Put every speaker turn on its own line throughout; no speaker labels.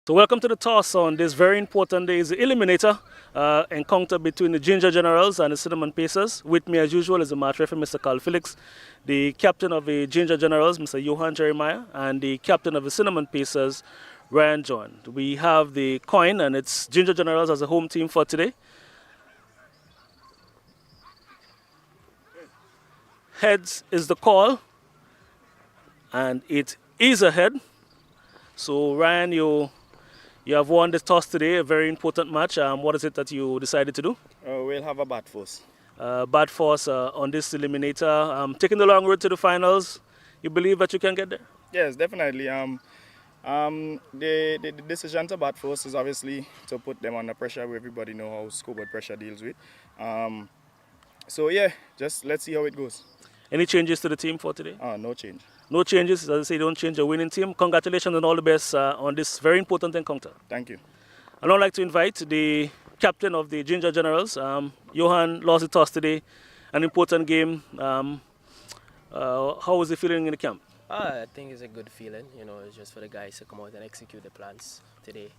So welcome to the toss on this very important day is the Eliminator encounter between the Ginger Generals and the Cinnamon Pacers. With me as usual is the match referee, Mr. Carl Felix, the captain of the Ginger Generals, Mr. Johan Jeremiah, and the captain of the Cinnamon Pacers, Ryan John. We have the coin and it's Ginger Generals as a home team for today. Heads is the call and it is a head. So Ryan, you have won the toss today, a very important match. What is it that you decided to do?
We'll have a bat force.
Bad force on this eliminator. Taking the long road to the finals, you believe that you can get there?
Yes, definitely. The decision to bat force is obviously to put them under pressure. Everybody know how scoreboard pressure deals with. So yeah, just let's see how it goes.
Any changes to the team for today?
No change.
No changes. As I say, don't change the winning team. Congratulations and all the best on this very important encounter.
Thank you.
I'd now like to invite the captain of the Ginger Generals. Johan lost the toss today, an important game. How was he feeling in the camp?
I think it's a good feeling, it's just for the guys to come out and execute the plans today.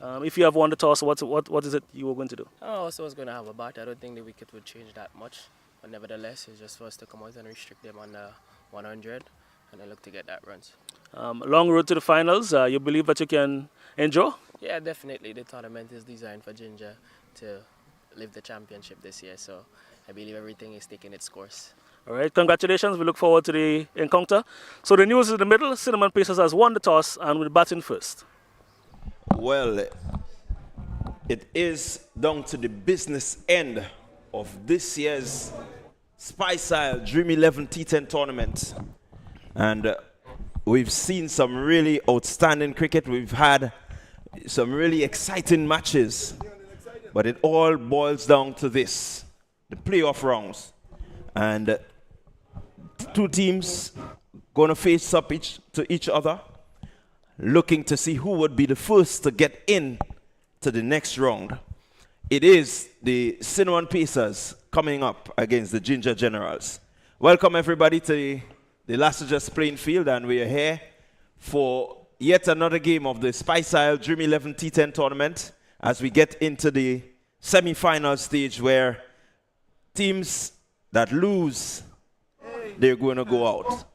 If you have won the toss, what is it you were going to do?
I also was going to have a bat. I don't think the wicket would change that much, but nevertheless, it's just for us to come out and restrict them on 100 and then look to get that runs.
Long road to the finals. You believe that you can endure?
Yeah, definitely. The tournament is designed for Ginger to live the championship this year, so I believe everything is taking its course.
All right, congratulations. We look forward to the encounter. So the news is in the middle. Cinnamon Pacers has won the toss and will bat in first.
Well, it is down to the business end of this year's Spice Isle Dream 11 T10 tournament. And we've seen some really outstanding cricket. We've had some really exciting matches. But it all boils down to this, the playoff rounds. And two teams going to face up to each other, looking to see who would be the first to get in to the next round. It is the Cinnamon Pacers coming up against the Ginger Generals. Welcome everybody to the Lasajas playing field, and we are here for yet another game of the Spice Isle Dream 11 T10 tournament as we get into the semi-final stage where teams that lose, they're going to go out.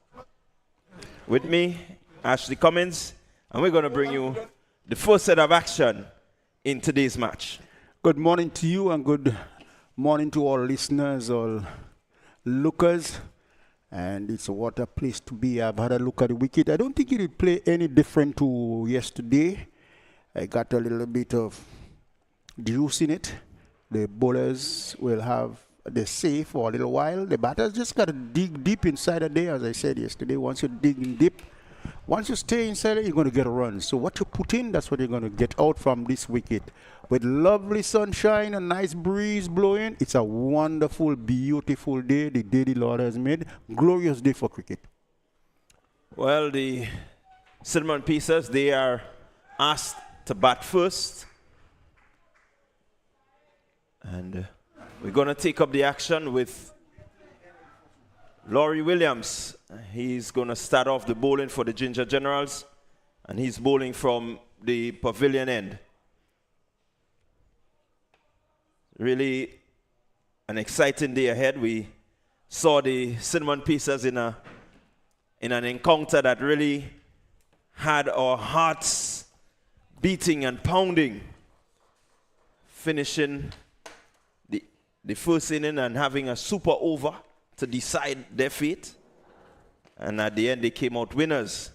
With me, Ashley Cummins, and we're going to bring you the first set of action in today's match.
Good morning to you and good morning to all listeners, all lookers. And it's what a place to be. I've had a look at the wicket. I don't think it will play any different to yesterday. I got a little bit of juice in it. The bowlers will have the safe for a little while. The batters just got to dig deep inside a day, as I said yesterday. Once you dig in deep, once you stay inside it, you're going to get a run. So what you put in, that's what you're going to get out from this wicket. With lovely sunshine, a nice breeze blowing, it's a wonderful, beautiful day, the day the Lord has made. Glorious day for cricket.
Well, the Cinnamon Pacers, they are asked to bat first. And we're going to take up the action with Laurie Williams. He's going to start off the bowling for the Ginger Generals, and he's bowling from the pavilion end. Really an exciting day ahead. We saw the Cinnamon Pacers in an encounter that really had our hearts beating and pounding, finishing the first inning and having a super over to decide their fate. And at the end, they came out winners.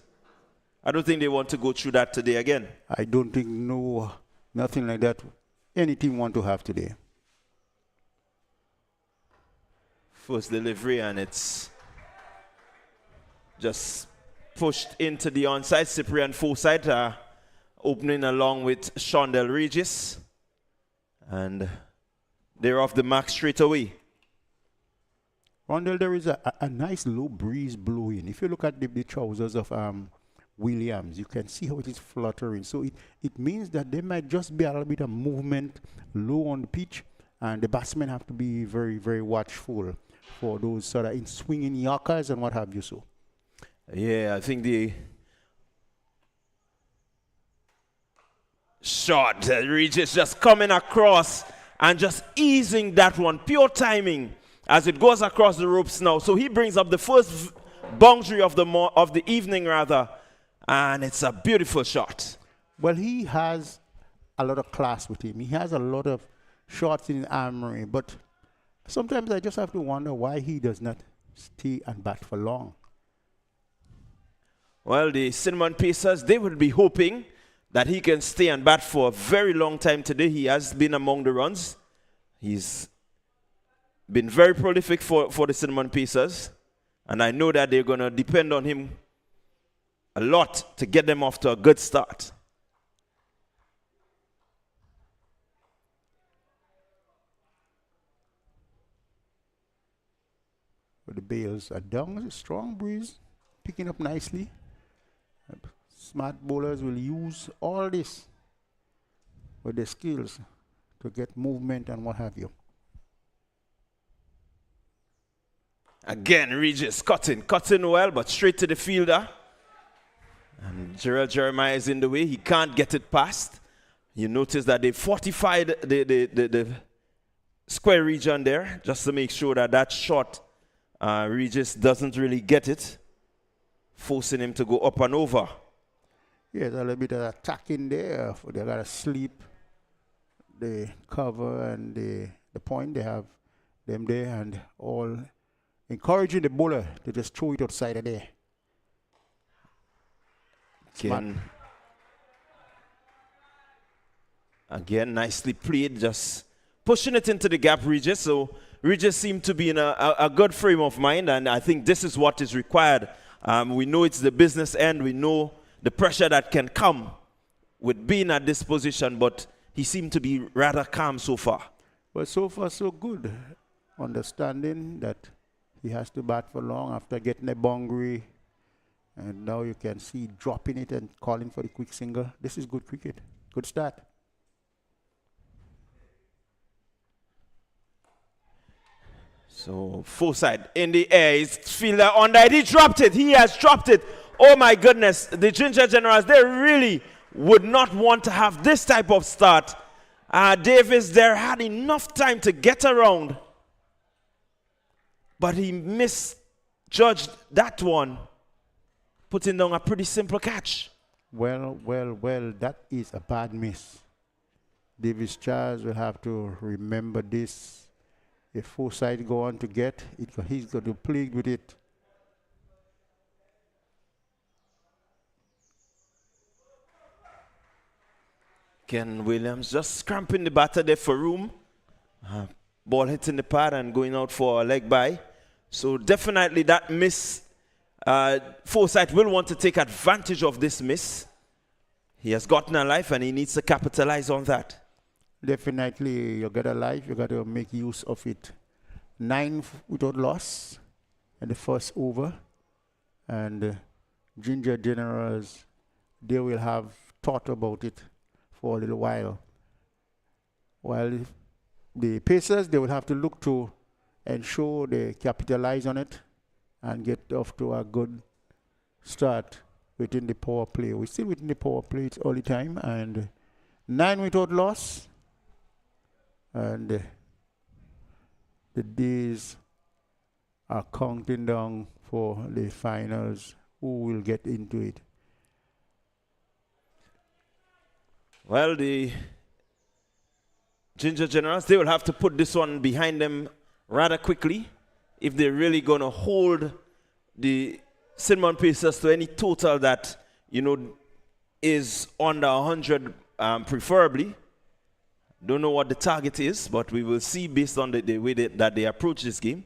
I don't think they want to go through that today again.
I don't think nothing like that any team want to have today.
First delivery, and it's just pushed into the onside. Cyprian Forsyth opening along with Shondell Regis. And they're off the mark straight away.
Rondell, there is a nice low breeze blowing. If you look at the trousers of Williams, you can see how it is fluttering. So it means that there might just be a little bit of movement low on the pitch, and the batsmen have to be very, very watchful for those sort of swinging yorkers and what have you so.
Yeah, I think shot. Regis just coming across and just easing that one. Pure timing as it goes across the ropes now. So he brings up the first boundary of the evening rather, and it's a beautiful shot.
Well, he has a lot of class with him. He has a lot of shots in his armory, but sometimes I just have to wonder why he does not stay and bat for long.
Well, the Cinnamon Pacers, they will be hoping that he can stay and bat for a very long time today. He has been among the runs. He's been very prolific for the Cinnamon Pacers, and I know that they're going to depend on him a lot to get them off to a good start.
But the bales are down. It's a strong breeze, picking up nicely. Smart bowlers will use all this with their skills to get movement and what have you.
Again, Regis cutting well, but straight to the fielder. And Gerald Jeremiah is in the way. He can't get it past. You notice that they fortified the square region there just to make sure that that shot, Regis doesn't really get it, forcing him to go up and over.
Yes, a little bit of attack in there. They got to sleep the cover and the point. They have them there and all encouraging the bowler to just throw it outside of there.
Again, nicely played, just pushing it into the gap, Regis. So Regis seemed to be in a good frame of mind, and I think this is what is required. We know it's the business end. We know the pressure that can come with being at this position, but he seemed to be rather calm so far.
Well, so far so good. Understanding that he has to bat for long after getting a boundary, and now you can see dropping it and calling for the quick single. This is good cricket. Good start.
So full side in the air. His fielder on that. He dropped it. He has dropped it. Oh my goodness. The Ginger Generals, they really would not want to have this type of start. Davis there had enough time to get around, but he misjudged that one, putting down a pretty simple catch.
Well, that is a bad miss. Davis Charles will have to remember this. If Forsyth go on to get it, he's going to plead with it.
Ken Williams just scrapping the batter there for room. Ball hitting the pad and going out for a leg by. So definitely that miss, Forsyth will want to take advantage of this miss. He has gotten a life and he needs to capitalize on that.
Definitely, you got a life, you got to make use of it. 9 without loss in the first over. And Ginger Generals, they will have thought about it for a little while. While the Pacers, they will have to look to ensure they capitalize on it and get off to a good start within the power play. We're still within the power play, it's early time, and 9 without loss. And the days are counting down for the finals. Who will get into it?
Well, the Ginger Generals, they will have to put this one behind them rather quickly if they're really going to hold the Cinnamon Pacers to any total that, you know, is under 100 preferably. Don't know what the target is, but we will see based on the way that they approach this game.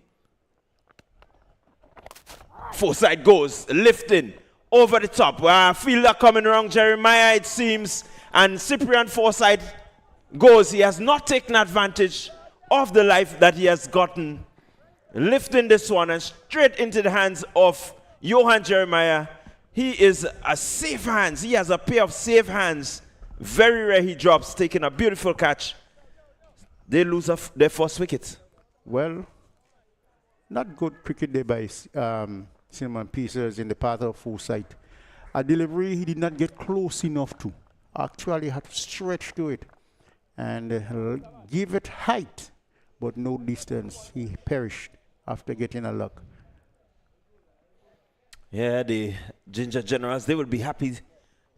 Forsyth goes, lifting over the top. Fielder coming around Jeremiah, it seems. And Cyprian Forsyth goes. He has not taken advantage of the life that he has gotten. Lifting this one and straight into the hands of Johan Jeremiah. He is a safe hands. He has a pair of safe hands. Very rare he drops, taking a beautiful catch. They lose their first wicket.
Well, not good cricket there by Cinnamon Pacers in the path of Forsyth. A delivery he did not get close enough to. actually had to stretch to it and give it height, but no distance. He perished after getting a luck.
Yeah, the Ginger Generals, they will be happy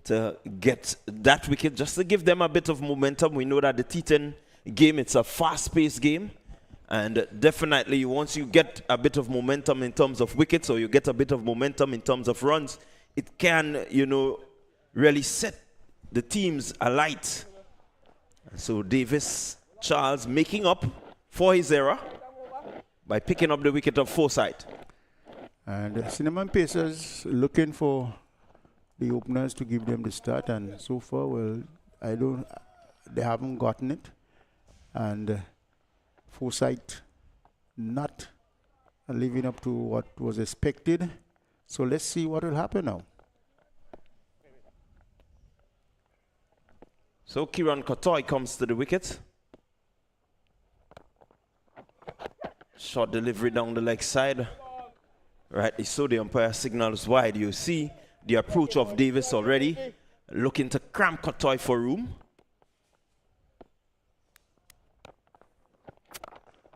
to get that wicket just to give them a bit of momentum. We know that the T10 game, it's a fast-paced game. And definitely once you get a bit of momentum in terms of wickets or you get a bit of momentum in terms of runs, it can, you know, really set the teams alight. So Davis Charles making up for his error by picking up the wicket of Forsyth.
And the Cinnamon Pacers looking for the openers to give them the start, and so far, well, they haven't gotten it. And Forsyth not living up to what was expected. So let's see what will happen now.
So Kieran Kotoy comes to the wicket. Short delivery down the leg side. Rightly so, the umpire signals wide. You see the approach of Davis already, looking to cramp Kotoy for room.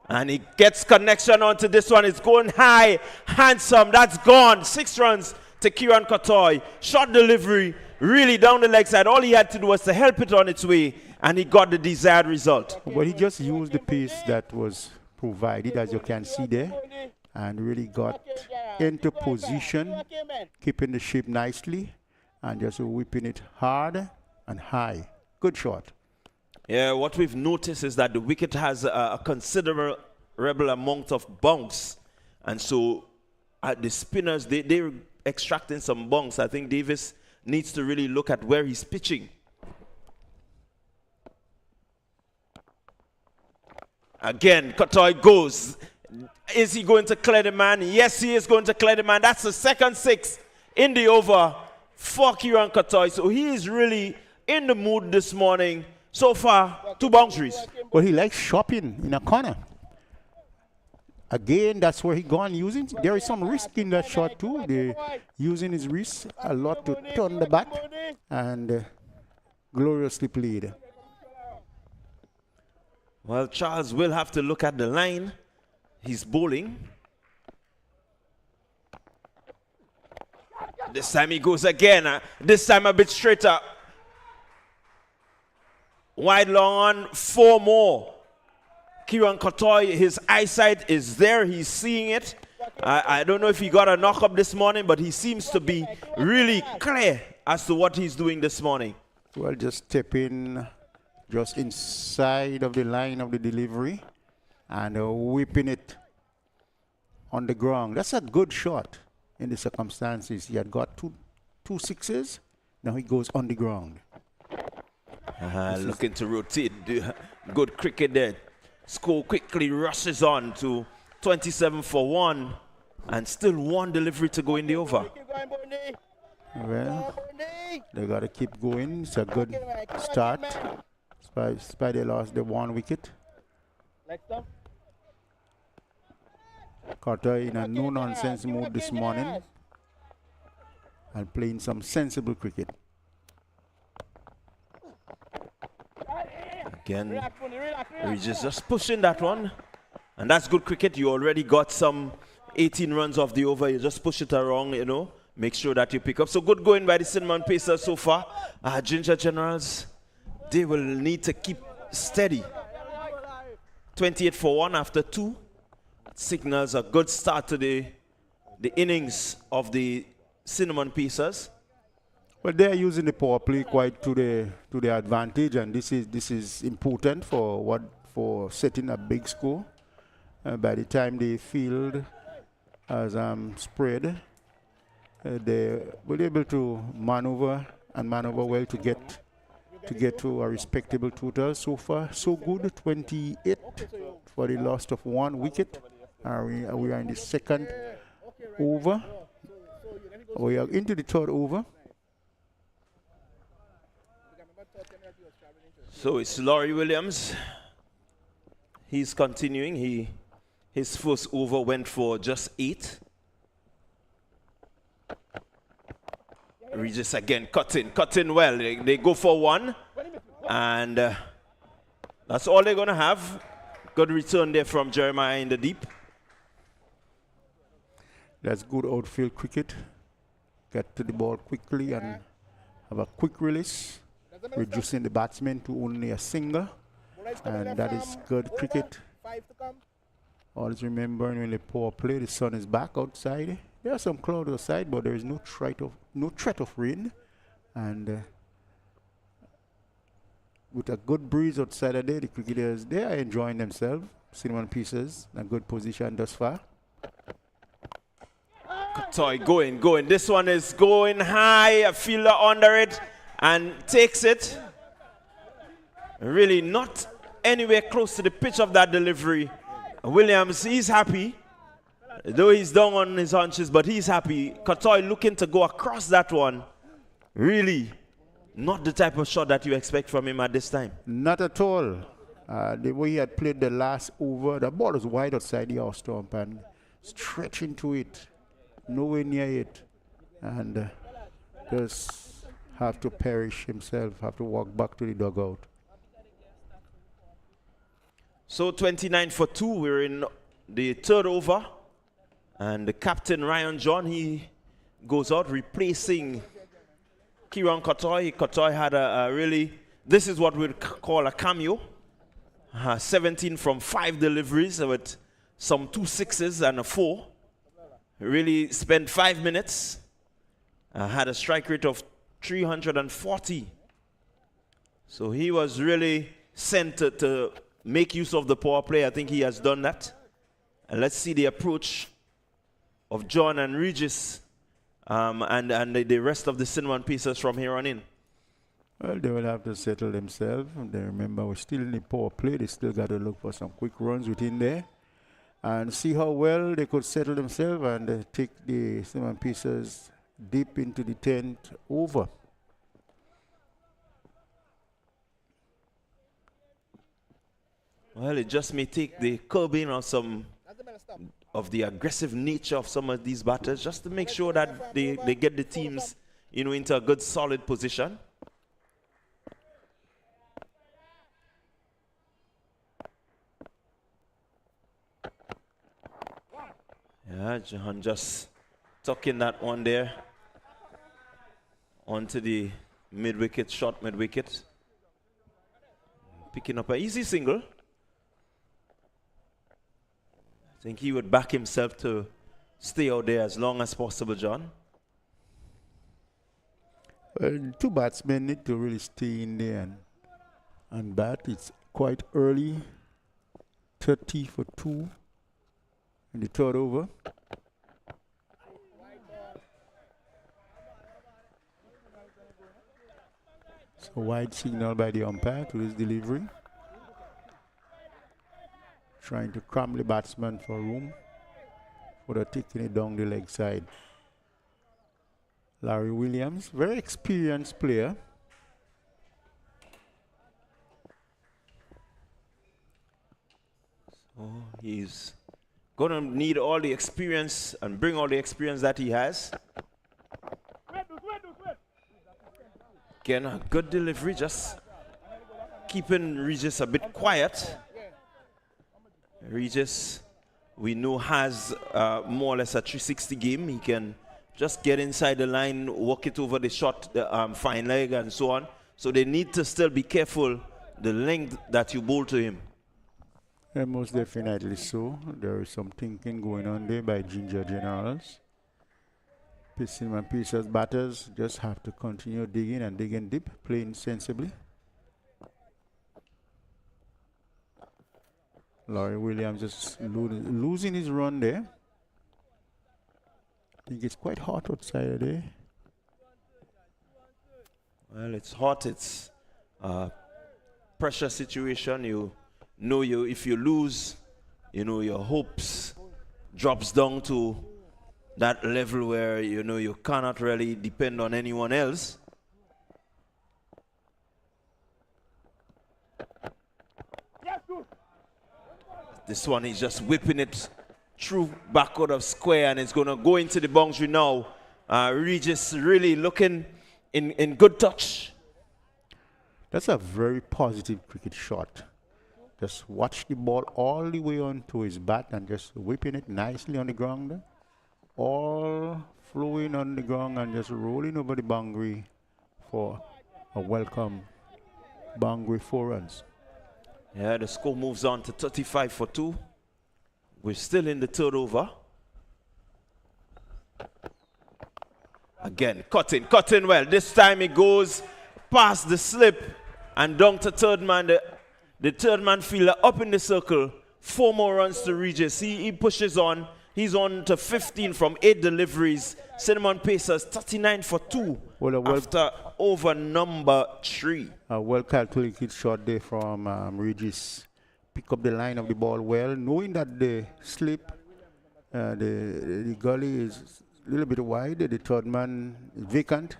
And he gets connection onto this one. It's going high, handsome. That's gone. 6 runs to Kieran Kotoy. Short delivery, really down the leg side. All he had to do was to help it on its way, and he got the desired result.
Well, he just used the pace that was provided, as you can see there, and really got into position, keeping the shape nicely, and just whipping it hard and high. Good shot.
Yeah, what we've noticed is that the wicket has a considerable amount of bounce. And so the spinners, they're extracting some bounce. I think Davis needs to really look at where he's pitching. Again, Kotoy goes. Is he going to clear the man? Yes, he is going to clear the man. That's the second 6 in the over for Kieran Kotoy. So he is really in the mood this morning. So far, 2 boundaries.
Well, he likes shopping in a corner. Again, that's where he gone using. There is some risk in that shot too. They're using his wrist a lot to turn the bat, and gloriously played.
Well, Charles will have to look at the line. He's bowling. This time he goes again. This time a bit straighter. Wide long on, 4 more. Kieran Kotoy, his eyesight is there. He's seeing it. I don't know if he got a knock up this morning, but he seems to be really clear as to what he's doing this morning.
Well, just step in just inside of the line of the delivery and whipping it on the ground. That's a good shot in the circumstances. He had got two 6s. Now he goes on the ground.
Looking to rotate. Good cricket there. Score quickly rushes on to 27 for 1. And still 1 delivery to go in the over.
Well, they got to keep going. It's a good start. Despite they lost the 1 wicket. Carter in a no-nonsense mood this morning. And playing some sensible cricket.
Again, Regis just pushing that one. And that's good cricket. You already got some 18 runs off the over. You just push it around, you know. Make sure that you pick up. So good going by the Cinnamon Pacers so far. Ginger Generals, they will need to keep steady. 28 for 1 after 2. Signals a good start to the innings of the Cinnamon Pacers.
Well, they are using the power play quite to their advantage, and this is important for setting a big score. By the time they field as spread, they will be able to maneuver well to get to a respectable total. So far, so good. 28 for the loss of 1 wicket. We are in the 2nd over. We are into the 3rd over.
So it's Laurie Williams. He's continuing. His first over went for just 8. Regis again, cut in well. They go for one. And that's all they're going to have. Good return there from Jeremiah in the deep.
That's good outfield cricket. Get to the ball quickly and have a quick release, reducing the batsman to only a single. And that is good cricket. Always remembering when they power play, the sun is back outside. There are some clouds outside, but there is no threat of rain. And with a good breeze outside today, the cricketers, they are enjoying themselves. Cinnamon pieces, a good position thus far.
Toy going. This one is going high. A fielder under it and takes it. Really not anywhere close to the pitch of that delivery. Williams, he's happy. Though he's down on his haunches, but he's happy. Katoy looking to go across that one. Really not the type of shot that you expect from him at this time.
Not at all. The way he had played the last over, the ball was wide outside the house stump and stretching to it. Nowhere near it. And just have to perish himself, have to walk back to the dugout.
So 29 for 2, we're in the third over. And the captain, Ryan John, he goes out replacing Kieran Kotoy. Kotoy had a really, this is what we'd call a cameo. 17 from 5 deliveries with some 2 6s and a 4. Really spent 5 minutes. Had a strike rate of 340. So he was really sent to make use of the power play. I think he has done that. And let's see the approach of John and Regis and the rest of the Cinnamon pieces from here on in.
Well, they will have to settle themselves. They remember we're still in the power play. They still got to look for some quick runs within there and see how well they could settle themselves and take the Cinnamon pieces deep into the 10th over.
Well, it just may take the curbing of some of the aggressive nature of some of these batters just to make sure that they get the teams, into a good solid position. Yeah, Jahan just tucking that one there onto the mid-wicket, short mid-wicket. Picking up an easy single. I think he would back himself to stay out there as long as possible, John.
Well, 2 batsmen need to really stay in there and bat. It's quite early. 30 for 2 in the third over. So wide signal by the umpire to this delivery. Trying to cram the batsman for room for the taking it down the leg side. Larry Williams, very experienced player.
So he's going to need all the experience and bring all the experience that he has. Again, a good delivery, just keeping Regis a bit quiet. Regis, we know, has more or less a 360 game. He can just get inside the line, walk it over the shot, fine leg, and so on. So they need to still be careful the length that you bowl to him.
And most definitely so. There is some thinking going on there by Ginger Generals. Cinnamon pieces batters just have to continue digging and digging deep, playing sensibly. Laurie Williams just losing his run there. I think it's quite hot outside today.
Well, it's hot. It's a pressure situation. You know, if you lose, your hopes drops down to that level where, you cannot really depend on anyone else. This one is just whipping it through back out of square, and it's going to go into the boundary now. Regis really looking in good touch.
That's a very positive cricket shot. Just watch the ball all the way onto his bat and just whipping it nicely on the ground. All flowing on the ground and just rolling over the boundary for a welcome boundary 4 runs.
Yeah, the score moves on to 35 for 2. We're still in the third over. Again, cutting well. This time it goes past the slip and down to third man. The third man fielder up in the circle. 4 more runs to Regis. He pushes on. He's on to 15 from 8 deliveries. Cinnamon Pacers 39 for 2 after over number 3.
A well calculated shot there from Regis. Pick up the line of the ball well, knowing that the slip, the gully is a little bit wide. The third man is vacant,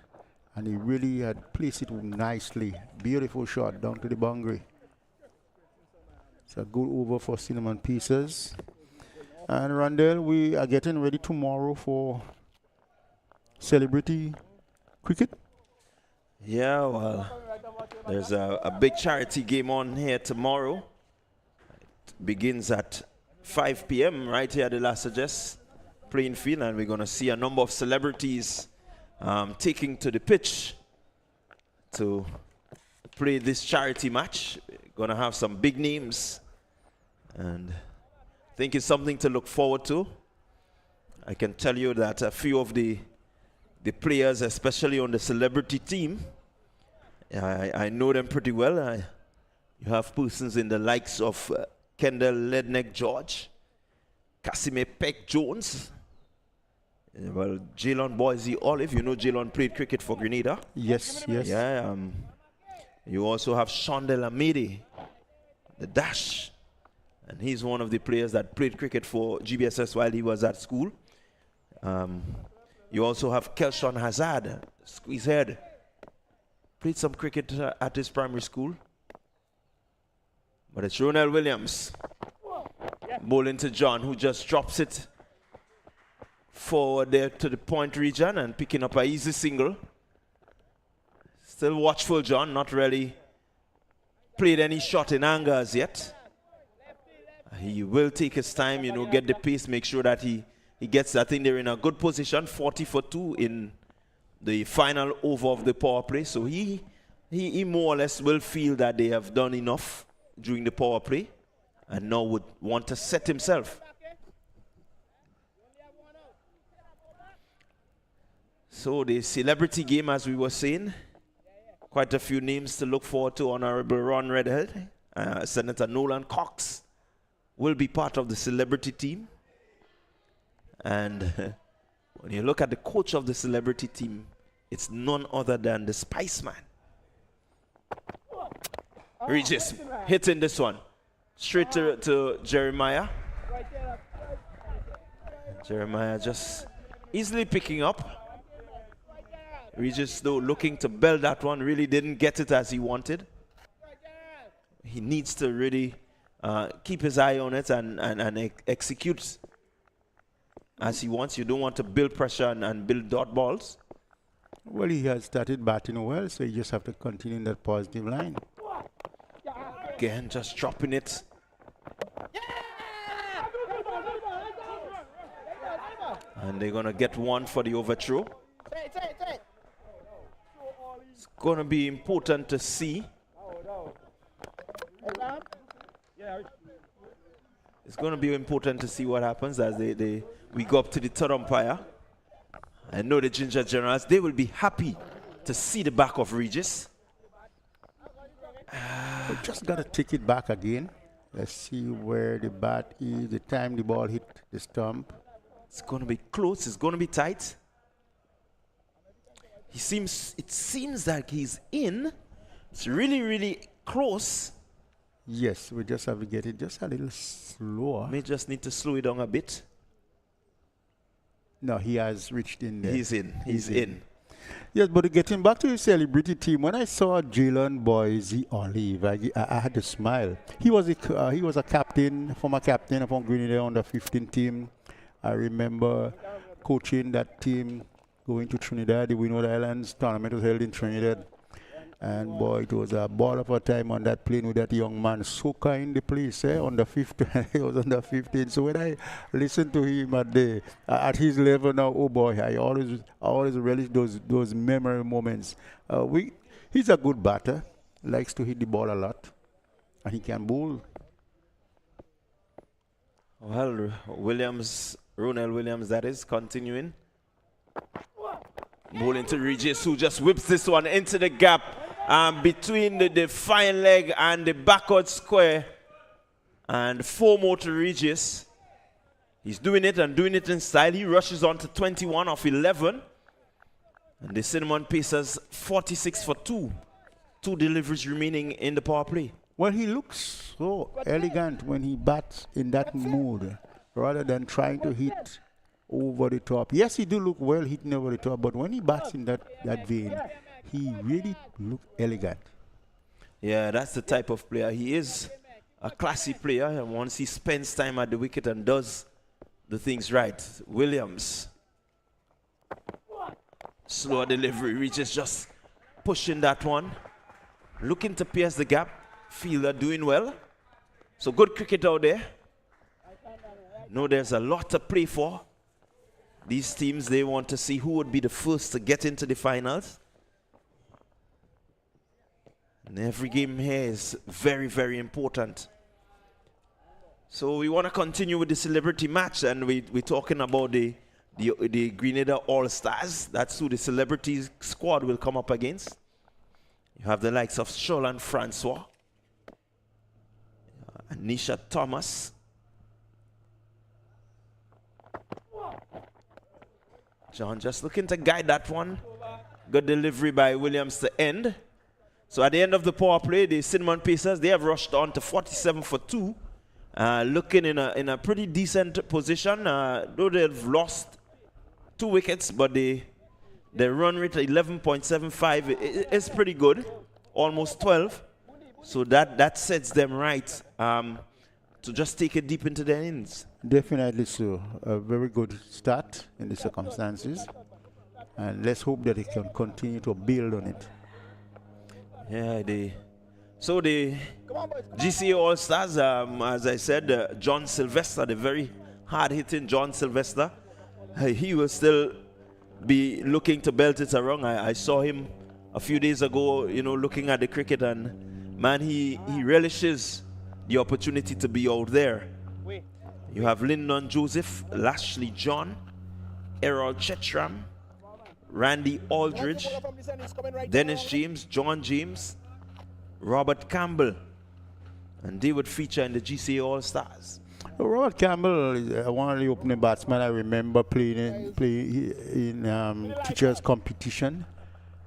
and he really had placed it nicely. Beautiful shot down to the boundary. It's a good over for Cinnamon Pieces. And Randall, we are getting ready tomorrow for celebrity cricket.
Yeah, well, there's a big charity game on here tomorrow. It begins at 5 p.m. right here at the La Sagesse playing field, and we're going to see a number of celebrities taking to the pitch to play this charity match. Going to have some big names, and I think it's something to look forward to. I can tell you that a few of the players, especially on the celebrity team, I know them pretty well. You have persons in the likes of Kendall Ledneck George, Casimir Peck Jones, well, Jalen Boise Olive. You know Jalen played cricket for Grenada.
Yes, yes.
Yeah. You also have Shondell Amede, the Dash, and he's one of the players that played cricket for GBSS while he was at school. You also have Kelshon Hazard, squeeze head. Played some cricket at his primary school. But it's Ronald Williams bowling to John, who just drops it forward there to the point region and picking up an easy single. Still watchful, John, not really played any shot in anger as yet. He will take his time, you know, get the pace, make sure that he gets that in there in a good position. 40 for 2 in the final over of the power play. So he more or less will feel that they have done enough during the power play and now would want to set himself. So the celebrity game, as we were saying, quite a few names to look forward to. Honorable Ron Redhead, Senator Nolan Cox will be part of the celebrity team. And when you look at the coach of the celebrity team, it's none other than the Spice Man. Regis hitting this one straight to Jeremiah. Jeremiah just easily picking up. Regis, though, looking to belt that one, really didn't get it as he wanted. He needs to really keep his eye on it and execute as he wants. You don't want to build pressure and build dot balls.
Well, he has started batting well, so you just have to continue in that positive line.
Again, just dropping it. And they're going to get one for the overthrow. It's going to be important to see. It's going to be important to see what happens as we go up to the third umpire. I know the Ginger Generals, they will be happy to see the back of Regis.
We just got to take it back again. Let's see where the bat is, the time the ball hit the stump.
It's going to be close. It's going to be tight. It seems like he's in. It's really, really close.
Yes, we just have to get it just a little slower.
May just need to slow it down a bit.
No, he has reached in there.
He's in. He's in.
Yes, but getting back to the celebrity team, when I saw Jalen Boise Olive, I had to smile. He was a captain, former captain of Grenada under 15 team. I remember coaching that team going to Trinidad. The Windward Islands tournament was held in Trinidad. And boy, it was a ball of a time on that plane with that young man. Soca in the place, on the 15. He was under 15. So when I listened to him at his level now, oh boy, I always relish those memory moments. He's a good batter, likes to hit the ball a lot, and he can bowl.
Well, Ronald Williams, that is, continuing. Bowling to Regis, who just whips this one into the gap between the fine leg and the backward square. And 4 more to Regis. He's doing it and doing it in style. He rushes on to 21 of 11. And the Cinnamon Pacers 46 for 2. 2 deliveries remaining in the power play.
Well, he looks so elegant when he bats in that mood, rather than trying to hit over the top. Yes, he do look well hitting over the top, but when he bats in that vein, he really looks elegant.
Yeah, that's the type of player. He is a classy player, and once he spends time at the wicket and does the things right. Williams. Slower delivery. Regis just pushing that one. Looking to pierce the gap. Fielder doing well. So good cricket out there. No, there's a lot to play for. These teams, they want to see who would be the first to get into the finals. And every game here is very, very important. So we want to continue with the celebrity match, and we're talking about the Grenada All-Stars. That's who the celebrity squad will come up against. You have the likes of Sholan Francois, Anisha Thomas, John just looking to guide that one. Good delivery by Williams to end. So at the end of the power play, the Cinnamon Pacers, they have rushed on to 47 for 2. Looking in a pretty decent position. Though they've lost 2 wickets, but their run rate at 11.75 is pretty good. Almost 12. So that sets them right to just take it deep into their innings.
Definitely so. A very good start in the circumstances. And let's hope that he can continue to build on it.
Yeah, the GCA All-Stars, as I said, John Sylvester, the very hard-hitting John Sylvester, he will still be looking to belt it around. I saw him a few days ago, looking at the cricket, and man, he relishes the opportunity to be out there. You have Lyndon Joseph, Lashley John, Errol Chetram, Randy Aldridge, Dennis James, John James, Robert Campbell, and they would feature in the GCA All-Stars.
Robert Campbell is one of the opening batsmen I remember playing in teachers' competition.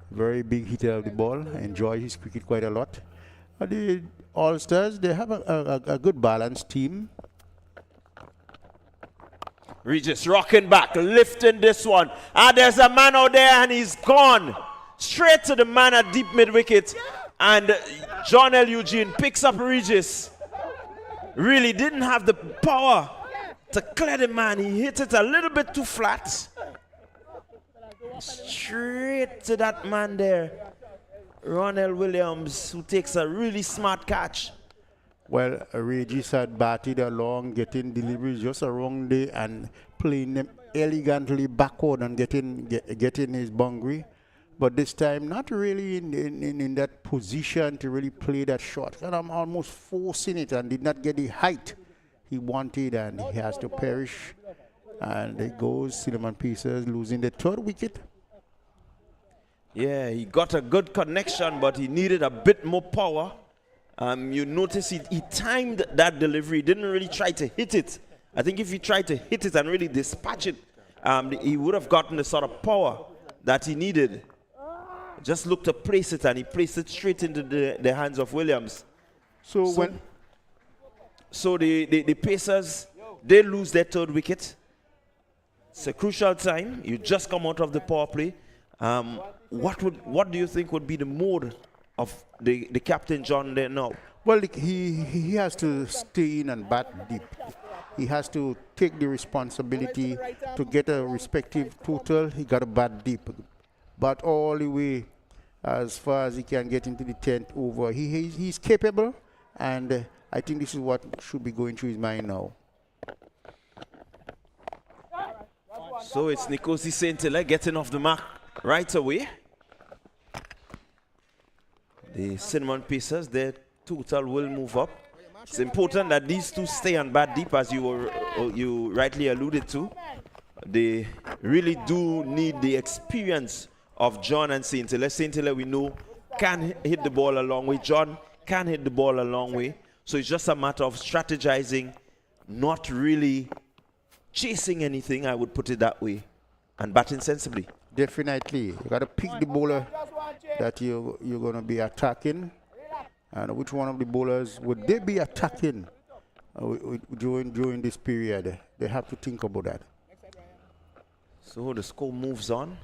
Very big hitter of the ball. Enjoy his cricket quite a lot. The All-Stars, they have a good balanced team.
Regis rocking back, lifting this one. There's a man out there and he's gone. Straight to the man at deep mid-wicket. And John L. Eugene picks up Regis. Really didn't have the power to clear the man. He hit it a little bit too flat. Straight to that man there. Ronald Williams, who takes a really smart catch.
Well, Regis had batted along, getting deliveries just a wrong day and playing them elegantly backward and getting his boundary. But this time, not really in that position to really play that shot. And I'm almost forcing it and did not get the height he wanted, and he has to perish. And it goes Cinnamon Pacers losing the 3rd wicket.
Yeah, he got a good connection, but he needed a bit more power. You notice he timed that delivery. He didn't really try to hit it. I think if he tried to hit it and really dispatch it, he would have gotten the sort of power that he needed. Just looked to place it, and he placed it straight into the hands of Williams. So the Pacers, they lose their 3rd wicket. It's a crucial time. You just come out of the power play. What do you think would be the mode of the captain John there now?
Well, he has to stay in and bat deep. he has to take the responsibility to get a respective total. He got a bat deep, but all the way as far as he can get into the 10th over. He's capable, and I think this is what should be going through his mind now.
So it's Nkosi Saint-Hilaire getting off the mark right away. The Cinnamon Pacers, their total will move up. It's important that these two stay on bat deep, as you rightly alluded to. They really do need the experience of John and Saint-Hilaire. Saint-Hilaire, we know, can hit the ball a long way. John can hit the ball a long way. So it's just a matter of strategizing, not really chasing anything, I would put it that way, and batting sensibly.
Definitely. You got to pick the bowler that you're going to be attacking. And which one of the bowlers would they be attacking during this period? They have to think about that.
So the score moves on.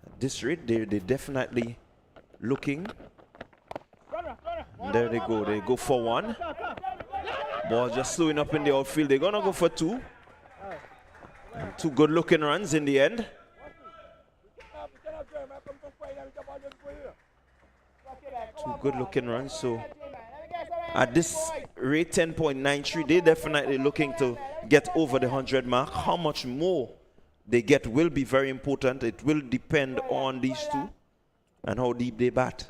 At this rate, they're definitely looking. And there they go. They go for one. Ball just slowing up in the outfield. They're going to go for two. And two good-looking runs in the end. Two good-looking runs. So at this rate, 10.93, they're definitely looking to get over the 100 mark. How much more they get will be very important. It will depend on these two and how deep they bat.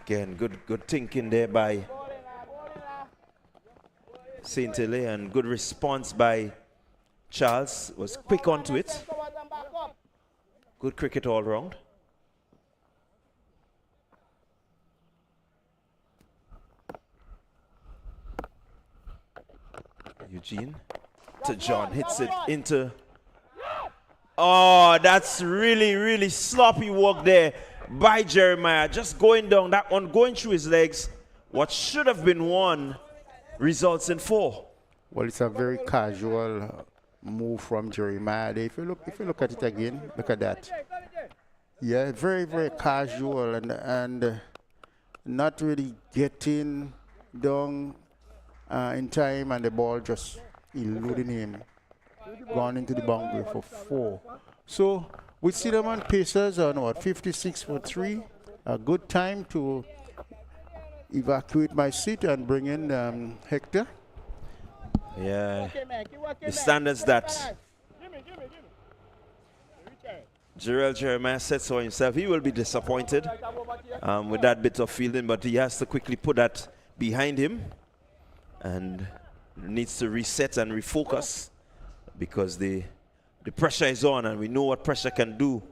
Again, good thinking there by Saint-Hilaire, and good response by Charles. Was quick onto it. Good cricket all round. Eugene to John, hits it into. Oh, that's really sloppy work there by Jeremiah. Just going down, that one going through his legs. What should have been one results in four.
Well, it's a very casual move from Jeremiah. If you look at it again, look at that. Yeah, very casual and not really getting down in time, and the ball just eluding him, gone into the boundary for four. So with Cinnamon Pacers on what, 56 for 3, a good time to evacuate my seat and bring in Hector.
Yeah, the standards that Jarrell Jeremiah sets for himself, he will be disappointed with that bit of fielding, but he has to quickly put that behind him and needs to reset and refocus, because the pressure is on, and we know what pressure can do,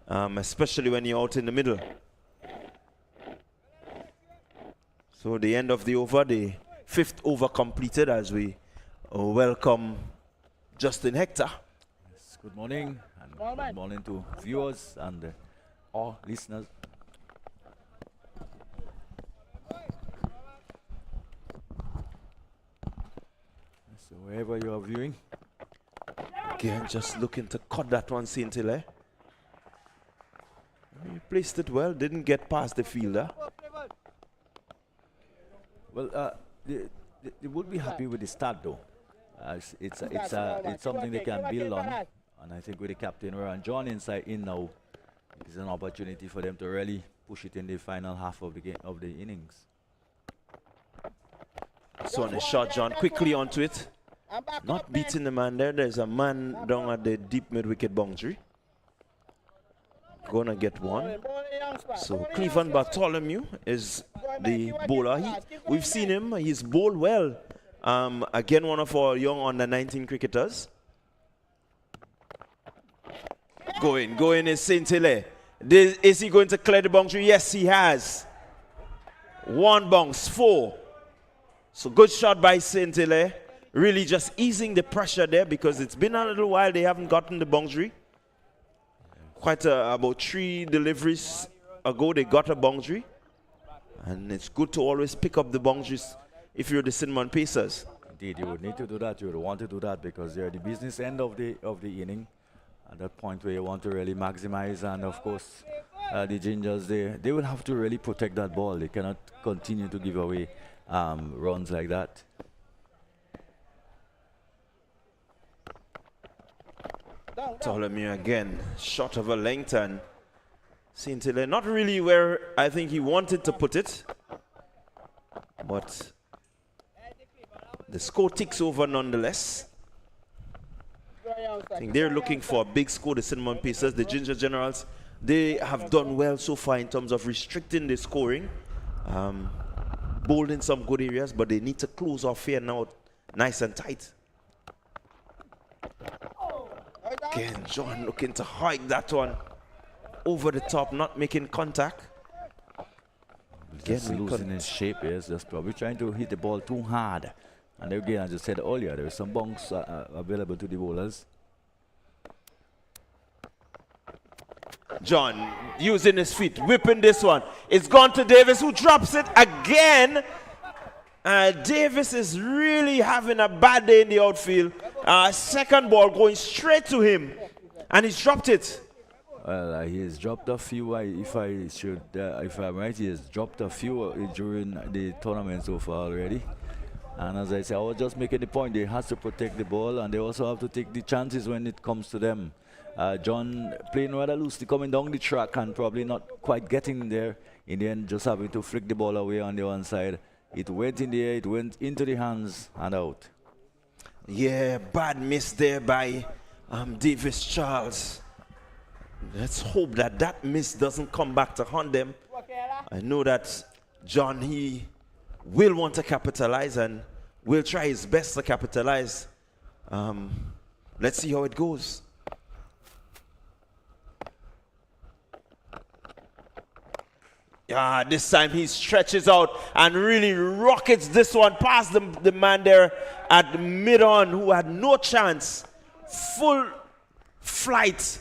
especially when you're out in the middle. So the end of the over, the 5th over completed, as we welcome Justin Hector.
Yes, good morning, and good morning to viewers and all listeners. So wherever you are viewing.
Again, just looking to cut that one, Saint-Hilaire. He placed it well, didn't get past the fielder.
Well, they would be happy with the start though. It's something they can build on, and I think with the captain and John in now, it's an opportunity for them to really push it in the final half of the game, of the innings.
So on a shot, John quickly onto it. Not beating the man there. There's a man down at the deep mid-wicket boundary. Gonna get one. So Cleveland Bartholomew is the bowler. We've seen him. He's bowled well. Again, one of our young under-19 cricketers. Going is Saint-Hilaire. Is he going to clear the boundary? Yes, he has. One bounce, 4. So good shot by Saint-Hilaire. Really just easing the pressure there, because it's been a little while they haven't gotten the boundary. About 3 deliveries ago they got a boundary. And it's good to always pick up the boundaries if you're the Cinnamon Pacers.
Indeed, you would need to do that. You would want to do that, because they're the business end of the inning, at that point where you want to really maximize, and of course, the Gingers, they will have to really protect that ball. They cannot continue to give away runs like that.
Ptolemy again, short of a length, and St. Hilaire not really where I think he wanted to put it, but the score ticks over nonetheless. I think they're looking for a big score, the Cinnamon Pacers. The Ginger Generals, they have done well so far in terms of restricting the scoring, bold in some good areas, but they need to close off here now nice and tight. Again, John looking to hike that one over the top, not making contact.
Just losing his shape, yes, just probably trying to hit the ball too hard. And again, as I said earlier, there is some bunks available to the bowlers.
John using his feet, whipping this one. It's gone to Davis, who drops it again. Davis is really having a bad day in the outfield. Second ball going straight to him, and he's dropped it.
Well, he has dropped a few. If I'm right, he has dropped a few during the tournament so far already. And as I said, I was just making the point, they have to protect the ball, and they also have to take the chances when it comes to them. John playing rather loosely, coming down the track and probably not quite getting there. In the end, just having to flick the ball away on the one side. It went in the air, it went into the hands and out.
Yeah, bad miss there by Davis Charles. Let's hope that that miss doesn't come back to haunt them. I know that John, he will want to capitalize and will try his best to capitalize. Let's see how it goes. This time he stretches out and really rockets this one past the man there at mid-on who had no chance. Full flight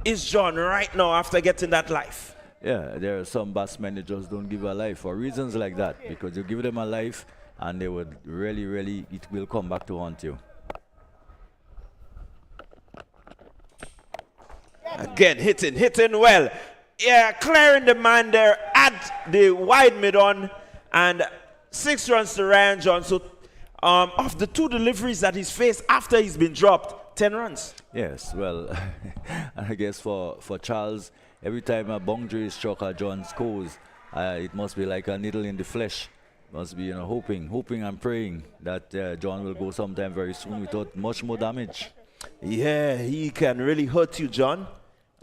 is John right now after getting that life.
Yeah, there are some batsmen that just don't give a life for reasons like that, because you give them a life and they would really, it will come back to haunt you.
Again, hitting well. Yeah, clearing the man there at the wide mid-on, and 6 runs to Ryan John. So of the 2 deliveries that he's faced after he's been dropped, 10 runs.
Yes, well, I guess for Charles, every time a boundary is struck or John scores, it must be like a needle in the flesh. Must be, hoping and praying that John will go sometime very soon without much more damage.
Yeah, he can really hurt you, John.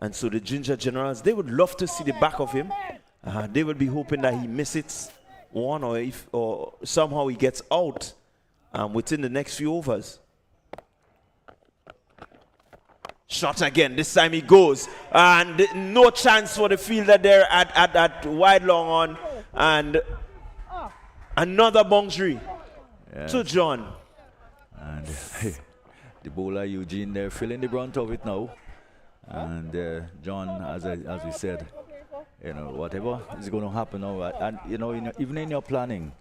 And so the Ginger Generals, they would love to see the back of him. They will be hoping that he misses one, or somehow he gets out within the next few overs. Shot again. This time he goes, and no chance for the fielder there at wide long on, and another boundary to John.
And the bowler Eugene there feeling the brunt of it now. And John, as we said, whatever is going to happen now, and even in your planning,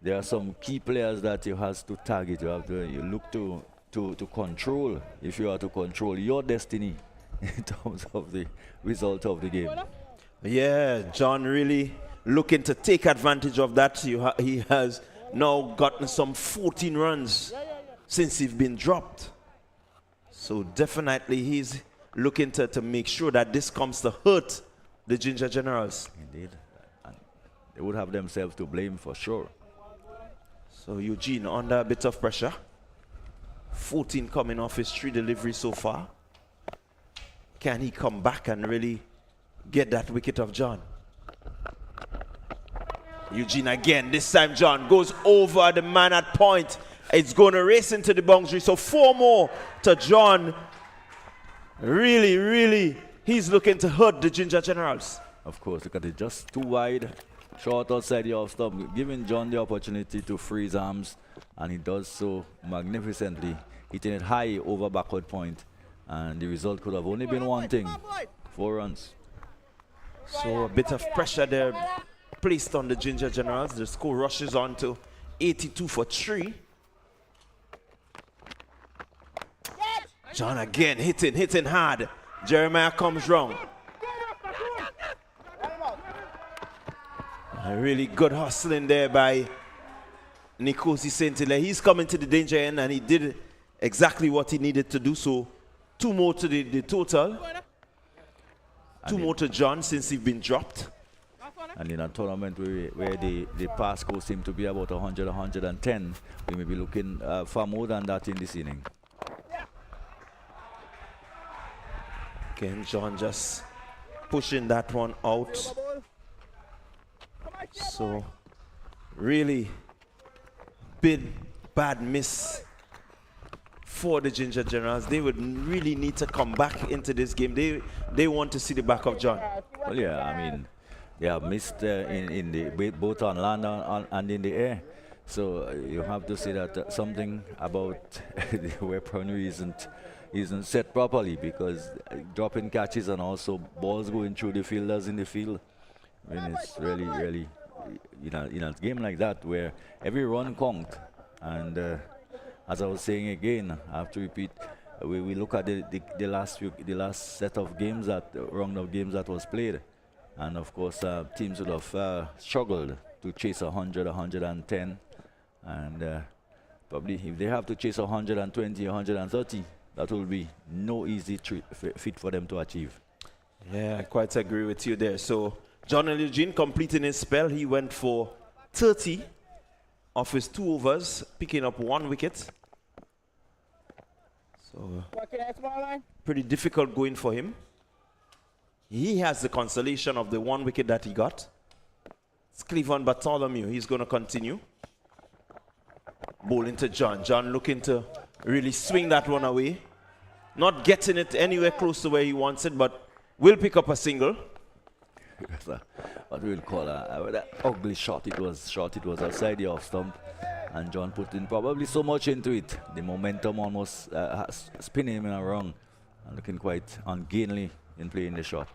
there are some key players that you have to target. You have to look to control, if you are to control your destiny in terms of the result of the game.
Yeah, John really looking to take advantage of that. He has now gotten some 14 runs since he's been dropped. So definitely he's looking to make sure that this comes to hurt the Ginger Generals.
Indeed. And they would have themselves to blame for sure.
So Eugene under a bit of pressure. 14 coming off his 3 deliveries so far. Can he come back and really get that wicket of John? Eugene again. This time John goes over the man at point. It's going to race into the boundary. So 4 more to John. Really, he's looking to hurt the Ginger Generals.
Of course, look at it, just too wide, short outside the off stump, giving John the opportunity to free his arms, and he does so magnificently, hitting it high over backward point, and the result could have only been one thing, 4 runs.
So a bit of pressure there placed on the Ginger Generals. The score rushes on to 82 for 3. John again hitting hard. Jeremiah comes wrong. A really good hustling there by Nikosi Saint-Hilaire. He's coming to the danger end and he did exactly what he needed to do. So 2 more to the total. 2 more to John since he's been dropped.
And in a tournament where the pass scores seem to be about 100, 110, we may be looking far more than that in this inning.
Again, John just pushing that one out. So, really bad miss for the Ginger Generals. They would really need to come back into this game. They want to see the back of John.
Well, yeah, I mean, they have missed in the both on land and in the air. So you have to say that something about the weaponry isn't set properly, because dropping catches and also balls going through the fielders in the field. I mean, it's really, in a game like that where every run counts. And as I was saying again, I have to repeat, we look at the last set of games, round of games that was played. And of course, teams would have struggled to chase 100, 110. And probably if they have to chase 120, 130, that will be no easy feat for them to achieve.
Yeah, I quite agree with you there. So John Eugene completing his spell, he went for 30 of his 2 overs, picking up 1 wicket. So pretty difficult going for him. He has the consolation of the 1 wicket that he got. It's Cleveland Bartholomew. He's going to continue. Bowling to John. John looking to really swing that one away. Not getting it anywhere close to where he wants it, but will pick up a single.
What we'll call an ugly shot. It was outside the off stump, and John put in probably so much into it. The momentum almost spinning him in a wrong, and looking quite ungainly in playing the shot.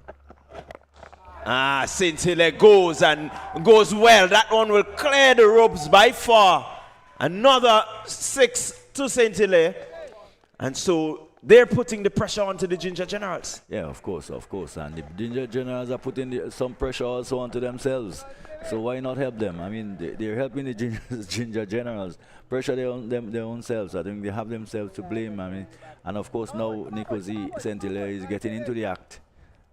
Saint-Hilaire goes well. That one will clear the ropes by far. Another 6 to Saint-Hilaire. And so they're putting the pressure onto the Ginger Generals.
Yeah, of course. And the Ginger Generals are putting some pressure also onto themselves. So why not help them? I mean, they're helping the Ginger Generals. Pressure their own selves. I think they have themselves to blame. I mean, and of course now Nikosi Saint-Hilaire is getting into the act.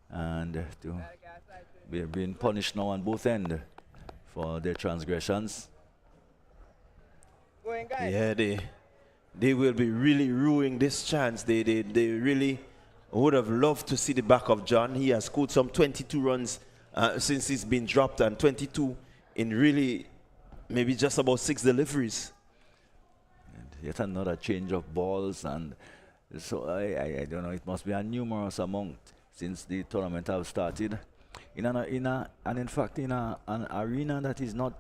And they're being punished now on both ends for their transgressions.
Yeah, they will be really ruining this chance. They really would have loved to see the back of John. He has scored some 22 runs since he's been dropped, and 22 in really maybe just about 6 deliveries.
And yet another change of balls, and so I don't know, it must be a numerous amount since the tournament have started. In an arena that is not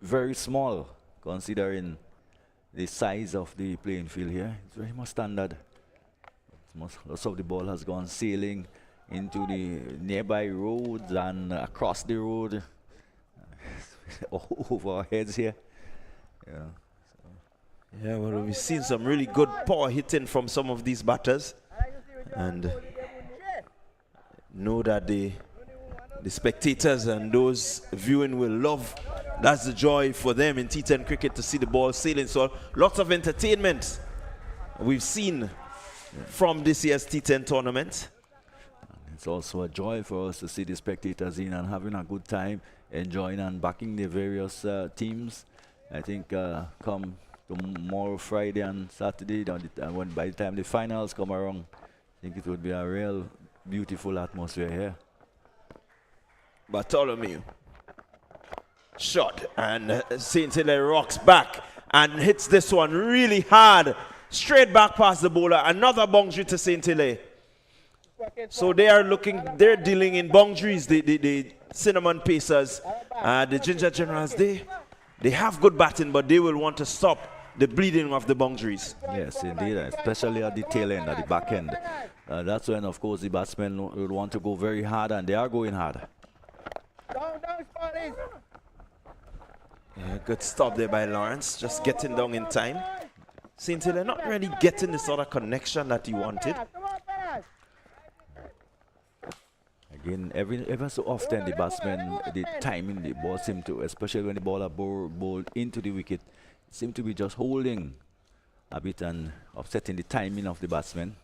very small, considering the size of the playing field here. It's very much standard. Lots of the ball has gone sailing into the nearby roads and across the road, over our heads here. Yeah.
Yeah, well, we've seen some really good power hitting from some of these batters, and know that the spectators and those viewing will love. That's the joy for them in T10 cricket, to see the ball sailing. So lots of entertainment we've seen from this year's T10 tournament.
It's also a joy for us to see the spectators in and having a good time, enjoying and backing the various teams. I think come tomorrow, Friday and Saturday, by the time the finals come around, I think it would be a real beautiful atmosphere here.
Bartholomew shot, and Saint-Hilaire rocks back and hits this one really hard, straight back past the bowler. Another boundary to Saint-Hilaire. So they're dealing in boundaries, the Cinnamon Pacers. The Ginger Generals, they have good batting, but they will want to stop the bleeding of the boundaries.
Yes, indeed, especially at the tail end, at the back end. That's when, of course, the batsmen will want to go very hard, and they are going hard.
Yeah, good stop there by Lawrence, just getting down in time. St. Hilaire not really getting the sort of connection that he wanted.
Again, ever so often the batsmen, the timing the ball seem to, especially when the ball are bowled into the wicket, seem to be just holding a bit and upsetting the timing of the batsmen.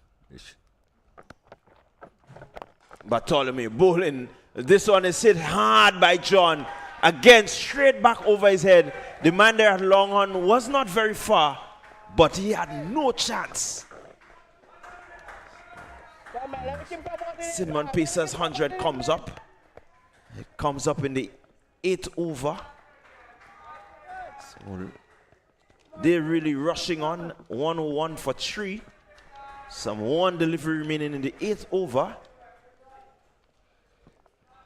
Bartholomew bowling. This one is hit hard by John. Again, straight back over his head. The man there at long on was not very far, but he had no chance. Cinnamon Pacers 100 comes up. It comes up in the 8th over. So they're really rushing on. 101 for 3. Some 1 delivery remaining in the 8th over.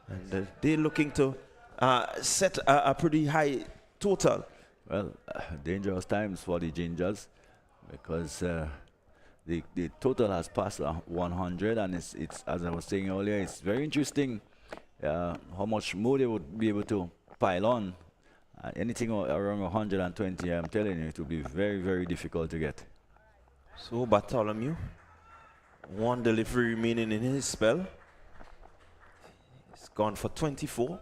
And they're looking to set a pretty high total.
Well, dangerous times for the Gingers because the total has passed 100, and it's as I was saying earlier, it's very interesting how much more they would be able to pile on. Anything around 120, I'm telling you, it will be very, very difficult to get.
So Bartholomew, 1 delivery remaining in his spell. He's gone for 24.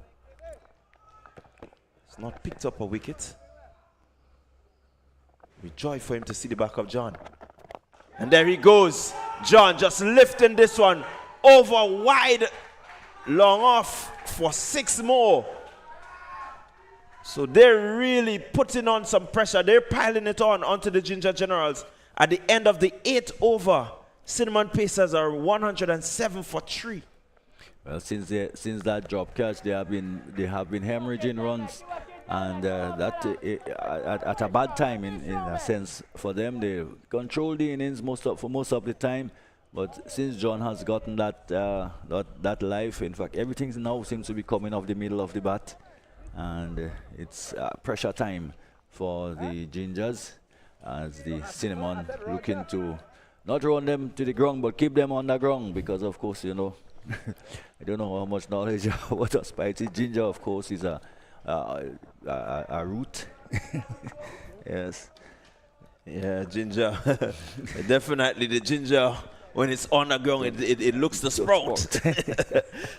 He's not picked up a wicket. We joy for him to see the back of John. And there he goes. John just lifting this one over wide, long off for 6 more. So they're really putting on some pressure. They're piling it on onto the Ginger Generals. At the end of the 8th over, Cinnamon Pacers are 107 for 3.
Well, since that drop catch, they have been hemorrhaging runs, and that at a bad time in a sense for them. They control the innings for most of the time, but since John has gotten that life, in fact, everything now seems to be coming off the middle of the bat, and it's pressure time for the Gingers as the Cinnamon looking to not run them to the ground but keep them on the ground, because of course, you know, I don't know how much knowledge what a spicy ginger, of course, is a root.
Yes. Yeah, ginger. Definitely the ginger, when it's on the ground, it looks to sprout.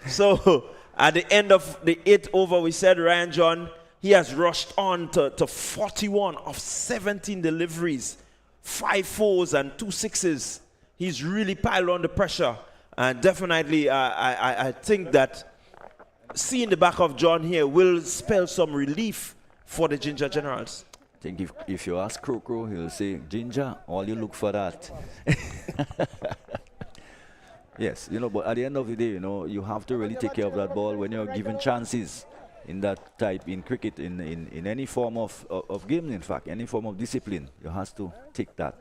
So at the end of the 8th over, we said Ryan John, he has rushed on to 41 of 17 deliveries, 5 fours and 2 sixes. He's really piled on the pressure. And definitely, I think that seeing the back of John here will spell some relief for the Ginger Generals.
I think if you ask Crow, he'll say, Ginger, all you look for that. Yes, you know, but at the end of the day, you know, you have to really take care of that ball when you're given chances in that type, in cricket, in any form of game, in fact, any form of discipline. You have to take that.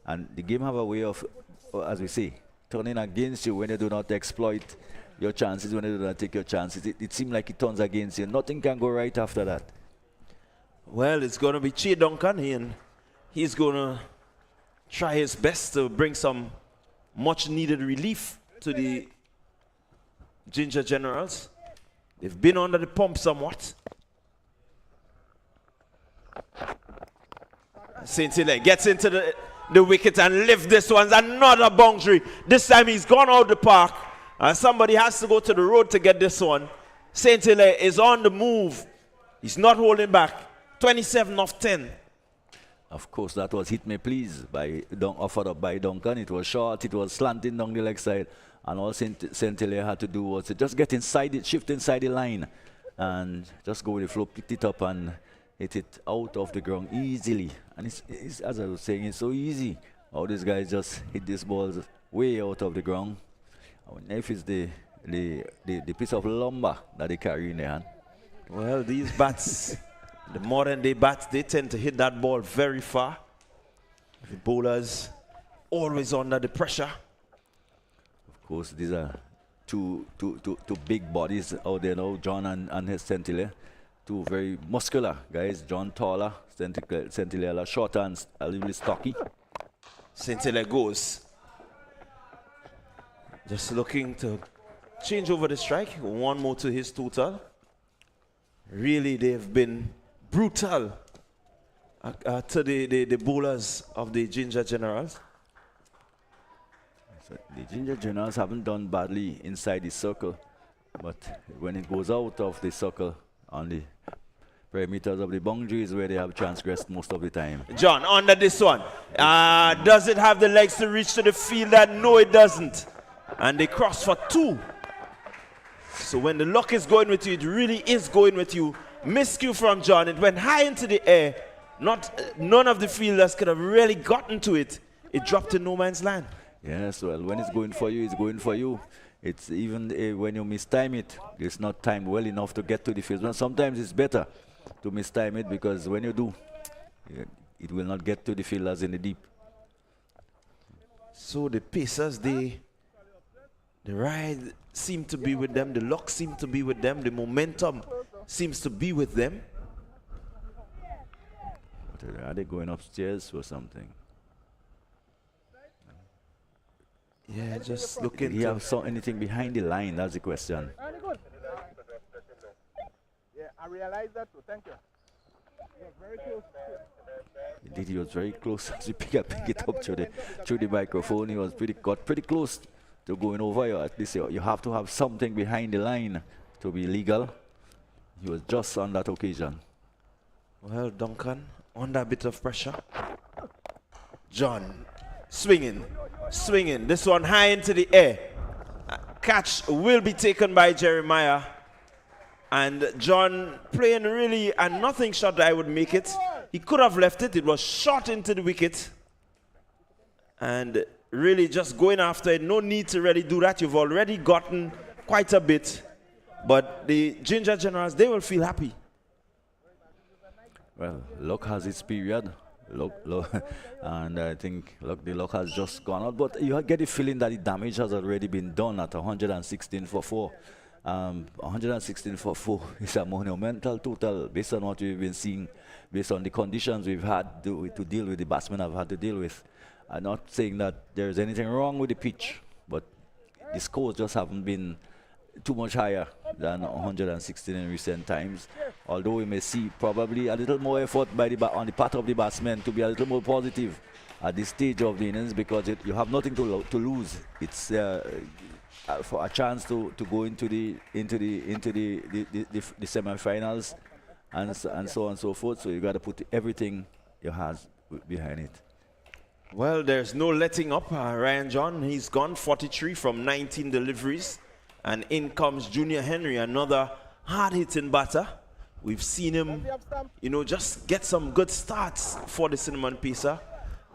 And the game have a way of, as we say, turning against you when you do not exploit your chances, when you do not take your chances. It seems like it turns against you. Nothing can go right after that.
Well, it's going to be Che Duncan here, and he's going to try his best to bring some much-needed relief to the Ginger Generals. They've been under the pump somewhat. St. Hilaire gets into the wicket and lifts this one. Another boundary. This time he's gone out the park. And somebody has to go to the road to get this one. St. Hilaire is on the move. He's not holding back. 27 of 10.
Of course, that was hit me please offered up by Duncan. It was short, it was slanting down the leg side. And all St. Hilaire had to do was to just get inside it, shift inside the line, and just go with the flow, pick it up and hit it out of the ground easily. And it's as I was saying, it's so easy. All these guys just hit these balls way out of the ground. I wonder if it's the piece of lumber that they carry in their hand.
Well, these bats, the modern day bats, they tend to hit that ball very far. The bowlers always under the pressure.
Of course, these are two big bodies out there now, John and his St. Hilaire. Two very muscular guys. John taller, St. Hilaire shorter and a little stocky.
St. Hilaire goes. Just looking to change over the strike. 1 more to his total. Really, they've been brutal to the bowlers of the Ginger Generals.
So the Ginger Generals haven't done badly inside the circle, but when it goes out of the circle on the perimeters of the boundaries where they have transgressed most of the time.
John, under this one. Does it have the legs to reach to the field? No, it doesn't. And they cross for 2. So when the luck is going with you, it really is going with you. Miscue from John. It went high into the air. None of the fielders could have really gotten to it. It dropped in no man's land.
Yes, well, when it's going for you, it's going for you. It's even when you mistime it, it's not timed well enough to get to the field. Well, sometimes it's better to mistime it because when you do, it will not get to the fielders in the deep.
So the Pacers, the ride seemed to be with them, the luck seemed to be with them, the momentum seems to be with them.
Are they going upstairs or something?
Yeah, just looking.
Did he have anything behind the line? That's the question.
Yeah, I realized that too. Thank you. You're very close.
Indeed, he was very close as he pick it up through the microphone. He was got pretty close to going over. At least you have to have something behind the line to be legal. He was just on that occasion.
Well, Duncan, under a bit of pressure. John, swinging. This one high into the air. Catch will be taken by Jeremiah. And John playing really a nothing shot that I would make it. He could have left it. It was shot into the wicket. And really just going after it. No need to really do that. You've already gotten quite a bit. But the Ginger Generals, they will feel happy.
Well, luck has its period. Luck, and I think the luck has just gone out. But you get the feeling that the damage has already been done at 116 for 4. 116 for 4 is a monumental total based on what we've been seeing, based on the conditions we've had to deal with, the batsmen have had to deal with. I'm not saying that there's anything wrong with the pitch, but the scores just haven't been too much higher than 116 in recent times. Although we may see probably a little more effort on the part of the batsmen to be a little more positive at this stage of the innings, because you have nothing to lose. It's for a chance to go into the semi-finals and so on and so forth. So you got to put everything you have behind it.
Well, there's no letting up. Ryan John, he's gone 43 from 19 deliveries. And in comes Junior Henry, another hard-hitting batter. We've seen him, just get some good starts for the Cinnamon Pacer.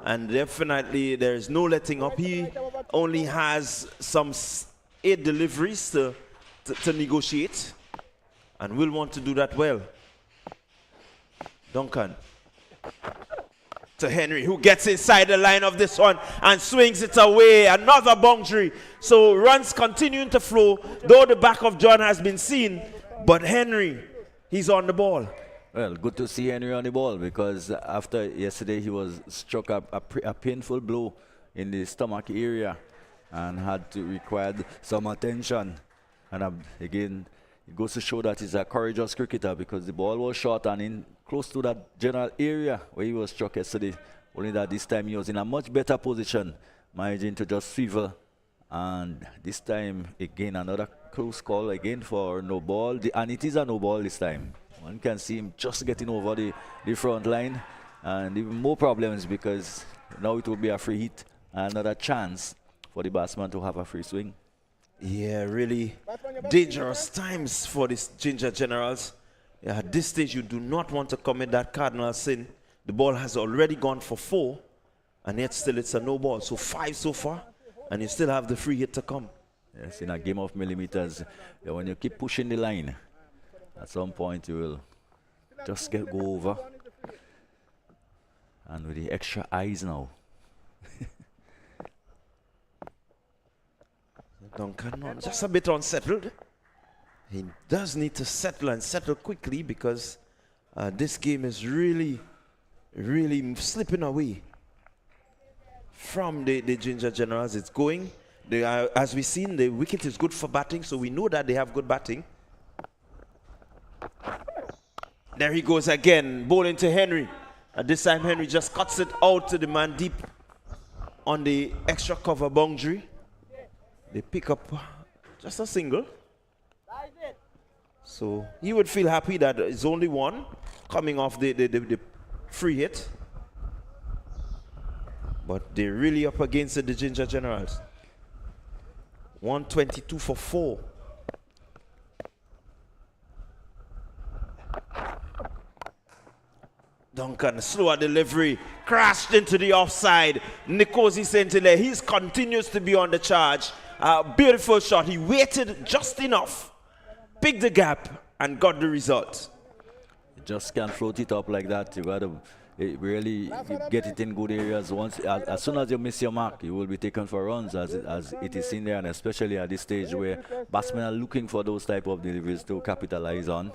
And definitely there's no letting up. He only has some 8 deliveries to negotiate. And will want to do that well. Duncan. To Henry, who gets inside the line of this one and swings it away. Another boundary. So runs continuing to flow, though the back of John has been seen. But Henry, he's on the ball.
Well, good to see Henry on the ball, because after yesterday he was struck a painful blow in the stomach area and had to require some attention. And again, it goes to show that he's a courageous cricketer, because the ball was short and in close to that general area where he was struck yesterday. Only that this time he was in a much better position, managing to just swivel. And this time, again, another close call again for no ball. And it is a no ball this time. One can see him just getting over the front line. And even more problems, because now it will be a free hit. Another chance for the batsman to have a free swing.
Yeah, really dangerous times for these Ginger Generals. Yeah, at this stage, you do not want to commit that cardinal sin. The ball has already gone for 4, and yet still it's a no ball. So 5 so far, and you still have the free hit to come.
Yes, in a game of millimeters, when you keep pushing the line, at some point you will just go over. And with the extra eyes now.
Duncan, just a bit unsettled. He does need to settle and settle quickly, because this game is really slipping away from the Ginger Generals. It's going. As we've seen, the wicket is good for batting, so we know that they have good batting. There he goes again, bowling to Henry. At this time, Henry just cuts it out to the man deep on the extra cover boundary. They pick up just a single. So he would feel happy that it's only one coming off the free hit. But they're really up against it, the Ginger Generals. 122 for 4. Duncan, slower delivery, crashed into the offside. Nkosi Sentile, he continues to be on the charge. Beautiful shot. He waited just enough, picked the gap, and got the result.
You just can't float it up like that. You got to really get it in good areas. As soon as you miss your mark, you will be taken for runs as it is in there, and especially at this stage where batsmen are looking for those type of deliveries to capitalize on.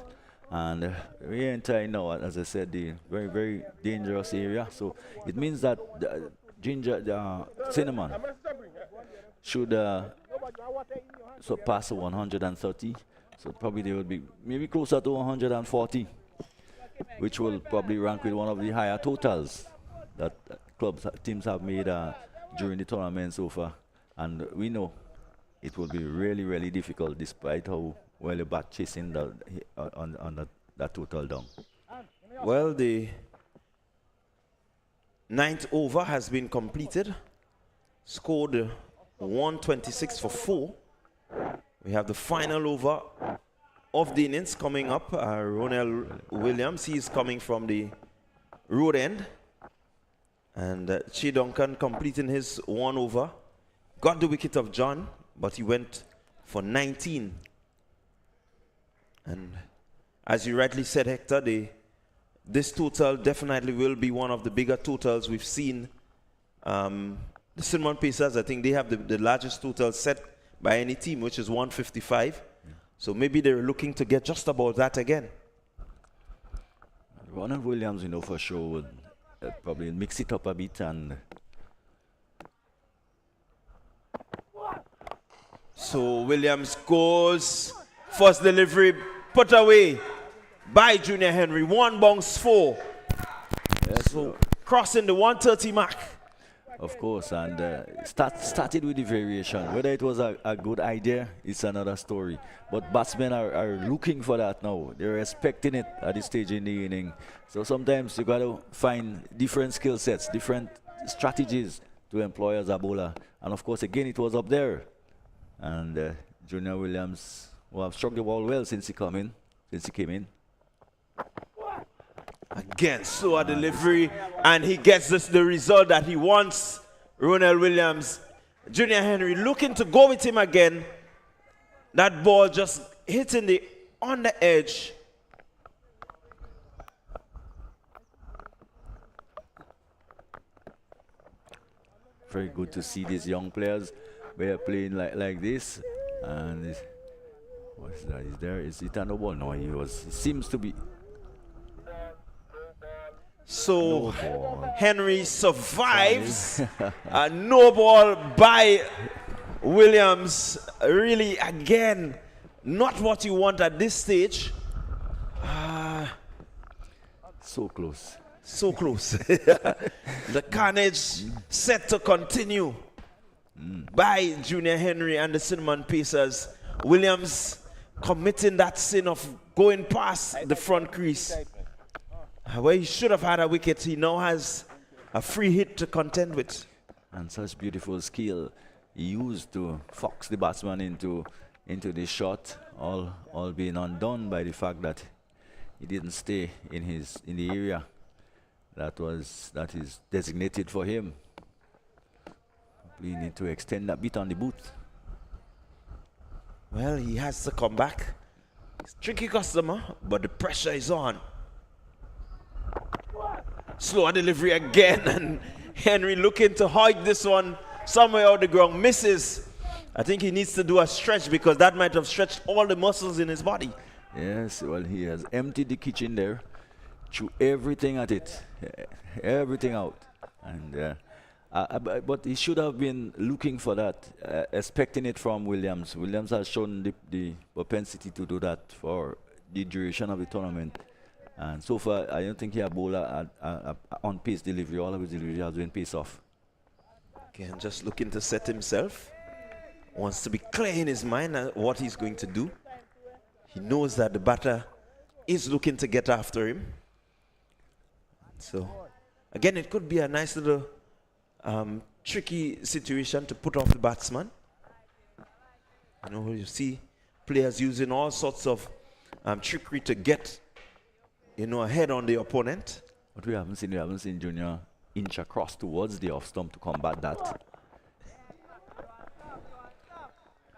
And we're entering now, as I said, the very, very dangerous area. So it means that Cinnamon should surpass 130. So probably they will be maybe closer to 140, which will probably rank with one of the higher totals that teams have made during the tournament so far. And we know it will be really, really difficult despite how well the bat chasing that total down.
Well, the 9th over has been completed. Scored 126 for 4. We have the final over of the innings coming up. Ronell Williams, he is coming from the road end. And Che Duncan completing his 1 over. Got the wicket of John, but he went for 19. And as you rightly said, Hector, this total definitely will be one of the bigger totals we've seen. The Cinnamon Pacers, I think they have the largest total set by any team, which is 155. Yeah. So maybe they're looking to get just about that again.
Ronald Williams, for sure would probably mix it up a bit. And
so Williams goes, first delivery put away by Junior Henry. 1 bounce 4. Yes, so crossing the 130 mark.
Of course, and started with the variation. Whether it was a good idea, it's another story. But batsmen are looking for that now. They're expecting it at this stage in the inning. So sometimes you got to find different skill sets, different strategies to employ as a bowler. And of course, again, it was up there. And Junior Williams, who have struck the ball well since he came in.
Again, slower delivery, and he gets the result that he wants. Ronald Williams, Junior Henry looking to go with him again. That ball just hitting on the edge.
Very good to see these young players. They are playing like this, and what's that? Is it a no ball? No, he seems to be.
So Henry survives. A no ball by Williams. Really, again, not what you want at this stage.
So close.
So close. The carnage set to continue by Junior Henry and the Cinnamon Pacers. Williams committing that sin of going past the front crease. Where he should have had a wicket, he now has a free hit to contend with.
And such beautiful skill he used to fox the batsman into this shot, all being undone by the fact that he didn't stay in the area that is designated for him. We need to extend that bit on the boot.
Well, he has to come back. He's a tricky customer, but the pressure is on. Slower delivery again, and Henry looking to hide this one somewhere out the ground. Misses. I think he needs to do a stretch because that might have stretched all the muscles in his body.
Yes, well, he has emptied the kitchen there, threw everything at it, everything out. And but he should have been looking for that, expecting it from Williams. Williams has shown the propensity to do that for the duration of the tournament. And so far, I don't think he had bowler on pace delivery. All of his delivery has been pace off.
Again, just looking to set himself. Wants to be clear in his mind what he's going to do. He knows that the batter is looking to get after him. So, again, it could be a nice little tricky situation to put off the batsman. You know, you see players using all sorts of trickery to get, you know, ahead on the opponent.
But we haven't seen Junior inch across towards the off stump to combat that.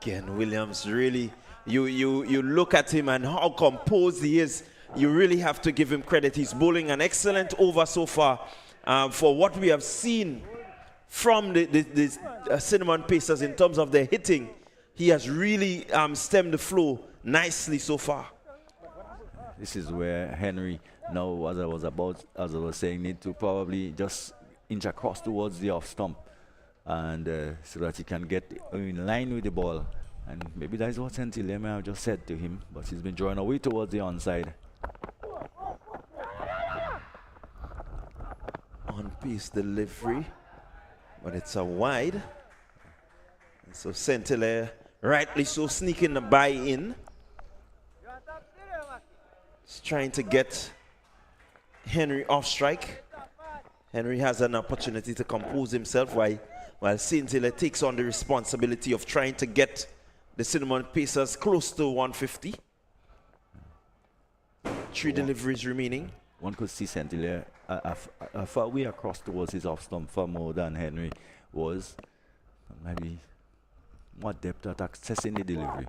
Again, Williams really, you look at him and how composed he is. You really have to give him credit. He's bowling an excellent over so far. For what we have seen from the Cinnamon Pacers in terms of their hitting, he has really stemmed the flow nicely so far.
This is where Henry now, as I was saying, need to probably just inch across towards the off stump, and so that he can get in line with the ball. And maybe that is what St. Hilaire may have just said to him, but he's been drawing away towards the onside.
On-pace delivery, but it's a wide. And so St. Hilaire, rightly so, sneaking the buy-in. He's trying to get Henry off strike. Henry has an opportunity to compose himself while St. Hilaire takes on the responsibility of trying to get the Cinnamon Pacers close to 150. Three deliveries remaining.
One could see St. Hilaire far way across towards his off stump far more than Henry was. Maybe more depth at accessing the delivery.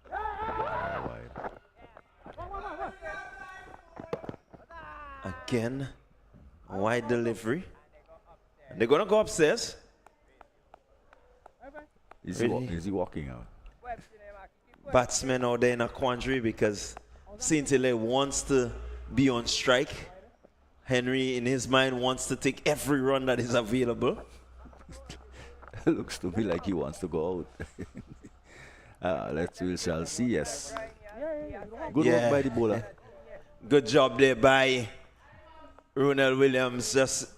Wide.
Again, a wide delivery. And they're going to go upstairs.
Is he walking out?
Batsmen out there in a quandary because St. Hilaire wants to be on strike. Henry, in his mind, wants to take every run that is available.
Looks to me like he wants to go out. We shall see, yes. Good work by the bowler.
Good job there by Ronald Williams, just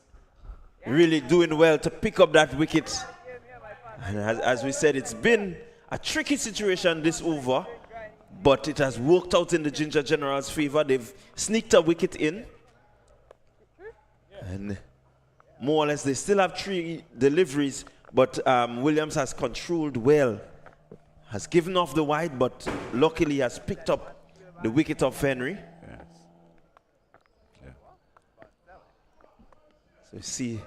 really doing well to pick up that wicket. And as we said, it's been a tricky situation this over, but it has worked out in the Ginger Generals' favor. They've sneaked a wicket in. And more or less, they still have 3 deliveries, but Williams has controlled well. Has given off the wide, but luckily has picked up the wicket of Henry.
Yes. Yeah.
So you see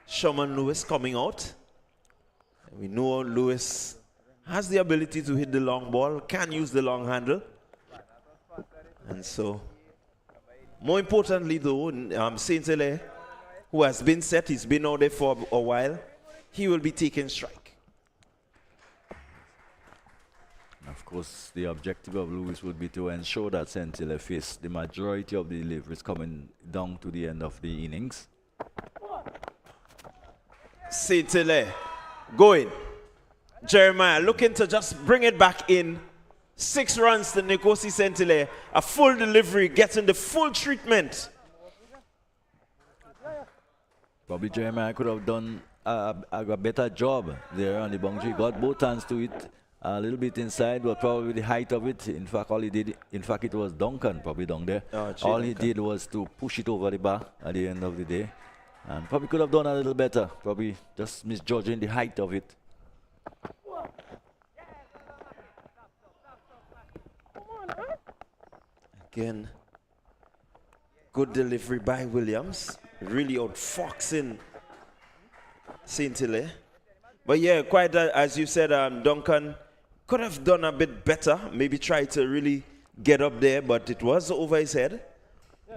Sherman Lewis coming out. And we know Lewis has the ability to hit the long ball, can use the long handle. And so, more importantly though, St. Hilaire, who has been set, he's been out there for a while, he will be taking strike.
Of course, the objective of Lewis would be to ensure that St. Hilaire face the majority of the deliveries coming down to the end of the innings.
St. Hilaire going. Jeremiah looking to just bring it back in. 6 runs to Nkosi St. Hilaire. A full delivery, getting the full treatment.
Probably Jeremiah could have done a better job there on the boundary. Got both hands to it, a little bit inside, but probably the height of it. In fact, all he did, it was Duncan probably down there. All he did was to push it over the bar at the end of the day. And probably could have done a little better. Probably just misjudging the height of it.
Again, good delivery by Williams. Really outfoxing St. Hilaire. But yeah, quite as you said, Duncan could have done a bit better. Maybe try to really get up there, but it was over his head.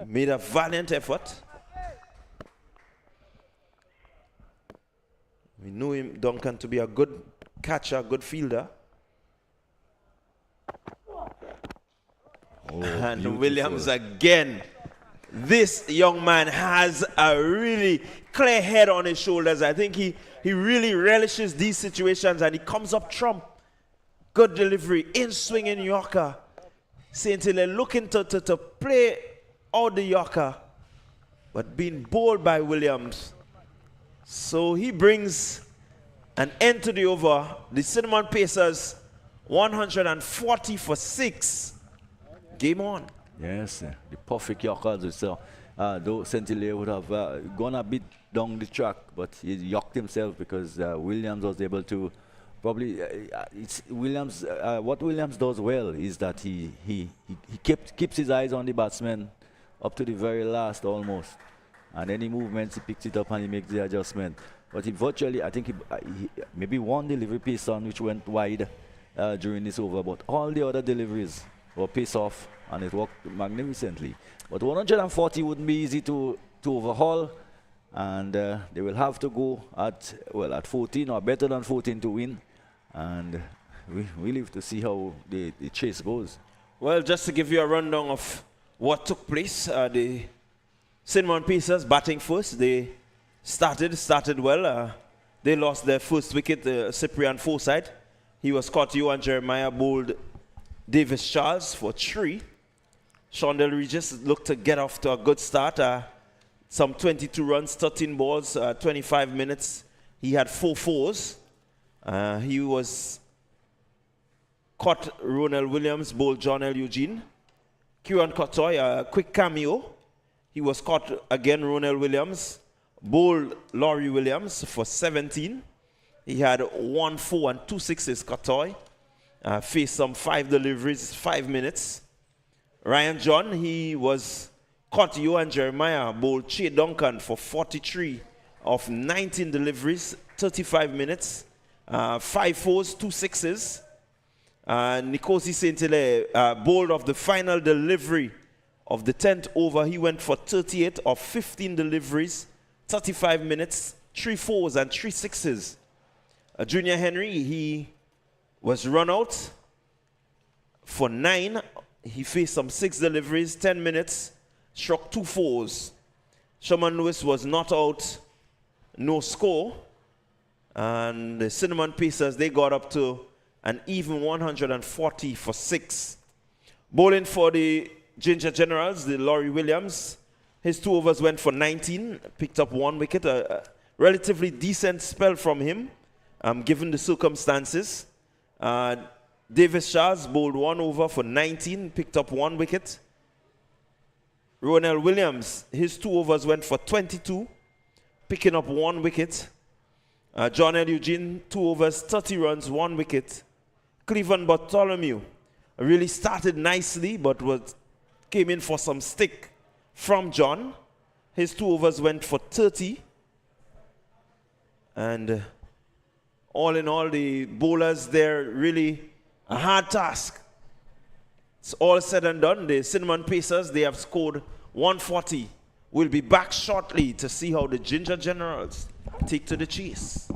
Made a valiant effort. We know him, Duncan, to be a good catcher, good fielder. And
beautiful.
Williams again. This young man has a really clear head on his shoulders. I think he really relishes these situations and he comes up trump. Good delivery, in swinging Yorker. St. Hilaire looking to play out the Yorker, but being bowled by Williams. So he brings an end to the over. The Cinnamon Pacers 140 for 6. Game on.
Yes, the perfect Yorker. So, though Saint-Hilaire would have gone a bit down the track, but he yorked himself because Williams was able to probably. It's Williams. What Williams does well is that he keeps his eyes on the batsman up to the very last almost, and any movements he picks it up and he makes the adjustment. But he virtually, I think he maybe one delivery piece on which went wide during this over, but all the other deliveries were pace off, and it worked magnificently. But 140 wouldn't be easy to overhaul, and they will have to go at 14 or better than 14 to win, and we live to see how the chase goes.
Well, just to give you a rundown of what took place, the Cinnamon Pacers batting first. They started well. They lost their first wicket, Cyprian Forsyth. He was caught. Johan Jeremiah bowled Davis Charles for 3. Shondell Regis looked to get off to a good start. Some 22 runs, 13 balls, 25 minutes. He had 4 fours. He was caught. Ronald Williams bowled John L. Eugene. Kieran Kotoy, a quick cameo. He was caught again. Ronald Williams bowled Laurie Williams for 17. He had 1 4 and 2 sixes. Kotoy faced some 5 deliveries, 5 minutes. Ryan John, he was caught. Johan Jeremiah bowled Che Duncan for 43 of 19 deliveries, 35 minutes, 5 fours, 2 sixes. Nkosi Saint-Hilaire bowled of the final delivery of the 10th over. He went for 38 of 15 deliveries, 35 minutes, 3 fours and 3 sixes. Junior Henry, he was run out for 9. He faced some 6 deliveries, 10 minutes, struck 2 fours. Sherman Lewis was not out, no score. And the Cinnamon Pacers, they got up to an even 140 for 6. Bowling for the Ginger Generals, the Laurie Williams, his 2 overs went for 19, picked up 1 wicket, a relatively decent spell from him, given the circumstances. Davis Charles bowled 1 over for 19, picked up 1 wicket. Ronald Williams, his 2 overs went for 22, picking up 1 wicket. John L. Eugene, 2 overs, 30 runs, 1 wicket. Cleveland Bartholomew really started nicely, but came in for some stick from John. His 2 overs went for 30. And all in all, the bowlers there really a hard task. It's all said and done. The Cinnamon Pacers, they have scored 140. We'll be back shortly to see how the Ginger Generals take to the chase.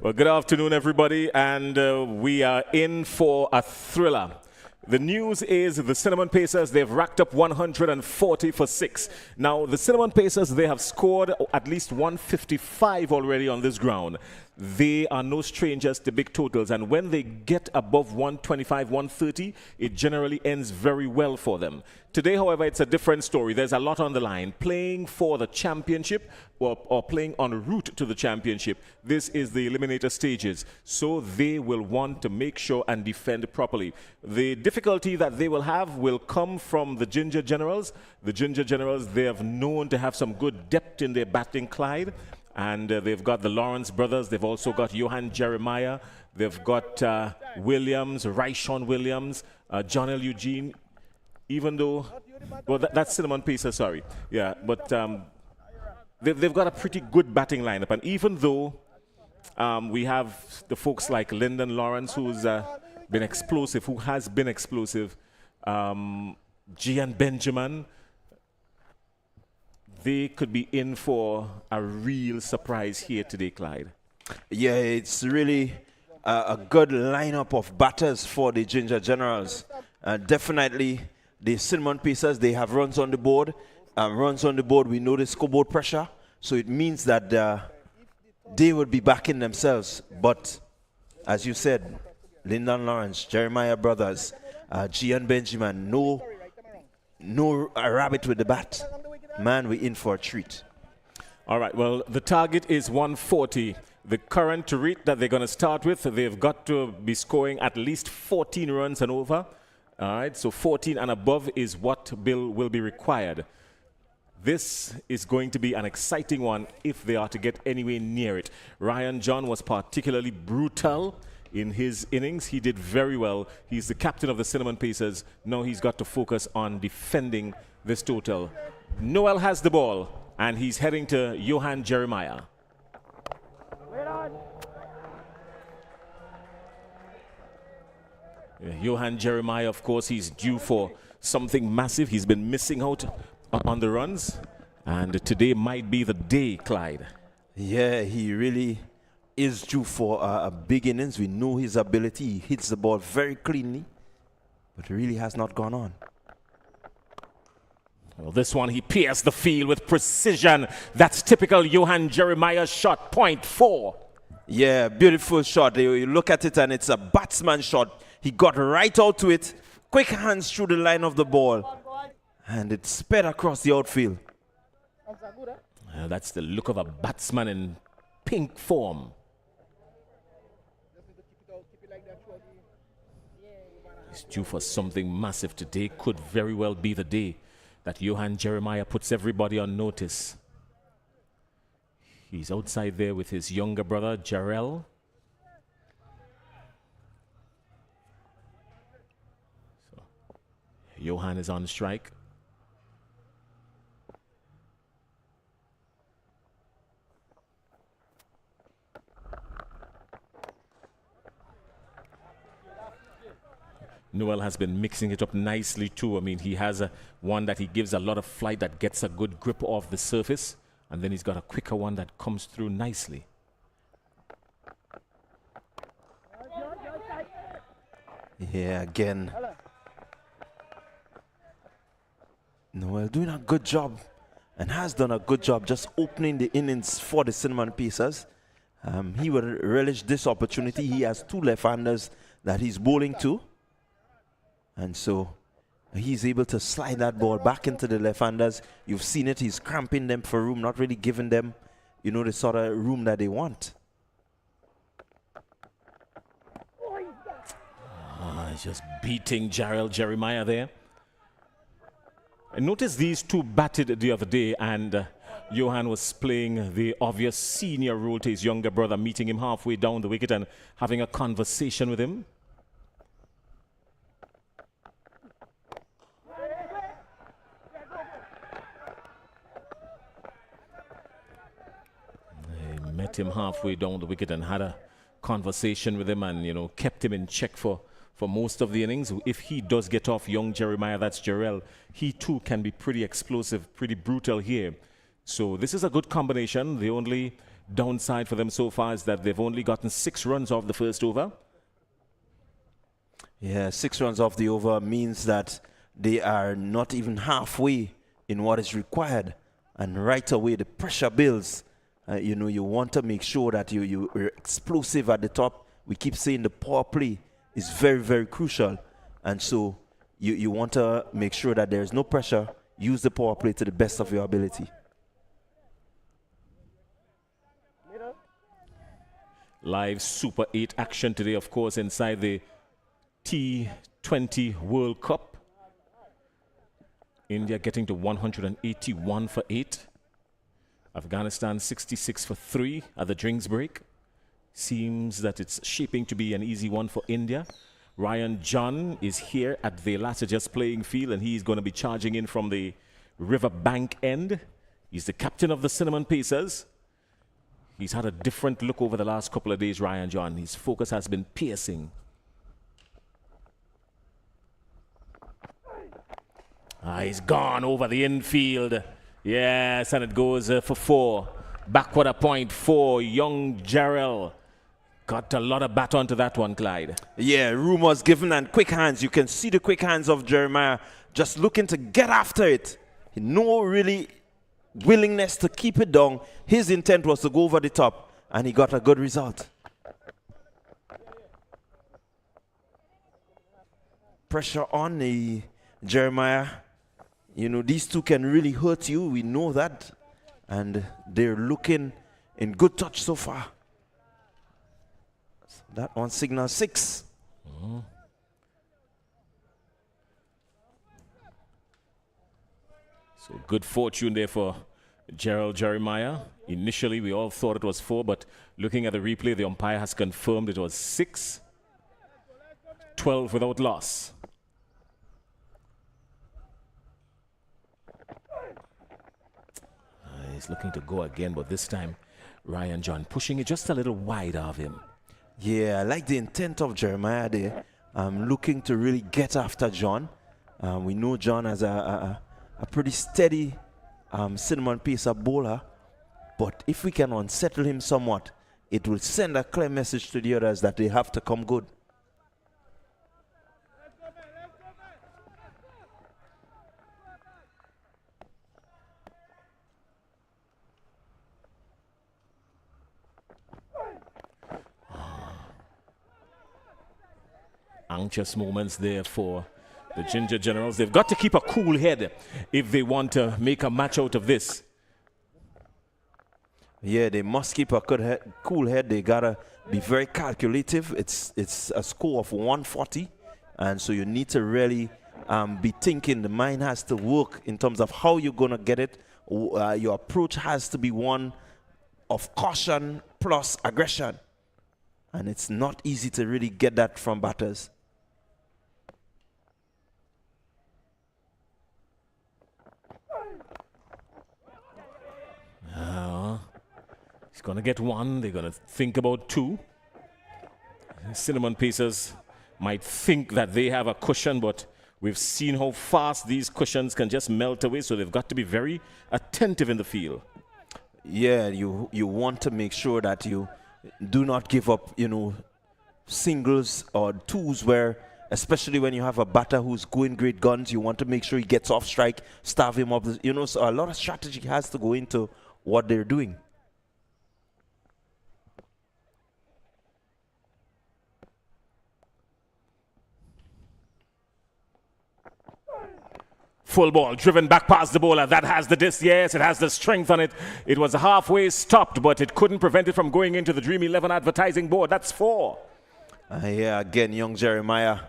Well, good afternoon, everybody, and we are in for a thriller. The news is the Cinnamon Pacers, they've racked up 140 for 6. Now, the Cinnamon Pacers, they have scored at least 155 already on this ground. They are no strangers to big totals, and when they get above 125, 130, it generally ends very well for them. Today, however, it's a different story. There's a lot on the line. Playing for the championship or playing en route to the championship. This is the eliminator stages, so they will want to make sure and defend properly. The difficulty that they will have will come from the Ginger Generals. The Ginger Generals, they have known to have some good depth in their batting, Clyde. And they've got the Lawrence brothers. They've also got Johan Jeremiah. They've got Williams, Raishon Williams, John L. Eugene. Even though, well, that's Cinnamon Pacers, sorry. Yeah, but they've got a pretty good batting lineup. And even though we have the folks like Lyndon Lawrence, who's been explosive, who has been explosive, Gian Benjamin, they could be in for a real surprise here today, Clyde.
Yeah, it's really a good lineup of batters for the Ginger Generals. Definitely, the Cinnamon Pacers, they have runs on the board. Runs on the board, we know the scoreboard pressure. So it means that they will be backing themselves. But, as you said, Lyndon Lawrence, Jeremiah Brothers, Gian Benjamin, no rabbit with the bat. Man, we're in for a treat.
All right, well, the target is 140. The current rate that they're going to start with, they've got to be scoring at least 14 runs and over. All right, so 14 and above is what will be required. This is going to be an exciting one if they are to get anywhere near it. Ryan John was particularly brutal in his innings. He did very well. He's the captain of the Cinnamon Pacers. Now he's got to focus on defending this total. Noel has the ball, and he's heading to Johan Jeremiah. Johan Jeremiah, of course, he's due for something massive. He's been missing out on the runs, and today might be the day, Clyde.
Yeah, he really is due for a big innings. We know his ability. He hits the ball very cleanly, but it really has not gone on.
Well, this one, he pierced the field with precision. That's typical Johan Jeremiah shot, .4.
Yeah, beautiful shot. You look at it, and it's a batsman shot. He got right out to it, quick hands through the line of the ball, and it sped across the outfield.
That's the look of a batsman in pink form. He's due for something massive today. Could very well be the day that Johan Jeremiah puts everybody on notice. He's outside there with his younger brother, Jarrell. So, Johan is on strike. Noel has been mixing it up nicely too. I mean, he has one that he gives a lot of flight that gets a good grip off the surface, and then he's got a quicker one that comes through nicely.
Yeah, again. Noel doing a good job, and has done a good job just opening the innings for the Cinnamon Pacers. He will relish this opportunity. He has two left-handers that he's bowling to. And so he's able to slide that ball back into the left-handers. You've seen it. He's cramping them for room, not really giving them, you know, the sort of room that they want.
He's just beating Jeremiah there. I noticed these two batted the other day, and Johan was playing the obvious senior role to his younger brother, meeting him halfway down the wicket and having a conversation with him. Met him halfway down the wicket and had a conversation with him, and, you know, kept him in check for most of the innings. If he does get off young Jeremiah, that's Jarrell, he too can be pretty explosive, pretty brutal here. So this is a good combination. The only downside for them so far is that they've only gotten 6 runs off the first over.
Yeah, 6 runs off the over means that they are not even halfway in what is required. And right away, the pressure builds. You know, you want to make sure that you're explosive at the top. We keep saying the power play is very, very crucial. And so you want to make sure that there's no pressure. Use the power play to the best of your ability.
Live Super 8 action today, of course, inside the T20 World Cup. India getting to 181 for 8. Afghanistan 66 for 3 at the drinks break. Seems that it's shaping to be an easy one for India. Ryan John is here at the latter just playing field, and he's going to be charging in from the riverbank end. He's the captain of the Cinnamon Pacers. He's had a different look over the last couple of days, Ryan John. His focus has been piercing. He's gone over the infield. Yes, and it goes for 4. Backward a point for young Jarrell. Got a lot of bat onto that one, Clyde.
Yeah, rumors given and quick hands. You can see the quick hands of Jeremiah just looking to get after it. No really willingness to keep it down. His intent was to go over the top, and he got a good result. Pressure on the Jeremiah. You know, these two can really hurt you. We know that. And they're looking in good touch so far. That one signal 6.
So good fortune there for Gerald Jeremiah. Initially, we all thought it was 4, but looking at the replay, the umpire has confirmed it was 6. 12 without loss. He's looking to go again, but this time Ryan John pushing it just a little wide of him.
Yeah, I like the intent of Jeremiah there. Looking to really get after John. We know John as a pretty steady cinnamon pacer bowler, but if we can unsettle him somewhat, it will send a clear message to the others that they have to come good.
Anxious moments there for the Ginger Generals. They've got to keep a cool head if they want to make a match out of this.
Yeah, they must keep a cool head. They gotta be very calculative. It's a score of 140, and so you need to really be thinking. The mind has to work in terms of how you're gonna get it. Your approach has to be one of caution plus aggression, and it's not easy to really get that from batters.
He's going to get 1. They're going to think about 2. Cinnamon Pacers might think that they have a cushion, but we've seen how fast these cushions can just melt away, so they've got to be very attentive in the field.
Yeah, you want to make sure that you do not give up, you know, singles or 2s where, especially when you have a batter who's going great guns, you want to make sure he gets off strike, starve him up. You know, so a lot of strategy has to go into what they're doing.
Full ball, driven back past the bowler. That has the disc. Yes, it has the strength on it. It was halfway stopped, but it couldn't prevent it from going into the Dream 11 advertising board. That's 4.
Yeah, again, young Jeremiah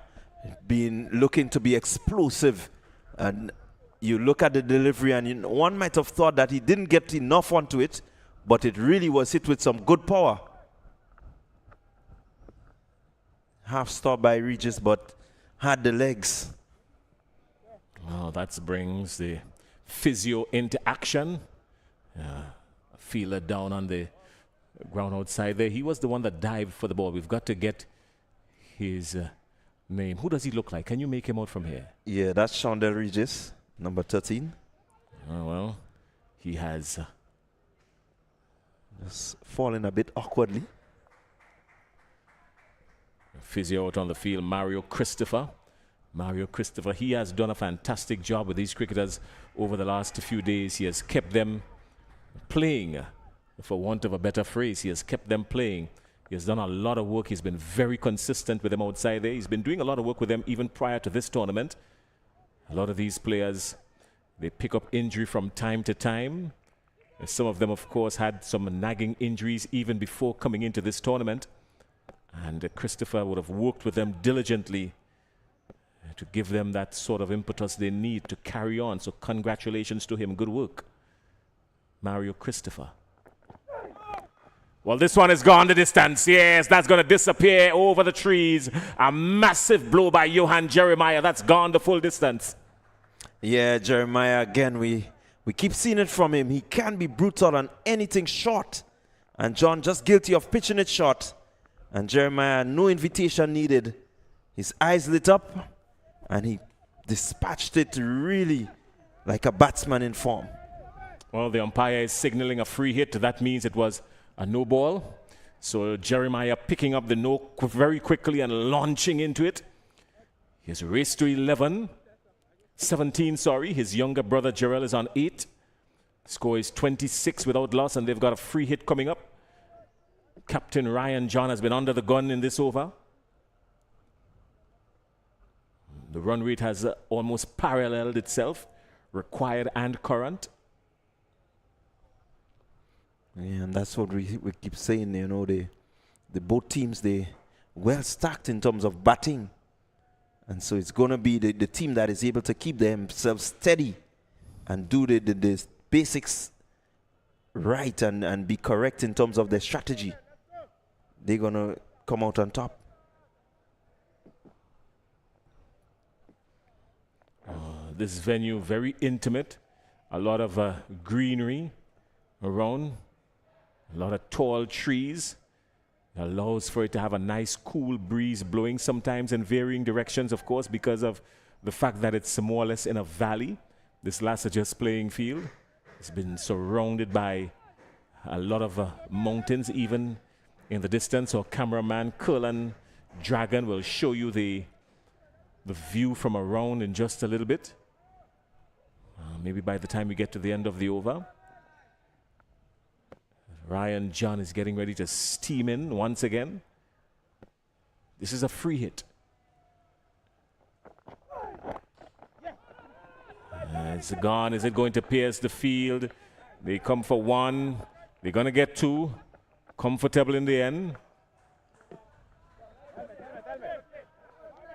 looking to be explosive. And you look at the delivery, and one might have thought that he didn't get enough onto it, but it really was hit with some good power. Half stop by Regis, but had the legs.
Oh, that brings the physio into action. A feeler down on the ground outside there. He was the one that dived for the ball. We've got to get his name. Who does he look like? Can you make him out from here?
Yeah, that's Shondell Regis, number 13.
Oh, well, he has
Just falling a bit awkwardly.
Physio out on the field, Mario Christopher. Mario Christopher, he has done a fantastic job with these cricketers over the last few days. He has kept them playing, for want of a better phrase. He has kept them playing. He has done a lot of work. He's been very consistent with them outside there. He's been doing a lot of work with them even prior to this tournament. A lot of these players, they pick up injury from time to time. Some of them, of course, had some nagging injuries even before coming into this tournament. And Christopher would have worked with them diligently to give them that sort of impetus they need to carry on. So congratulations to him. Good work, Mario Christopher. Well, this one has gone the distance. Yes, that's going to disappear over the trees. A massive blow by Johan Jeremiah. That's gone the full distance.
Yeah, Jeremiah, again, we keep seeing it from him. He can be brutal on anything short. And John just guilty of pitching it short. And Jeremiah, no invitation needed. His eyes lit up, and he dispatched it really like a batsman in form.
Well, the umpire is signaling a free hit. That means it was a no ball. So Jeremiah picking up the no very quickly and launching into it. He has raced to 17, sorry. His younger brother Jarrell is on 8. Score is 26 without loss, and they've got a free hit coming up. Captain Ryan John has been under the gun in this over. The run rate has almost paralleled itself, required and current.
Yeah, and that's what we keep saying, you know, the both teams, they well stacked in terms of batting. And so it's going to be the team that is able to keep themselves steady and do the basics right and be correct in terms of their strategy. They're going to come out on top.
This venue, very intimate. A lot of greenery around. A lot of tall trees. Allows for it to have a nice cool breeze blowing sometimes in varying directions, of course, because of the fact that it's more or less in a valley. This last just playing field. It's been surrounded by a lot of mountains, even in the distance. Our cameraman, Cullen Dragon, will show you the view from around in just a little bit. Maybe by the time we get to the end of the over. Ryan John is getting ready to steam in once again. This is a free hit. It's gone. Is it going to pierce the field? They come for 1. They're going to get 2. Comfortable in the end.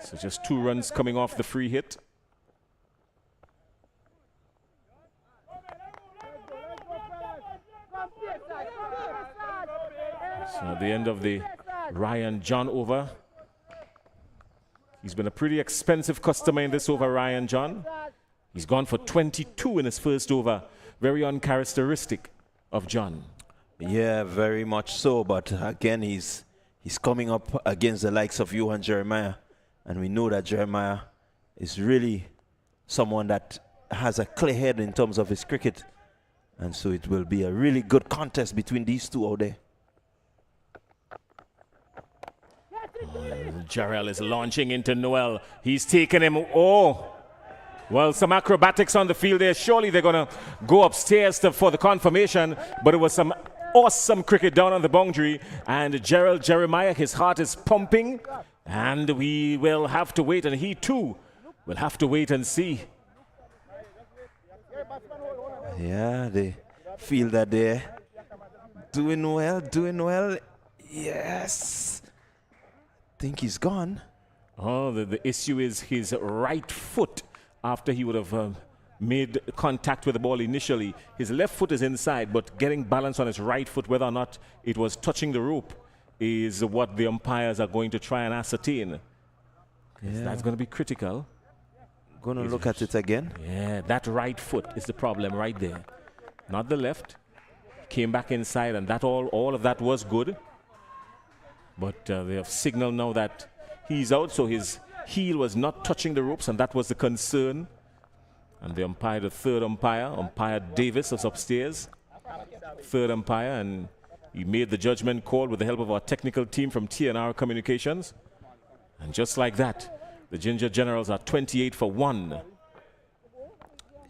So just 2 runs coming off the free hit. So at the end of the Ryan John over. He's been a pretty expensive customer in this over, Ryan John. He's gone for 22 in his first over. Very uncharacteristic of John.
Yeah, very much so. But again, he's coming up against the likes of Johan Jeremiah. And we know that Jeremiah is really someone that has a clear head in terms of his cricket. And so it will be a really good contest between these two out there.
Jarrell is launching into Noel. He's taken him. Oh, well, some acrobatics on the field there. Surely they're going to go upstairs for the confirmation. But it was some awesome cricket down on the boundary. And Gerald Jeremiah, his heart is pumping. And we will have to wait. And he too will have to wait and see.
Yeah, they feel that they're doing well. Yes. I think he's gone.
Oh, the issue is his right foot. After he would have made contact with the ball initially, his left foot is inside, but getting balance on his right foot, whether or not it was touching the rope, is what the umpires are going to try and ascertain. Yeah. That's going to be critical.
Going to look at it again.
Yeah, that right foot is the problem right there. Not the left. Came back inside, and that all of that was good. But they have signaled now that he's out, so his heel was not touching the ropes, and that was the concern. And the umpire, the third umpire, Umpire Davis, was upstairs. Third umpire, and He made the judgment call with the help of our technical team from TNR Communications. And just like that, the Ginger Generals are 28 for 1.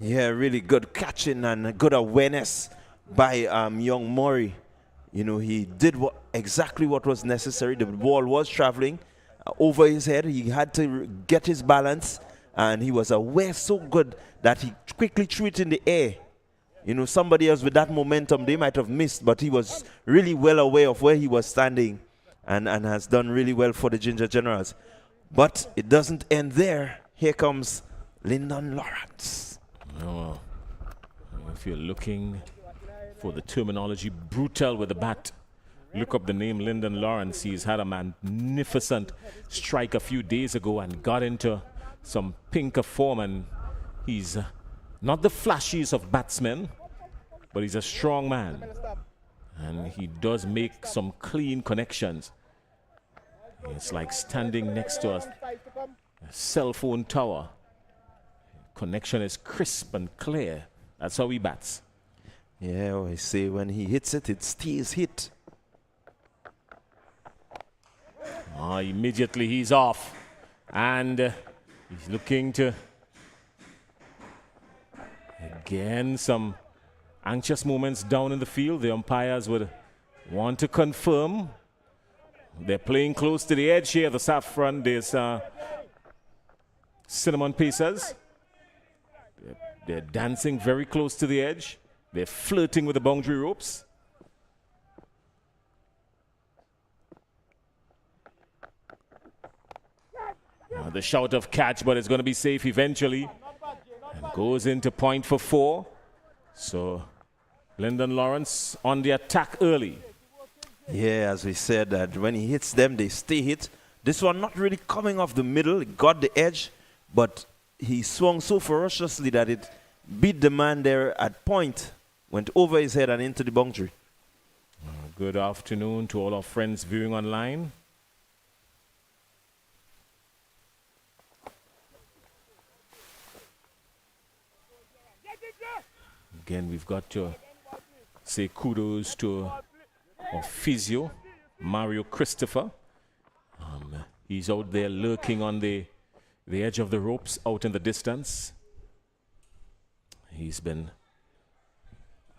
Yeah, really good catching and good awareness by young Maury. You know, he did exactly what was necessary. The ball was traveling over his head. He had to get his balance, and he was aware so good that he quickly threw it in the air. You know, somebody else with that momentum, they might have missed, but he was really well aware of where he was standing and has done really well for the Ginger Generals. But it doesn't end there. Here comes Lyndon Lawrence.
Oh, if you're looking for the terminology, brutal with the bat, look up the name Lyndon Lawrence. He's had a magnificent strike a few days ago and got into some pinker form, and he's not the flashiest of batsmen, but he's a strong man, and he does make some clean connections. It's like standing next to a cell phone tower. Connection is crisp and clear. That's how he bats.
Yeah, I say when he hits it, it stays hit.
Immediately he's off, and he's looking to again some anxious moments down in the field. The umpires would want to confirm. They're playing close to the edge here. The Saffron, there's Cinnamon Pacers. They're dancing very close to the edge. They're flirting with the boundary ropes. The shout of catch, but it's going to be safe eventually. And goes into point for 4. So Lyndon Lawrence on the attack early.
Yeah, as we said, that when he hits them, they stay hit. This one not really coming off the middle. It got the edge, but he swung so ferociously that it beat the man there at point, went over his head and into the boundary.
Good afternoon to all our friends viewing online. Again, we've got to say kudos to our physio, Mario Christopher. He's out there lurking on the edge of the ropes out in the distance. He's been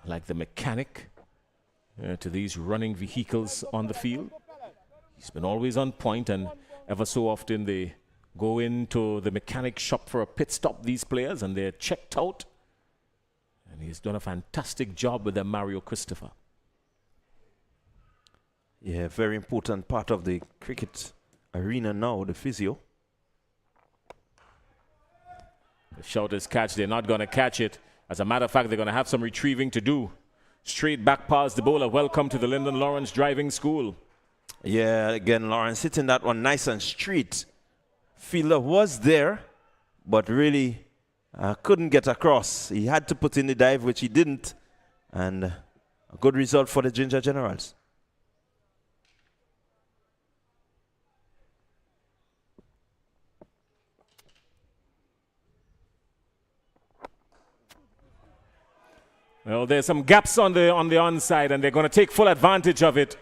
like the mechanic to these running vehicles on the field. He's been always on point, and ever so often they go into the mechanic shop for a pit stop, these players, and they're checked out. And he's done a fantastic job with them, Mario Christopher.
Yeah, very important part of the cricket arena now, the physio.
The shouters catch, they're not going to catch it. As a matter of fact, they're going to have some retrieving to do. Straight back past the bowler. Welcome to the Lyndon Lawrence driving school.
Yeah, again, Lawrence hitting that one nice and straight. Fielder was there, but really couldn't get across. He had to put in the dive, which he didn't. And a good result for the Ginger Generals.
Well, there's some gaps on the onside, and they're going to take full advantage of it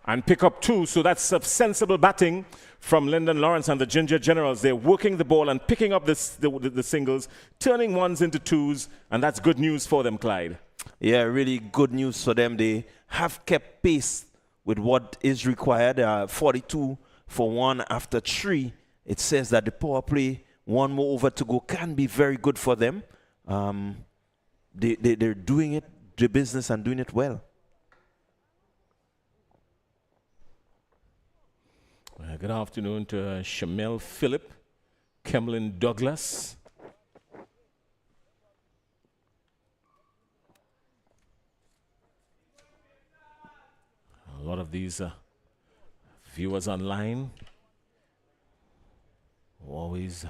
and pick up 2. So that's a sensible batting from Lyndon Lawrence and the Ginger Generals. They're working the ball and picking up the singles, turning ones into 2s, and that's good news for them, Clyde.
Yeah, really good news for them. They have kept pace with what is required. 42 for 1 after 3. It says that the power play, 1 more over to go, can be very good for them. They're doing it, the business, and doing it well.
Good afternoon to Shamel Phillip, Kemlin Douglas. A lot of these viewers online always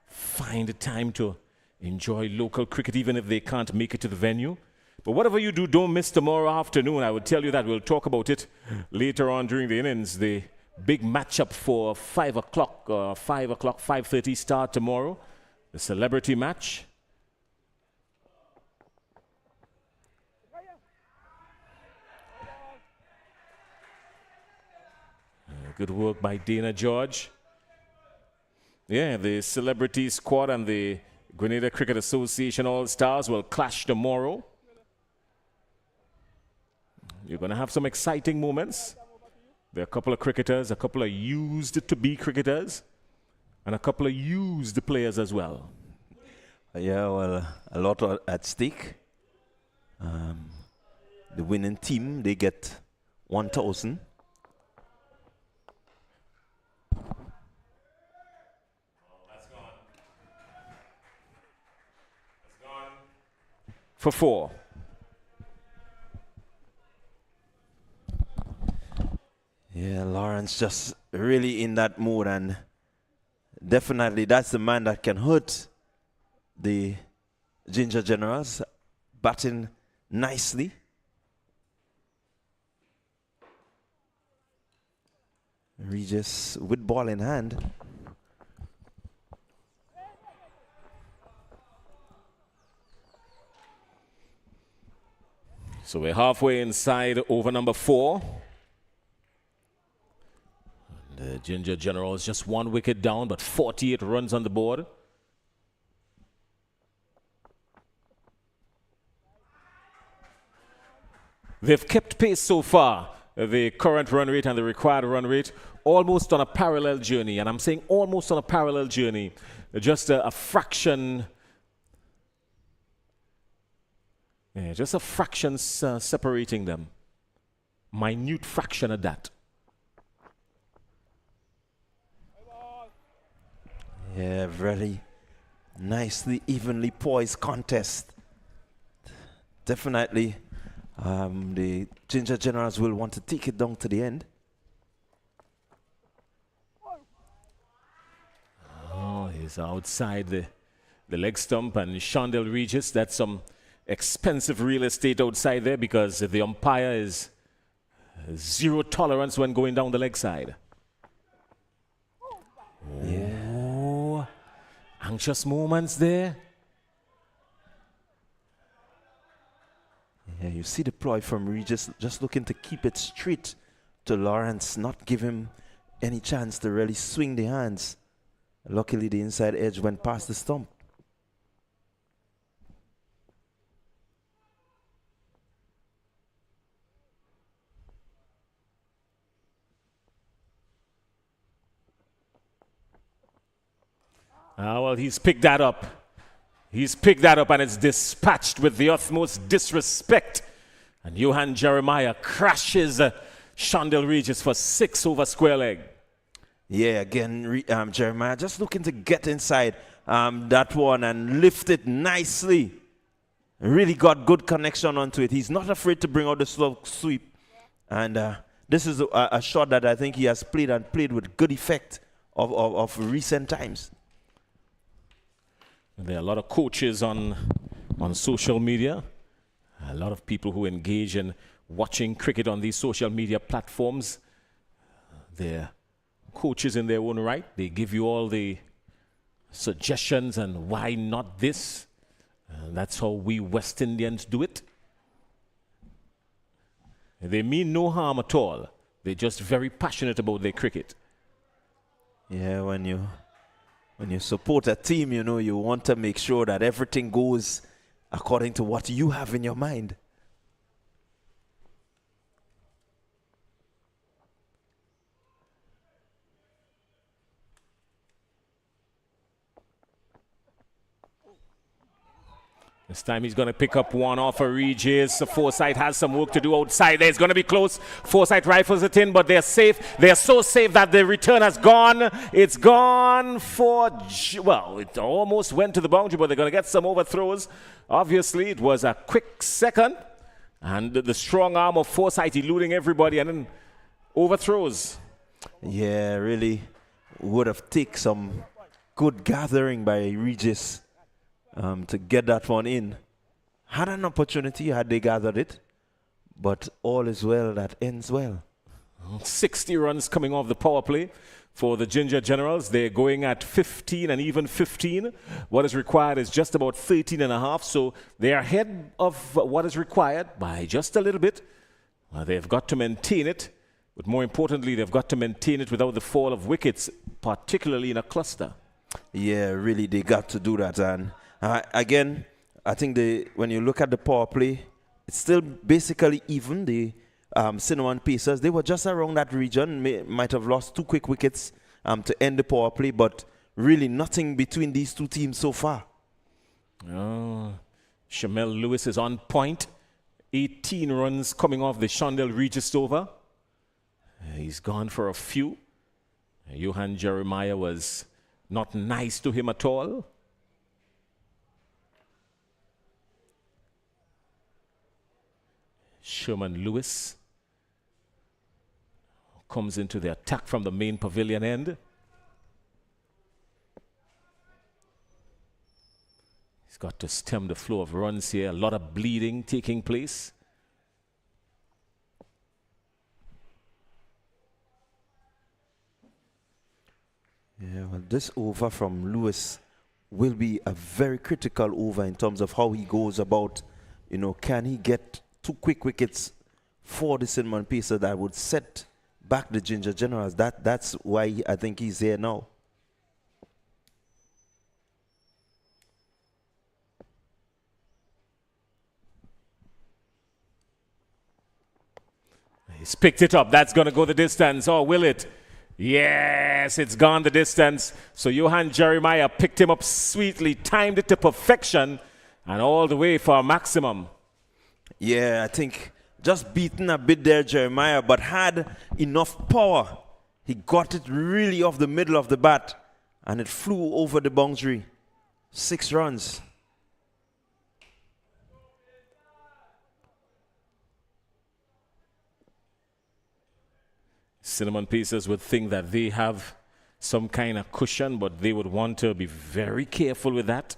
find the time to enjoy local cricket, even if they can't make it to the venue. But whatever you do, don't miss tomorrow afternoon. I will tell you that. We'll talk about it later on during the innings. The big matchup for 5 o'clock, 5:30 start tomorrow. The celebrity match. Good work by Dana George. Yeah, the Celebrity Squad and the Grenada Cricket Association All-Stars will clash tomorrow. You're going to have some exciting moments. There are a couple of cricketers, a couple of used to be cricketers, and a couple of used players as well.
Yeah, well, a lot at stake. The winning team, they get 1,000.
For 4.
Yeah, Lawrence just really in that mood, and definitely that's the man that can hurt the Ginger Generals, batting nicely. Regis with ball in hand.
So we're halfway inside over number 4. The Ginger Generals just 1 wicket down, but 48 runs on the board. They've kept pace so far. The current run rate and the required run rate almost on a parallel journey. And I'm saying almost on a parallel journey. Just a fraction. Yeah, just a fraction separating them. Minute fraction of that.
Yeah, very nicely, evenly poised contest. Definitely, the Ginger Generals will want to take it down to the end.
Oh, he's outside the leg stump, and Shondell Regis, that's some expensive real estate outside there, because the umpire is zero tolerance when going down the leg side.
Yeah.
Oh, anxious moments there.
Yeah, you see the ploy from Regis, just looking to keep it straight to Lawrence, not give him any chance to really swing the hands. Luckily, the inside edge went past the stump.
Well, he's picked that up. He's picked that up, and it's dispatched with the utmost disrespect. And Johan Jeremiah crashes Shondell Regis for 6 over square leg.
Yeah, again, Jeremiah just looking to get inside that one and lift it nicely. Really got good connection onto it. He's not afraid to bring out the slow sweep. And this is a shot that I think he has played and played with good effect of recent times.
There are a lot of coaches on social media, a lot of people who engage in watching cricket on these social media platforms. They're coaches in their own right. They give you all the suggestions and why not this. That's how we West Indians do it. They mean no harm at all. They're just very passionate about their cricket.
Yeah, when you support a team, you know, you want to make sure that everything goes according to what you have in your mind.
This time he's going to pick up one off of Regis. Forsyth has some work to do outside there. It's going to be close. Forsyth rifles it in, but they're safe. They're so safe that the return has gone. It's gone for, well, it almost went to the boundary, but they're going to get some overthrows. Obviously, it was a quick second. And the strong arm of Forsyth eluding everybody and then overthrows.
Yeah, really would have taken some good gathering by Regis to get that one in. Had an opportunity had they gathered it, but all is well that ends well.
60 runs coming off the power play for the Ginger Generals. They're going at 15 and even 15. What is required is just about 13 and a half, so they're ahead of what is required by just a little bit. They've got to maintain it But more importantly, they've got to maintain it without the fall of wickets, particularly in a cluster.
Yeah, really, they got to do that. And again, I think when you look at the power play, it's still basically even. The Cinnamon Pacers, they were just around that region, might have lost 2 quick wickets to end the power play, but really nothing between these two teams so far.
Oh, Shamel Lewis is on point. 18 runs coming off the Shondell Regis over. He's gone for a few. Johan Jeremiah was not nice to him at all. Sherman Lewis comes into the attack from the main pavilion end. He's got to stem the flow of runs here. A lot of bleeding taking place.
Yeah, well, this over from Lewis will be a very critical over in terms of how he goes about, can he get 2 quick wickets for the Cinnamon Pacer that would set back the Ginger Generals. That's why I think he's here now.
He's picked it up. That's going to go the distance. Or will it? Yes, it's gone the distance. So Johan Jeremiah picked him up sweetly, timed it to perfection, and all the way for a maximum.
Yeah, I think just beaten a bit there, Jeremiah, but had enough power. He got it really off the middle of the bat, and it flew over the boundary. 6 runs.
Cinnamon Pacers would think that they have some kind of cushion, but they would want to be very careful with that,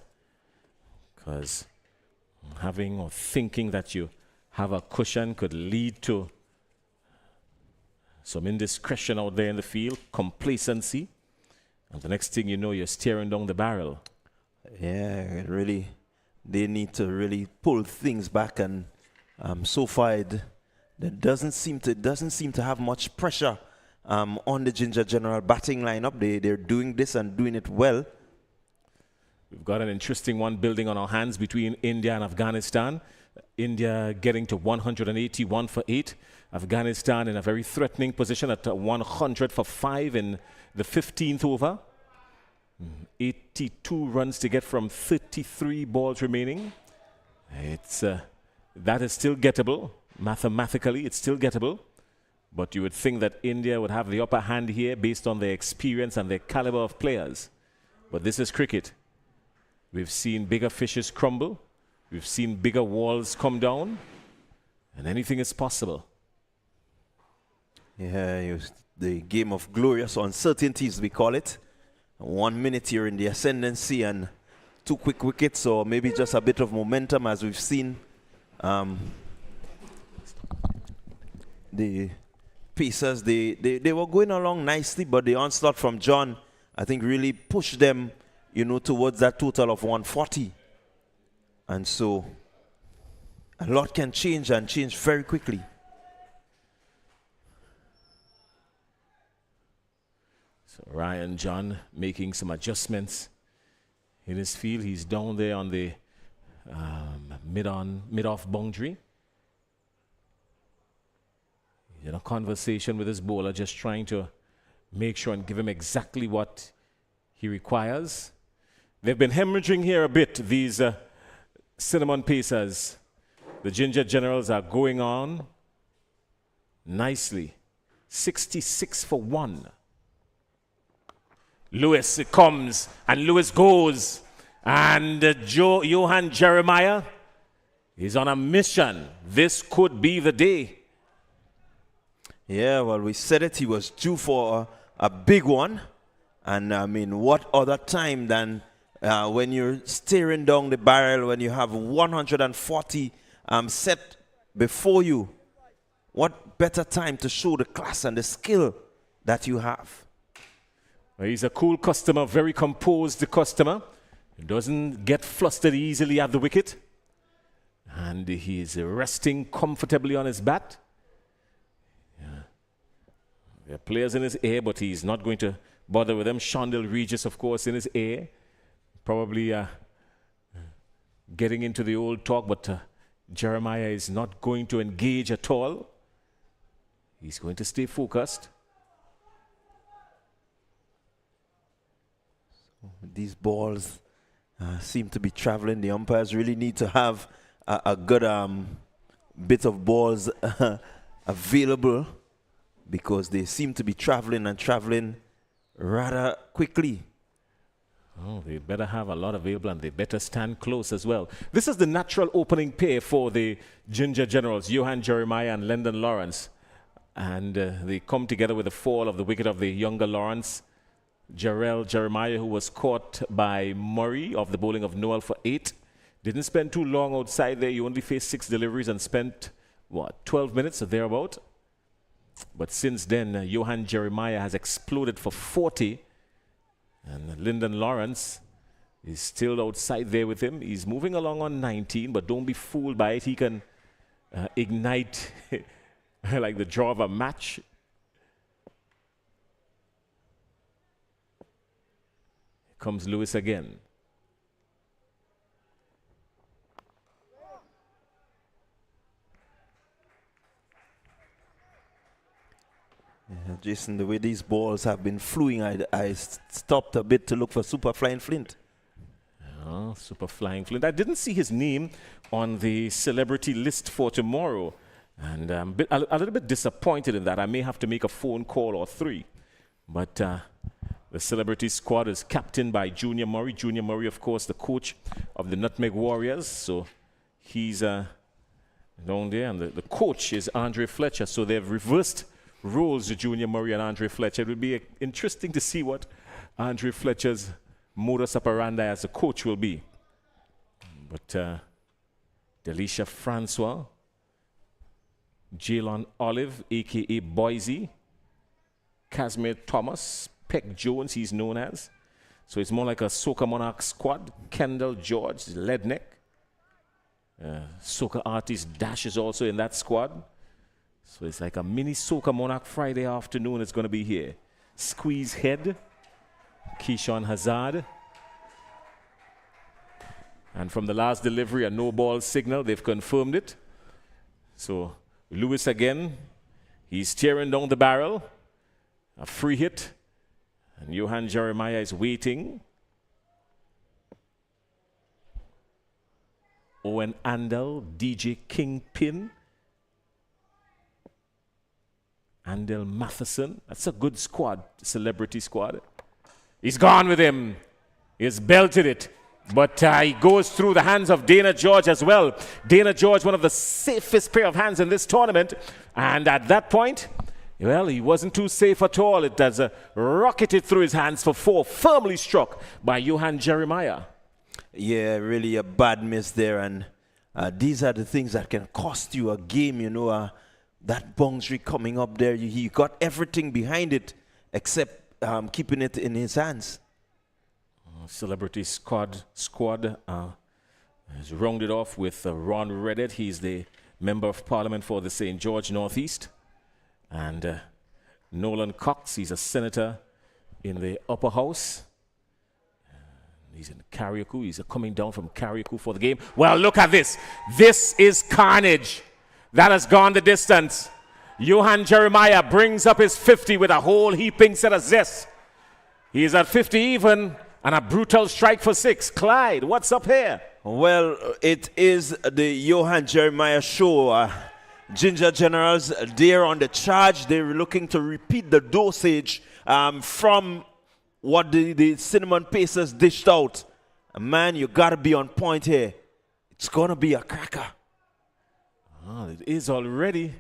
because having or thinking that you have a cushion could lead to some indiscretion out there in the field, complacency, and the next thing you know, you're staring down the barrel.
Yeah, really, they need to really pull things back, and so far there doesn't seem to have much pressure on the Ginger General batting lineup. They're doing this and doing it well.
We've got an interesting one building on our hands between India and Afghanistan. India getting to 181 for 8. Afghanistan in a very threatening position at 100 for 5 in the 15th over. 82 runs to get from 33 balls remaining. That is still gettable. Mathematically, it's still gettable. But you would think that India would have the upper hand here based on their experience and their caliber of players. But this is cricket. We've seen bigger fishes crumble. We've seen bigger walls come down. And anything is possible.
Yeah, the game of glorious uncertainties, we call it. 1 minute you're in the ascendancy and 2 quick wickets, or maybe just a bit of momentum, as we've seen. The Pacers, they were going along nicely, but the onslaught from John, I think, really pushed them, towards that total of 140. And so a lot can change, and change very quickly.
So Ryan John making some adjustments in his field. He's down there on the mid-off boundary. He's in a conversation with his bowler, just trying to make sure and give him exactly what he requires. They've been hemorrhaging here a bit, these Cinnamon Pacers. The Ginger Generals are going on nicely. 66 for 1. Lewis comes, and Lewis goes. And Johan Jeremiah is on a mission. This could be the day.
Yeah, well, we said it. He was due for a big one. And, I mean, what other time than when you're staring down the barrel, when you have 140 set before you? What better time to show the class and the skill that you have?
Well, he's a cool customer, very composed customer. He doesn't get flustered easily at the wicket. And he's resting comfortably on his bat. Yeah. There are players in his A, but he's not going to bother with them. Shondell Regis, of course, in his A. Probably getting into the old talk, but Jeremiah is not going to engage at all. He's going to stay focused.
These balls seem to be traveling. The umpires really need to have a good bit of balls available, because they seem to be traveling and traveling rather quickly.
Oh, they better have a lot available, and they better stand close as well. This is the natural opening pair for the Ginger Generals, Johan Jeremiah and Lyndon Lawrence. And they come together with the fall of the wicket of the younger Lawrence. Jarrell Jeremiah, who was caught by Murray of the bowling of Noel for 8. Didn't spend too long outside there. He only faced 6 deliveries and spent, 12 minutes or thereabout. But since then, Johan Jeremiah has exploded for 40. And Lyndon Lawrence is still outside there with him. He's moving along on 19, but don't be fooled by it. He can ignite like the draw of a match. Here comes Lewis again.
Yeah, Jason, the way these balls have been flying, I stopped a bit to look for Super Flying Flint.
Oh, Super Flying Flint. I didn't see his name on the celebrity list for tomorrow. And I'm a little bit disappointed in that. I may have to make a phone call or 3. But the celebrity squad is captained by Junior Murray. Junior Murray, of course, the coach of the Nutmeg Warriors. So he's down there. And the coach is Andre Fletcher. So they've reversed roles to Junior Murray and Andre Fletcher. It would be interesting to see what Andre Fletcher's modus operandi as a coach will be. But Delisha Francois, Jalon Olive, a.k.a. Boise, Casimir Thomas, Peck Jones, he's known as. So it's more like a Soca Monarch squad. Kendall George, Ledneck. Soca artist Dash is also in that squad. So it's like a mini Soca Monarch Friday afternoon. It's going to be here. Squeeze Head, Keyshawn Hazard. And from the last delivery, a no ball signal. They've confirmed it. So Lewis again. He's tearing down the barrel. A free hit. And Johan Jeremiah is waiting. Owen Andel, DJ Kingpin. Andel Matheson. That's a good squad, celebrity squad. He's gone with him. He's belted it. But he goes through the hands of Dana George as well. Dana George, one of the safest pair of hands in this tournament. And at that point, well, he wasn't too safe at all. It has rocketed through his hands for 4, firmly struck by Johan Jeremiah.
Yeah, really a bad miss there. And these are the things that can cost you a game, you know. That boundary coming up there, he got everything behind it except keeping it in his hands.
Celebrity squad is rounded off with Ron Reddit. He's the Member of Parliament for the St. George Northeast. And Nolan Cox, he's a senator in the upper house. He's in Carriacou. He's coming down from Carriacou for the game. Well, look at this. This is carnage. That has gone the distance. Johan Jeremiah brings up his 50 with a whole heaping set of zest. He's at 50 even, and a brutal strike for 6. Clyde, what's up here?
Well, it is the Johan Jeremiah show. Ginger Generals, they're on the charge. They're looking to repeat the dosage from what the Cinnamon Pacers dished out. Man, you got to be on point here. It's going to be a cracker.
Oh, it is already.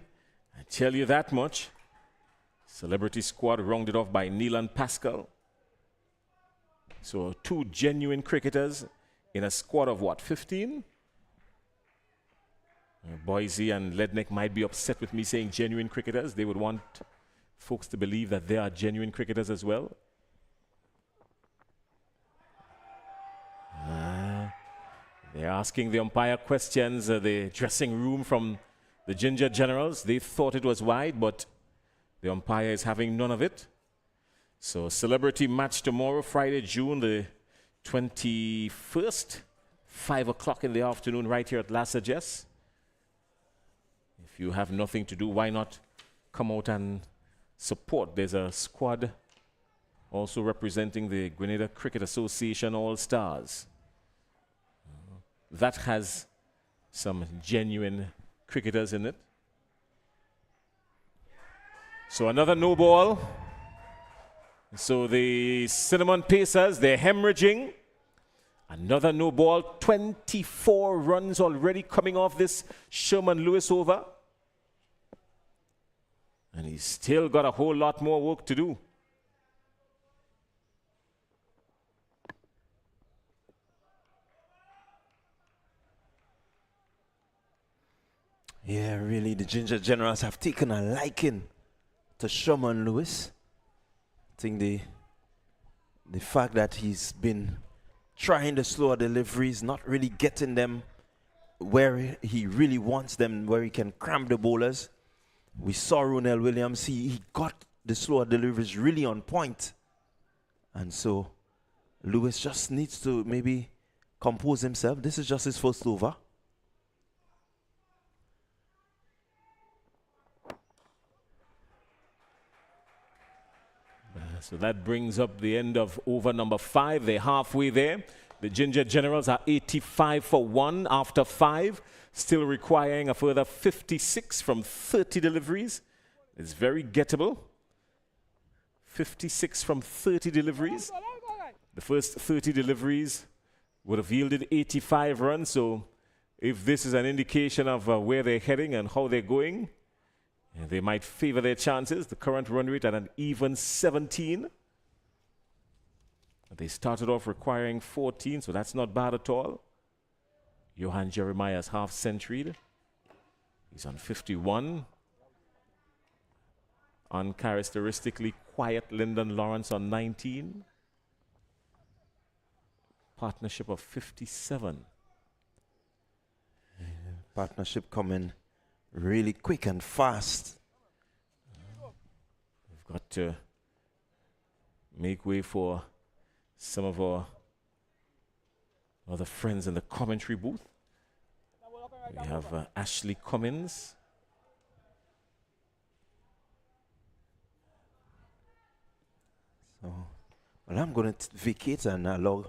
I tell you that much. Celebrity squad rounded off by Neelan Pascal. So 2 genuine cricketers in a squad of what, 15? Boise and Ledneck might be upset with me saying genuine cricketers. They would want folks to believe that they are genuine cricketers as well. They're asking the umpire questions. The dressing room from the Ginger Generals, they thought it was wide, but The umpire is having none of it. So celebrity match tomorrow, Friday, June the 21st, 5 o'clock in the afternoon right here at La Sagesse. If you have nothing to do, why not come out and support? There's a squad also representing the Grenada Cricket Association All-Stars. That has some genuine cricketers in it. So another no ball. So the Cinnamon Pacers, they're hemorrhaging. Another no ball. 24 runs already coming off this Sherman Lewis over. And he's still got a whole lot more work to do.
Yeah, really, the Ginger Generals have taken a liking to Sherman Lewis. I think the fact that he's been trying the slower deliveries, not really getting them where he really wants them, where he can cram the bowlers. We saw Ronell Williams, he got the slower deliveries really on point. And so Lewis just needs to maybe compose himself. This is just his first over.
So that brings up the end of over number 5. They're halfway there. The Ginger Generals are 85 for 1 after 5, still requiring a further 56 from 30 deliveries. It's very gettable. 56 from 30 deliveries. The first 30 deliveries would have yielded 85 runs. So if this is an indication of where they're heading and how they're going, they might favor their chances. The current run rate at an even 17. They started off requiring 14, so that's not bad at all. Johan Jeremiah's half-centuried. He's on 51. Uncharacteristically quiet Lyndon Lawrence on 19. Partnership of 57.
Partnership coming really quick and fast.
We've got to make way for some of our other friends in the commentary booth. We have Ashley Cummins.
So, well, I'm going to vacate and allow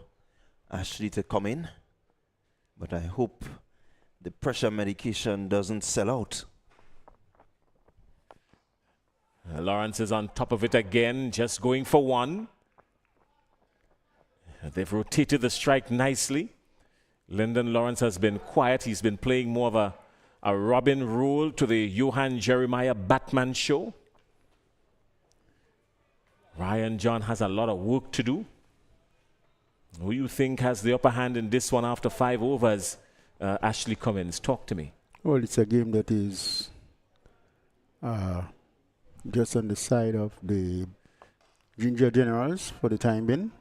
Ashley to come in. But I hope the pressure medication doesn't sell out.
Lawrence is on top of it again, just going for 1. They've rotated the strike nicely. Lyndon Lawrence has been quiet. He's been playing more of a Robin role to the Johan Jeremiah Batman show. Ryan John has a lot of work to do. Who do you think has the upper hand in this one after 5 overs? Ashley Cummins, talk to me.
Well, it's a game that is just on the side of the Ginger Generals for the time being.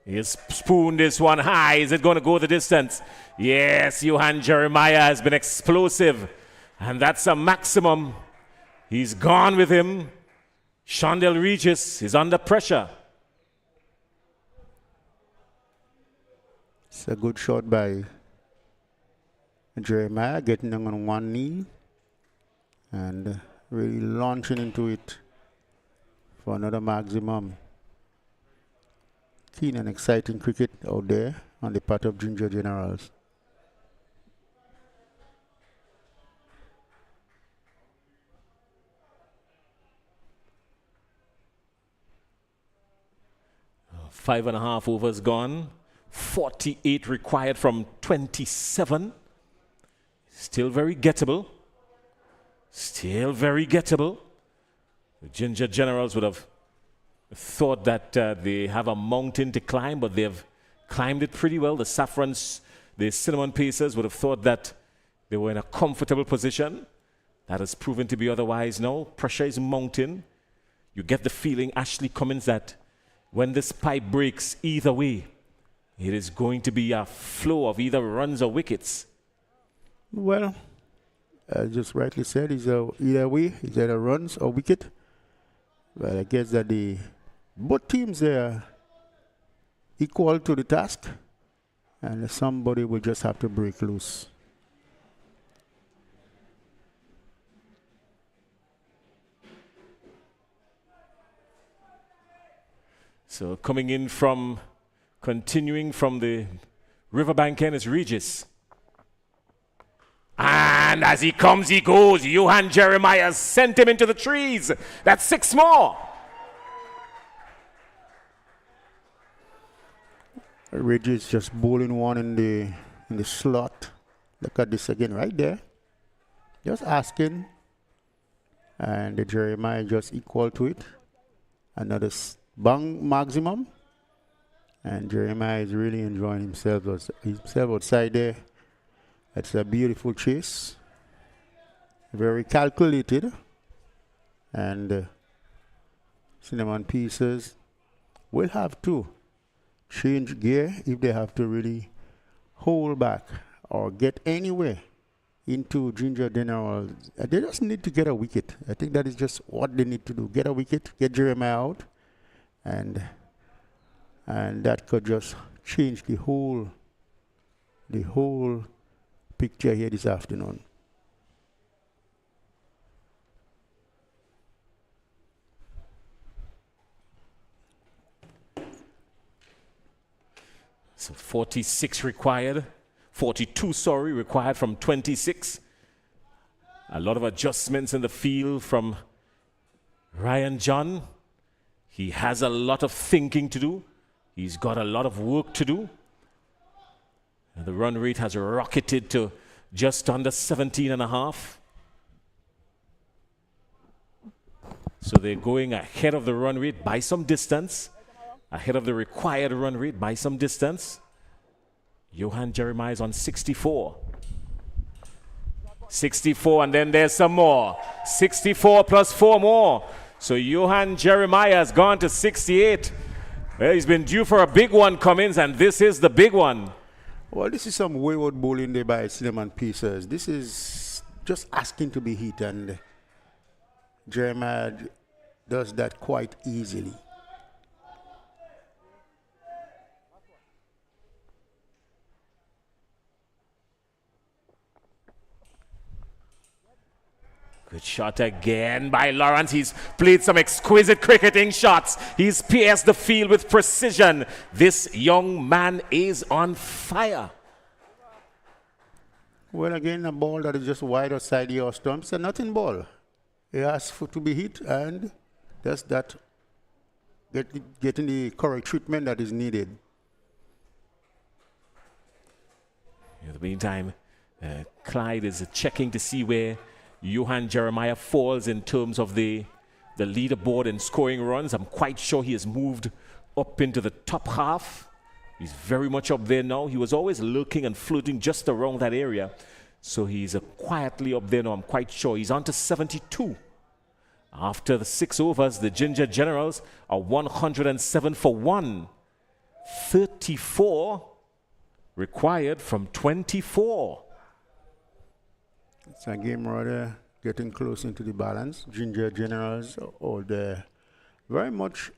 He has spooned this one high. Is it going to go the distance? Yes, Johan Jeremiah has been explosive. And that's a maximum. He's gone with him. Shondell Regis is under pressure.
It's a good shot by Jeremiah, getting down on one knee and really launching into it for another maximum. Keen and exciting cricket out there on the part of Ginger Generals.
Five and a half overs gone. 48 required from 27. Still very gettable. Still very gettable. The Ginger Generals would have thought that they have a mountain to climb, but they've climbed it pretty well. The Saffrons, the Cinnamon Pacers would have thought that they were in a comfortable position. That has proven to be otherwise. No, pressure is mounting. You get the feeling, Ashley Cummins, that when this pipe breaks either way, it is going to be a flow of either runs or wickets.
Well, as just rightly said, it's either way, it's either runs or wicket. Well, I guess that both teams are equal to the task, and somebody will just have to break loose.
So continuing from the riverbank end is Regis. And as he comes, he goes. Johan Jeremiah sent him into the trees. That's 6 more.
Regis just bowling one in the slot. Look at this again, right there. Just asking, and the Jeremiah just equal to it. Another bang maximum, and Jeremiah is really enjoying himself outside there. It's a beautiful chase, very calculated, and Cinnamon Pieces will have to change gear if they have to really hold back or get anywhere into Ginger General. They just need to get a wicket. I think that is just what they need to do. Get a wicket, get Jeremiah out, and that could just change the whole picture here this afternoon.
So 46 required, 42, sorry, required from 26. A lot of adjustments in the field from Ryan John. He has a lot of thinking to do. He's got a lot of work to do. And the run rate has rocketed to just under 17.5. So they're going ahead of the run rate by some distance. Ahead of the required run rate by some distance. Johan Jeremiah is on 64. 64, and then there's some more. 64 plus 4 more. So Johan Jeremiah has gone to 68. Well, he's been due for a big one, Cummins, and this is the big one.
Well, this is some wayward bowling there by Cinnamon Pieces. This is just asking to be hit, and Jeremiah does that quite easily.
Good shot again by Lawrence. He's played some exquisite cricketing shots. He's pierced the field with precision. This young man is on fire.
Well, again, a ball that is just wide outside your stumps, a nothing ball. It has to be hit, and that's that, getting the correct treatment that is needed.
In the meantime, Clyde is checking to see where Johan Jeremiah falls in terms of the leaderboard and scoring runs. I'm quite sure he has moved up into the top half. He's very much up there now. He was always lurking and floating just around that area. So he's quietly up there now, I'm quite sure. He's on to 72. After the 6 overs, the Ginger Generals are 107 for 1. 34 required from 24.
It's a game rather getting close into the balance. Ginger Generals all there. Very much,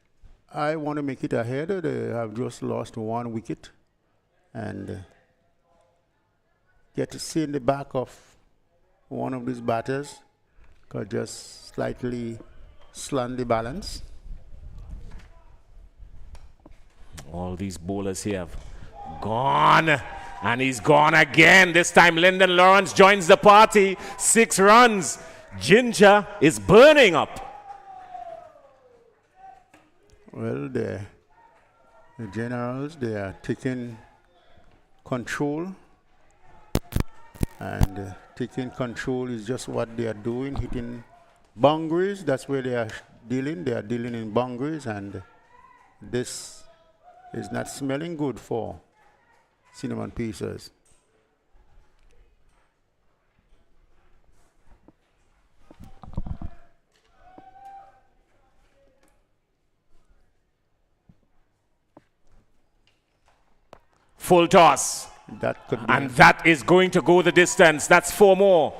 I want to make it ahead. They have just lost 1 wicket. And get to see in the back of one of these batters could just slightly slant the balance.
All these bowlers here have gone. And he's gone again. This time Lyndon Lawrence joins the party. 6 runs. Ginger is burning up.
Well, the Generals, they are taking control. And taking control is just what they are doing, hitting boundaries. That's where they are dealing. They are dealing in boundaries, and this is not smelling good for Cinnamon Pacers.
Full toss.
That could be,
And that is going to go the distance. That's 4 more.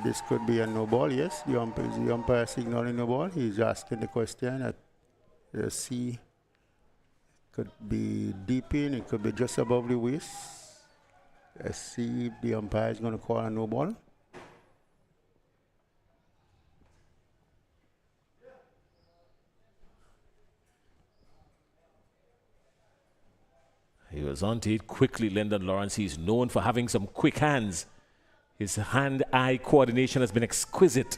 this could be a no ball. Yes, the umpire signaling no ball. He's asking the question at the C. Could be deep in. It could be just above the waist. Let's see if the umpire is going to call a no ball.
He was onto it quickly, Lyndon Lawrence. He's known for having some quick hands. His hand-eye coordination has been exquisite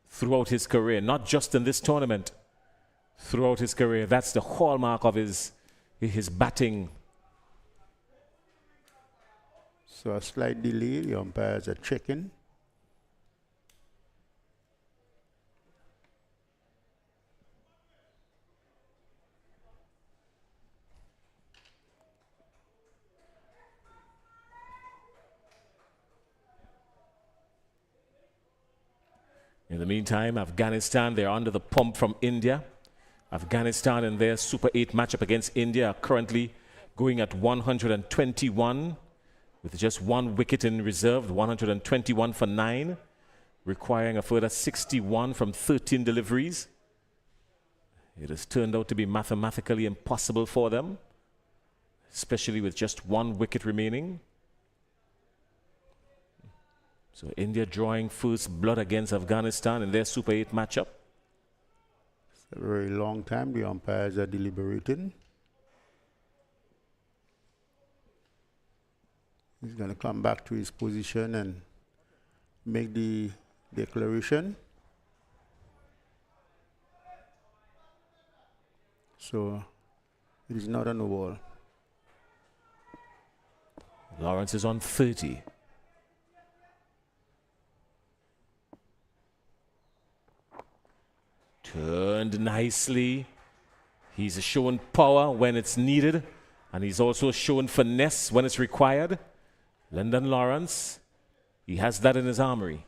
throughout his career, not just in this tournament. Throughout his career, that's the hallmark of his batting.
So a slight delay. The umpires are checking.
In the meantime, Afghanistan, they're under the pump from India. Afghanistan in their Super 8 matchup against India are currently going at 121 with just 1 wicket in reserve, 121 for 9, requiring a further 61 from 13 deliveries. It has turned out to be mathematically impossible for them, especially with just 1 wicket remaining. So India drawing first blood against Afghanistan in their Super 8 matchup.
It's a very long time. The umpires are deliberating. He's going to come back to his position and make the declaration. So it is not a no ball.
Lawrence is on 30. Turned nicely. He's shown power when it's needed, and he's also shown finesse when it's required. Lyndon Lawrence, he has that in his armory.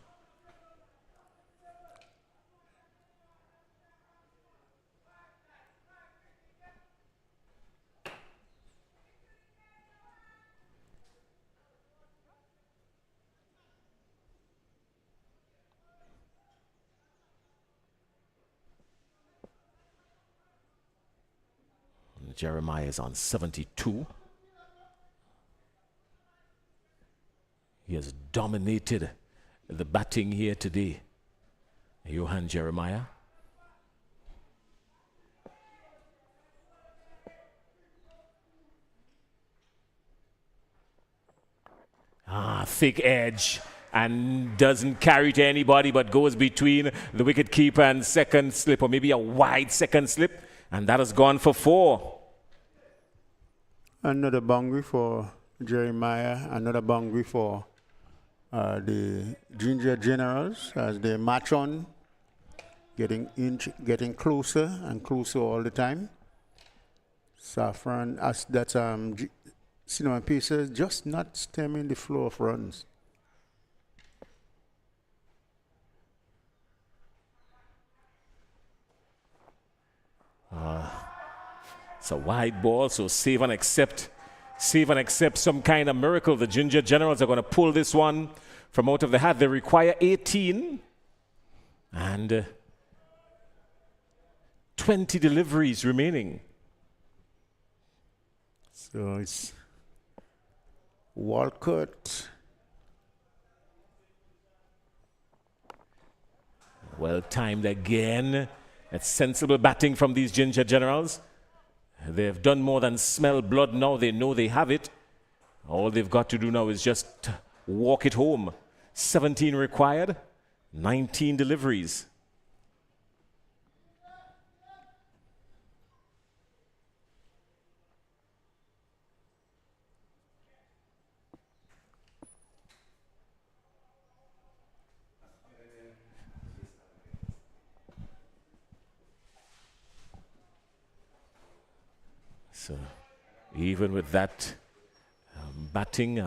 Jeremiah is on 72. He has dominated the batting here today. Johan Jeremiah. Thick edge, and doesn't carry to anybody but goes between the wicket keeper and second slip, or maybe a wide second slip, and that has gone for 4.
Another boundary for Jeremiah, another boundary for the Ginger Generals as they march on, getting closer and closer all the time. Saffron, that's Cinnamon Pacers just not stemming the flow of runs.
It's a wide ball, so save and accept some kind of miracle. The Ginger Generals are going to pull this one from out of the hat. They require 18 and 20 deliveries remaining.
So it's Walcott.
Well timed again. It's sensible batting from these Ginger Generals. They've done more than smell blood now. They know they have it. All they've got to do now is just walk it home. 17 required, 19 deliveries. So even with that batting,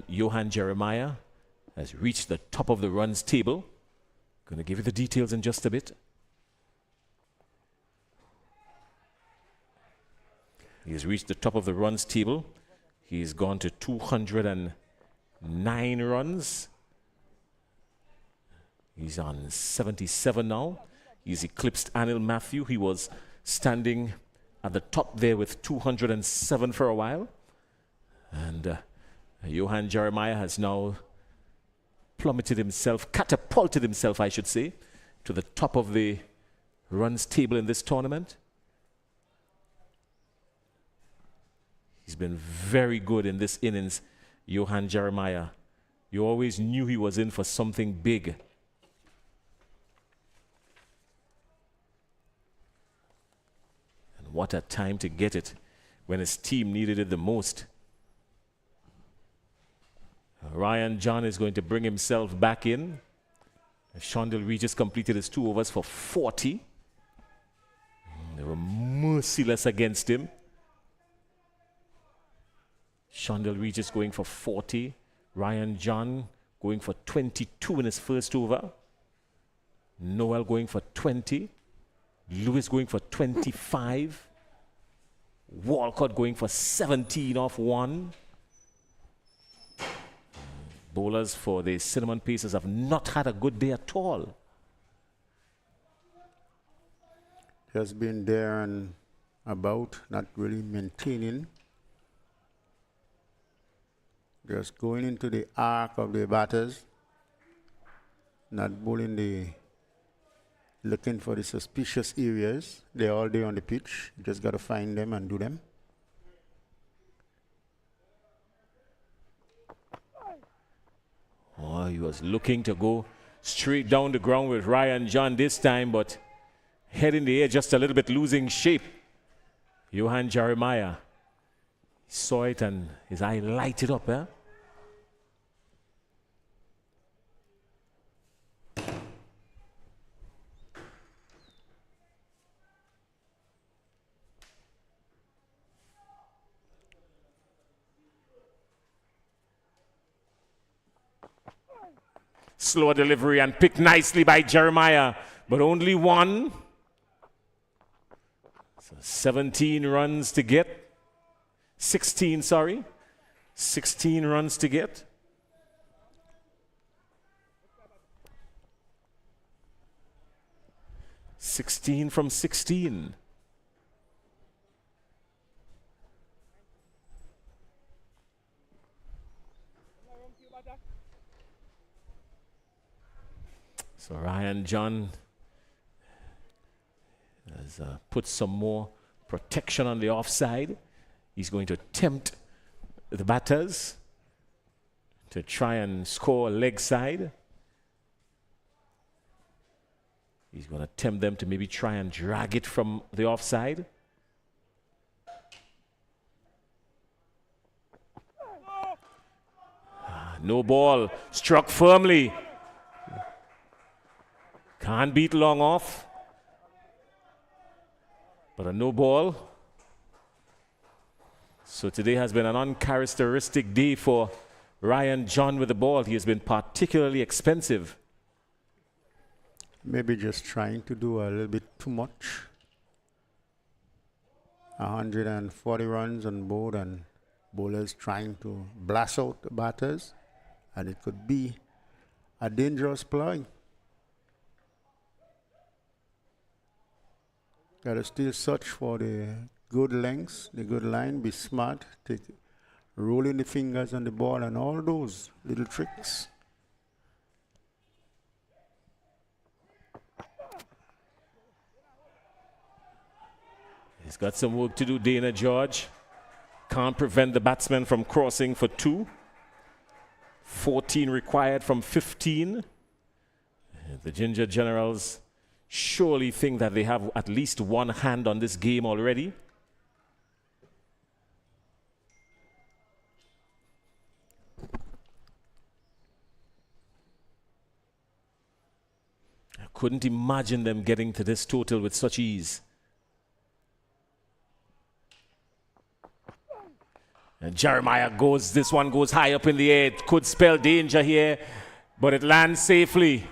Johan Jeremiah has reached the top of the runs table. Going to give you the details in just a bit. He has reached the top of the runs table. He's gone to 209 runs. He's on 77 now. He's eclipsed Anil Matthew. He was standing at the top there with 207 for a while. And Johan Jeremiah has now plummeted himself, catapulted himself, I should say, to the top of the runs table in this tournament. He's been very good in this innings, Johan Jeremiah. You always knew he was in for something big. And what a time to get it when his team needed it the most. Ryan John is going to bring himself back in. Shondell Regis completed his 2 overs for 40. They were merciless against him. Shondell Regis going for 40. Ryan John going for 22 in his first over. Noel going for 20. Lewis going for 25. Walcott going for 17 off 1. Bowlers for the Cinnamon Pacers have not had a good day at all.
Just been there and about, not really maintaining. Just going into the arc of the batters, not bowling looking for the suspicious areas. They're all day on the pitch. You just got to find them and do them.
Oh, he was looking to go straight down the ground with Ryan John this time, but head in the air just a little bit, losing shape. Johan Jeremiah saw it and his eye lighted up. Slow delivery and picked nicely by Jeremiah, but only 1. So 17 runs to get. 16, sorry. 16 runs to get. (16 from 16). So Ryan John has put some more protection on the offside. He's going to tempt the batters to try and score a leg side. He's going to tempt them to maybe try and drag it from the offside. No ball, struck firmly. Can't beat long off. But a no ball. So today has been an uncharacteristic day for Ryan John with the ball. He has been particularly expensive.
Maybe just trying to do a little bit too much. 140 runs on board and bowlers trying to blast out the batters. And it could be a dangerous play. Got to still search for the good lengths, the good line, be smart, take rolling the fingers on the ball and all those little tricks.
He's got some work to do, Dana George. Can't prevent the batsman from crossing for 2. 14 required from 15. The Ginger Generals surely think that they have at least one hand on this game already. I couldn't imagine them getting to this total with such ease. And Jeremiah goes, this one goes high up in the air. It could spell danger here, but it lands safely.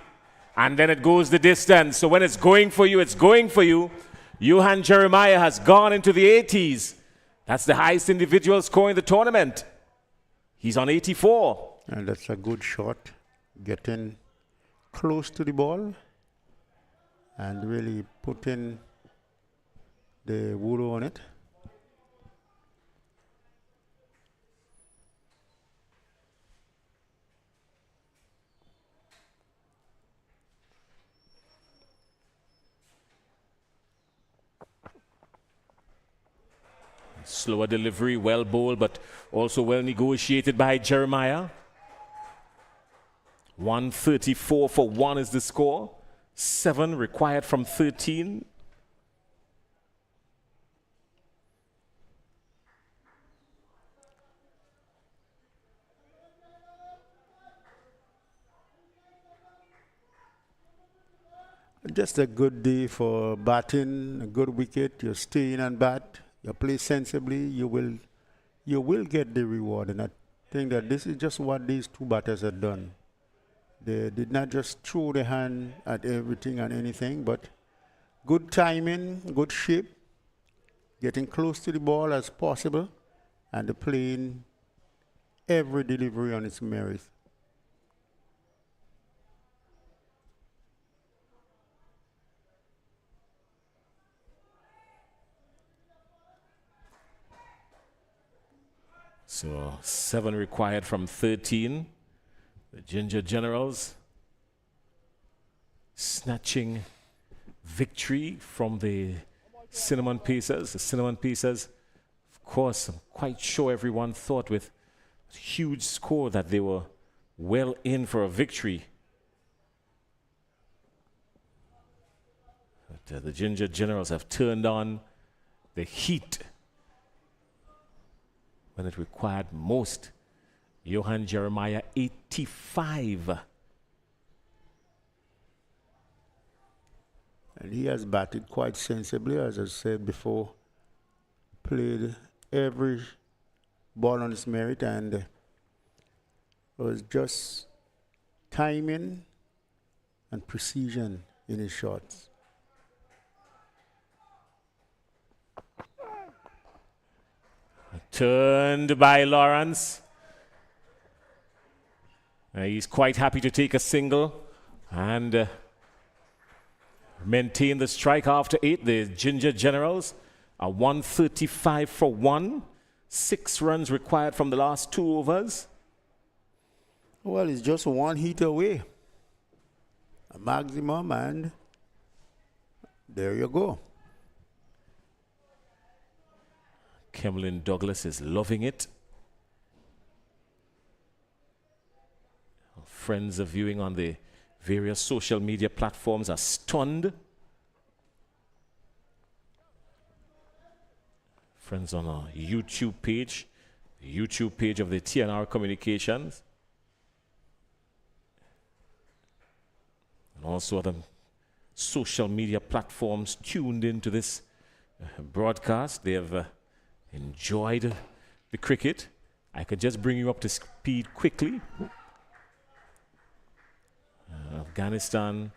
And then it goes the distance. So when it's going for you, it's going for you. Johan Jeremiah has gone into the 80s. That's the highest individual score in the tournament. He's on 84.
And that's a good shot. Getting close to the ball and really putting the wood on it.
Slower delivery, well bowled, but also well negotiated by Jeremiah. 134 for 1 is the score. 7 required from 13.
Just a good day for batting, a good wicket. You're staying and bat. You play sensibly. You will get the reward. And I think that this is just what these two batters have done. They did not just throw the hand at everything and anything, but good timing, good shape, getting close to the ball as possible, and playing every delivery on its merit.
So 7 required from 13. The Ginger Generals snatching victory from the Cinnamon Pacers. The Cinnamon Pacers, of course, I'm quite sure everyone thought with a huge score that they were well in for a victory. But the Ginger Generals have turned on the heat when it required most. Johan Jeremiah, 85.
And he has batted quite sensibly, as I said before. Played every ball on its merit, and it was just timing and precision in his shots.
Turned by Lawrence. He's quite happy to take a single and maintain the strike after 8. The Ginger Generals are 135 for 1. 6 runs required from the last 2 overs.
Well, it's just one hit away. A maximum, and there you go.
Kemlyn Douglas is loving it. Friends are viewing on the various social media platforms are stunned. Friends on our YouTube page, the YouTube page of the TNR Communications, and also other social media platforms tuned into this broadcast. They have enjoyed the cricket. I could just bring you up to speed quickly. Afghanistan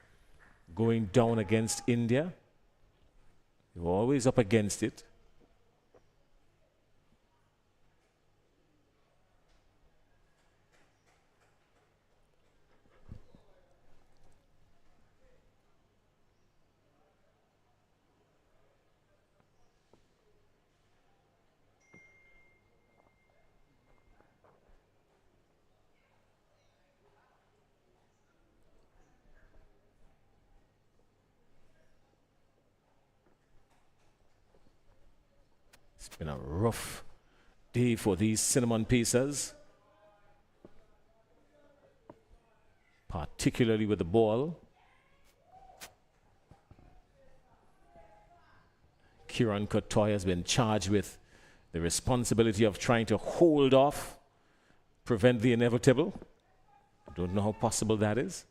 going down against India. They were always up against it. It's been a rough day for these Cinnamon Pacers, particularly with the ball. Kiran Kotoy has been charged with the responsibility of trying to hold off, prevent the inevitable. I don't know how possible that is.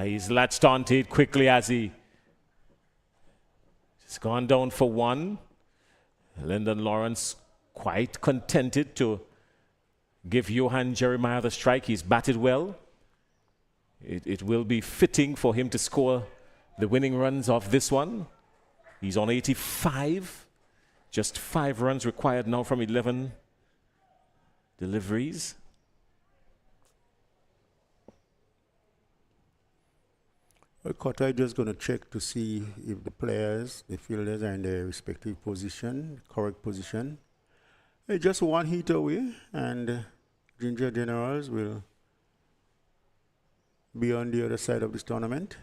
He's latched onto it quickly as he has gone down for 1. Lyndon Lawrence quite contented to give Johan Jeremiah the strike. He's batted well. It will be fitting for him to score the winning runs of this one. He's on 85. Just 5 runs required now from 11 deliveries.
Well, Qatar just going to check to see if the players, the fielders are in their respective position, correct position. Just one hit away, and Ginger Generals will be on the other side of this tournament,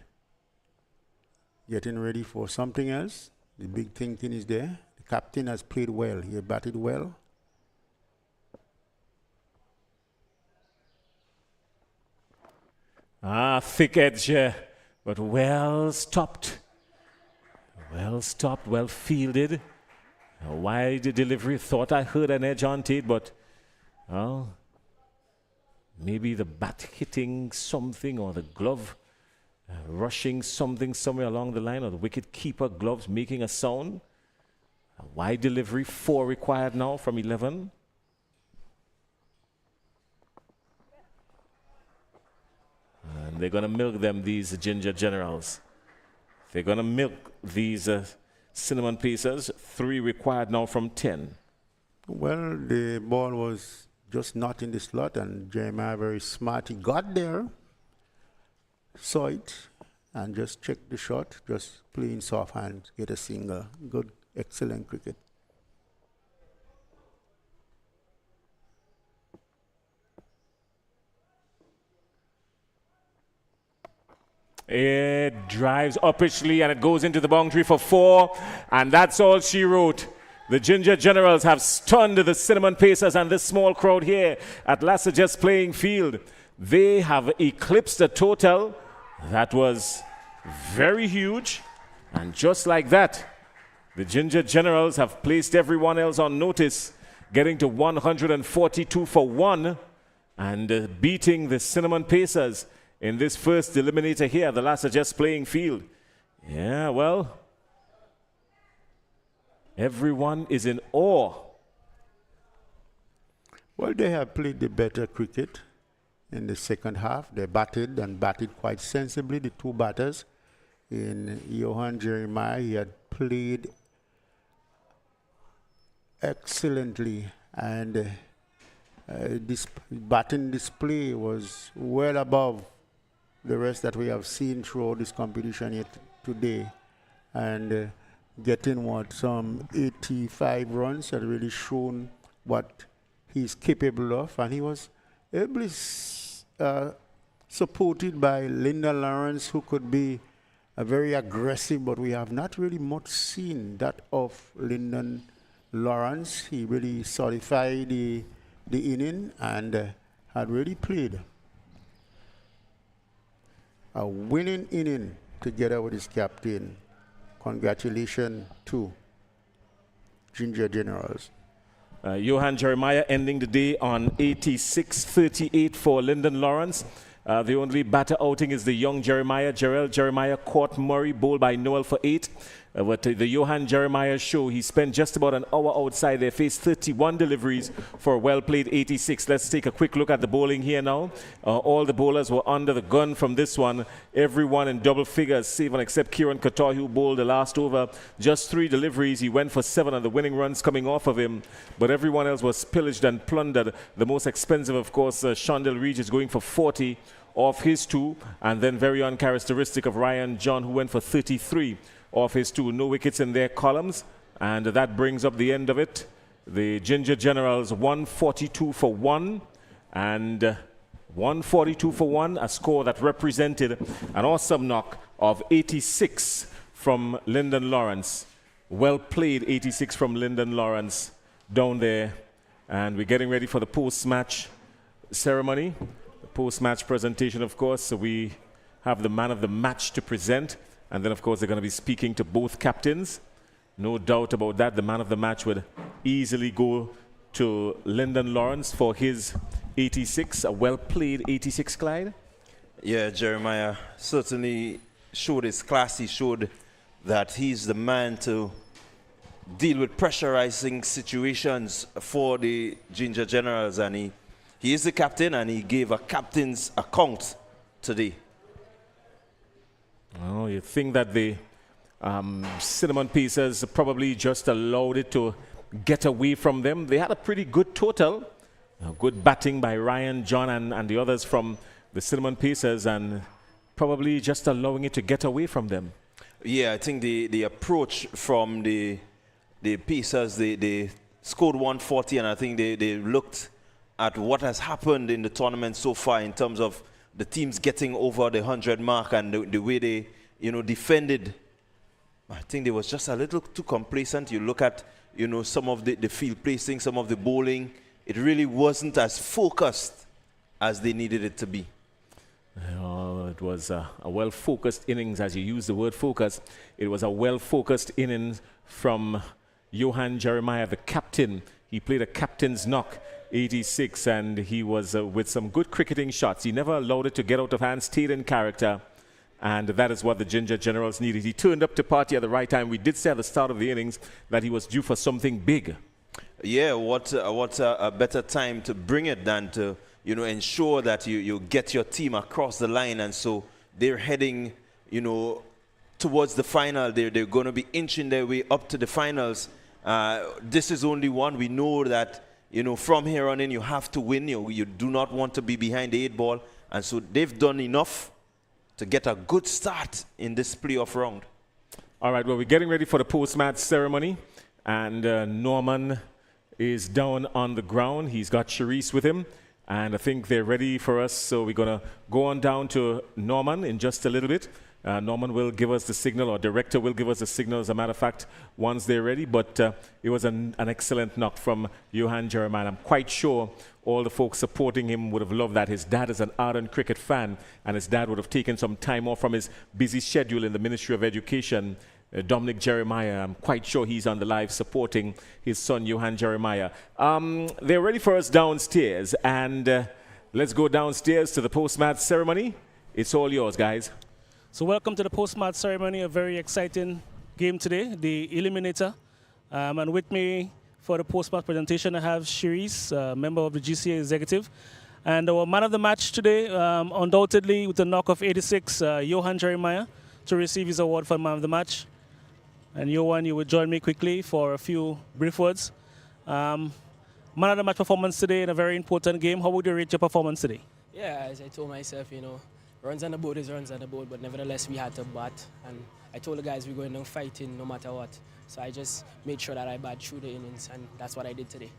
getting ready for something else. The big thinking is there. The captain has played well. He batted well.
Thick edge, but well stopped. Well stopped, well fielded. A wide delivery. Thought I heard an edge on it, but well, maybe the bat hitting something, or the glove rushing something somewhere along the line, or the wicket keeper gloves making a sound. A wide delivery, 4 required now from 11. And they're going to milk them, these Ginger Generals. They're going to milk these Cinnamon Pacers. 3 required now from 10.
Well, the ball was just not in the slot, and Jeremiah, very smart, he got there, saw it, and just checked the shot, just playing soft hand, get a single. Good, excellent cricket.
It drives uppishly and it goes into the boundary for 4, and that's all she wrote. The Ginger Generals have stunned the Cinnamon Pacers and this small crowd here at Lassaget's playing field. They have eclipsed a total that was very huge, and just like that, the Ginger Generals have placed everyone else on notice, getting to 142 for 1 and beating the Cinnamon Pacers in this first eliminator here at the Lassaget's playing field. Yeah, well, everyone is in awe.
Well, they have played the better cricket in the second half. They batted and batted quite sensibly, the 2 batters. In Johan Jeremiah, he had played excellently, and this batting display was well above the rest that we have seen throughout this competition yet today, and getting some 85 runs had really shown what he's capable of, and he was ably supported by Lyndon Lawrence, who could be very aggressive, but we have not really much seen that of Lyndon Lawrence. He really solidified the inning and had really played a winning inning together with his captain. Congratulations to Ginger Generals.
Johan Jeremiah ending the day on 86-38 for Lyndon Lawrence. The only batter outing is the young Jeremiah. Jarrell Jeremiah caught Murray, bowled by Noel for 8. But the Johan Jeremiah show, he spent just about an hour outside there, faced 31 deliveries for a well-played 86. Let's take a quick look at the bowling here now. All the bowlers were under the gun from this one. Everyone in double figures, save and except Kieran Qatar, who bowled the last over. Just 3 deliveries. He went for 7 and the winning runs coming off of him. But everyone else was pillaged and plundered. The most expensive, of course, Shondell Regis going for 40 off his 2. And then very uncharacteristic of Ryan John, who went for 33. Off his 2. No wickets in their columns, and that brings up the end of it. The Ginger Generals 142 for 1, and 142 for 1, a score that represented an awesome knock of 86 from Lyndon Lawrence. Well played 86 from Lyndon Lawrence down there, and we're getting ready for the post-match ceremony, the post-match presentation, of course. So we have the man of the match to present. And then, of course, they're going to be speaking to both captains. No doubt about that. The man of the match would easily go to Lyndon Lawrence for his 86, a well-played 86, Clyde.
Yeah, Jeremiah certainly showed his class. He showed that he's the man to deal with pressurizing situations for the Ginger Generals, and he is the captain, and he gave a captain's account today.
Oh, you think that the Cinnamon Pacers probably just allowed it to get away from them? They had a pretty good total. Good batting by Ryan, John, and the others from the Cinnamon Pacers, and probably just allowing it to get away from them.
Yeah, I think the approach from the Pacers, they scored 140, and I think they looked at what has happened in the tournament so far in terms of the teams getting over the 100 mark and the way they, defended. I think they was just a little too complacent. You look at, some of the field placing, some of the bowling. It really wasn't as focused as they needed it to be.
Oh, it was a well-focused innings, as you use the word focus. It was a well-focused innings from Johan Jeremiah, the captain. He played a captain's knock, 86, and he was with some good cricketing shots. He never allowed it to get out of hand, stayed in character, and that is what the Ginger Generals needed. He turned up to party at the right time. We did say at the start of the innings that he was due for something big.
Yeah, what a better time to bring it than to, ensure that you get your team across the line. And so they're heading, towards the final. They're going to be inching their way up to the finals. This is only one. We know that, from here on in, you have to win. You do not want to be behind the 8 ball. And so they've done enough to get a good start in this playoff round.
All right, well, we're getting ready for the post-match ceremony. And Norman is down on the ground. He's got Sharice with him, and I think they're ready for us. So we're going to go on down to Norman in just a little bit. Norman will give us the signal, or director will give us the signal, as a matter of fact, once they're ready. But it was an excellent knock from Johan Jeremiah. I'm quite sure all the folks supporting him would have loved that. His dad is an ardent cricket fan, and his dad would have taken some time off from his busy schedule in the Ministry of Education. Dominic Jeremiah, I'm quite sure he's on the live supporting his son, Johan Jeremiah. They're ready for us downstairs, and let's go downstairs to the post-match ceremony. It's all yours, guys.
So welcome to the post-match ceremony, a very exciting game today, the Eliminator. And with me for the post-match presentation, I have Sharice, member of the GCA executive. And our man of the match today, undoubtedly with a knock of 86, Johan Jeremiah, to receive his award for man of the match. And Johan, you will join me quickly for a few brief words. Man of the match performance today in a very important game. How would you rate your performance today?
Yeah, as I told myself, runs on the board is runs on the board, but nevertheless we had to bat. And I told the guys we're going to fighting no matter what. So I just made sure that I bat through the innings, and that's what I did today.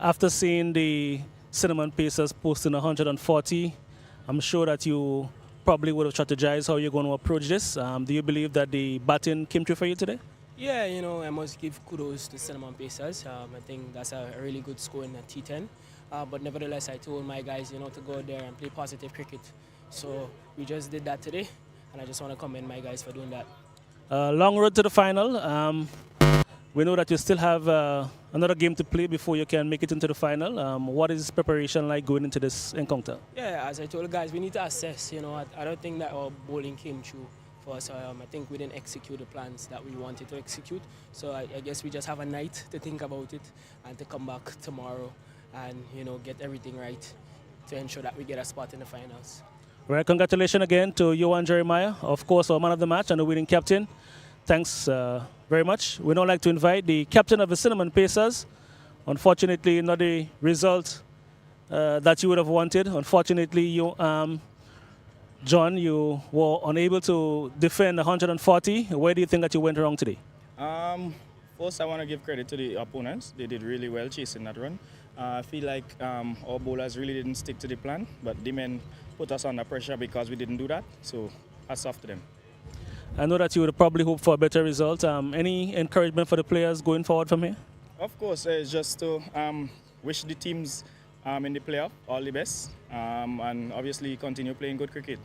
After seeing the Cinnamon Pacers posting 140, I'm sure that you probably would have strategized how you're going to approach this. Do you believe that the batting came through for you today?
Yeah, I must give kudos to Cinnamon Pacers. I think that's a really good score in a T10. But nevertheless, I told my guys, to go out there and play positive cricket. So we just did that today, and I just want to commend my guys for doing that.
Long road to the final. We know that you still have another game to play before you can make it into the final. What is preparation like going into this encounter?
Yeah, as I told the guys, we need to assess. I don't think that our bowling came through for us. I think we didn't execute the plans that we wanted to execute. So I guess we just have a night to think about it and to come back tomorrow and, get everything right to ensure that we get a spot in the finals.
All right, congratulations again to Johan Jeremiah, of course, our man of the match and the winning captain. Thanks very much. We'd now like to invite the captain of the Cinnamon Pacers. Unfortunately, not the result that you would have wanted. Unfortunately, John, you were unable to defend 140. Where do you think that you went wrong today?
First, I want to give credit to the opponents. They did really well chasing that run. I feel like our bowlers really didn't stick to the plan, but the men put us under pressure because we didn't do that. So hats off to them.
I know that you would probably hope for a better result. Any encouragement for the players going forward from here?
Of course, it's just to wish the teams in the playoff all the best and obviously continue playing good cricket.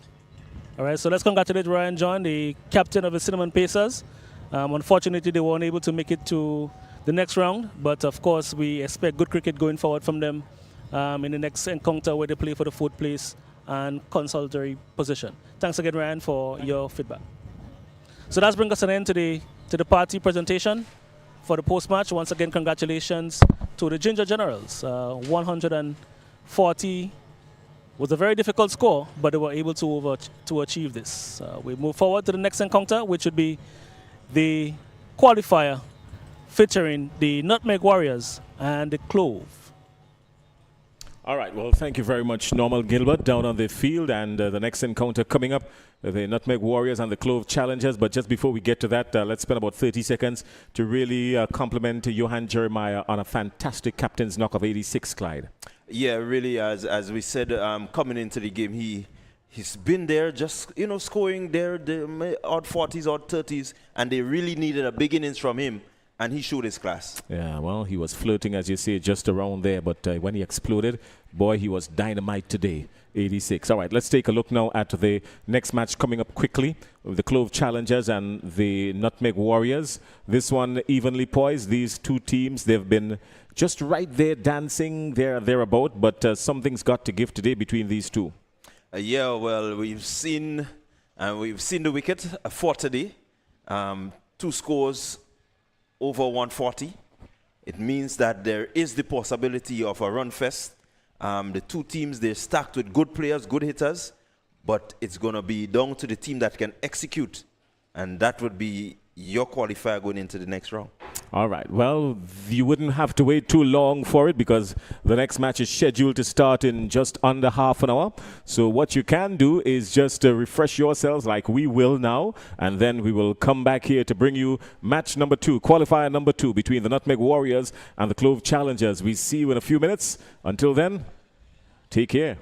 All right, so let's congratulate Ryan John, the captain of the Cinnamon Pacers. Unfortunately, they weren't able to make it to the next round, but of course, we expect good cricket going forward from them in the next encounter where they play for the 4th place and consultory position. Thanks again, Ryan, for your feedback. So that's bring us an end to the party presentation for the post-match. Once again, congratulations to the Ginger Generals. 140 was a very difficult score, but they were able to achieve this. We move forward to the next encounter, which would be the qualifier featuring the Nutmeg Warriors and the Clove.
All right, well, thank you very much, Normal Gilbert, down on the field. And the next encounter coming up, the Nutmeg Warriors and the Clove Challengers. But just before we get to that, let's spend about 30 seconds to really compliment Johan Jeremiah on a fantastic captain's knock of 86, Clyde.
Yeah, really, as we said, coming into the game, he's been there, just, you know, scoring there, the odd 40s, odd 30s, and they really needed a big innings from him. And he showed his class.
Yeah, well, he was flirting, as you say, just around there. But when he exploded, boy, he was dynamite today. 86. All right, let's take a look now at the next match coming up quickly with the Clove Challengers and the Nutmeg Warriors. This one evenly poised. These two teams, they've been just right there dancing thereabout. But something's got to give today between these two.
Yeah, well, we've seen the wicket for today. 2 scores over 140. It means that there is the possibility of a run fest. The two teams, they're stacked with good players, good hitters, but it's going to be down to the team that can execute, and that would be your qualifier going into the next round.
All right. Well, you wouldn't have to wait too long for it because the next match is scheduled to start in just under half an hour. So what you can do is just refresh yourselves like we will now, and then we will come back here to bring you match number 2, qualifier number 2 between the Nutmeg Warriors and the Clove Challengers. We see you in a few minutes. Until then, take care.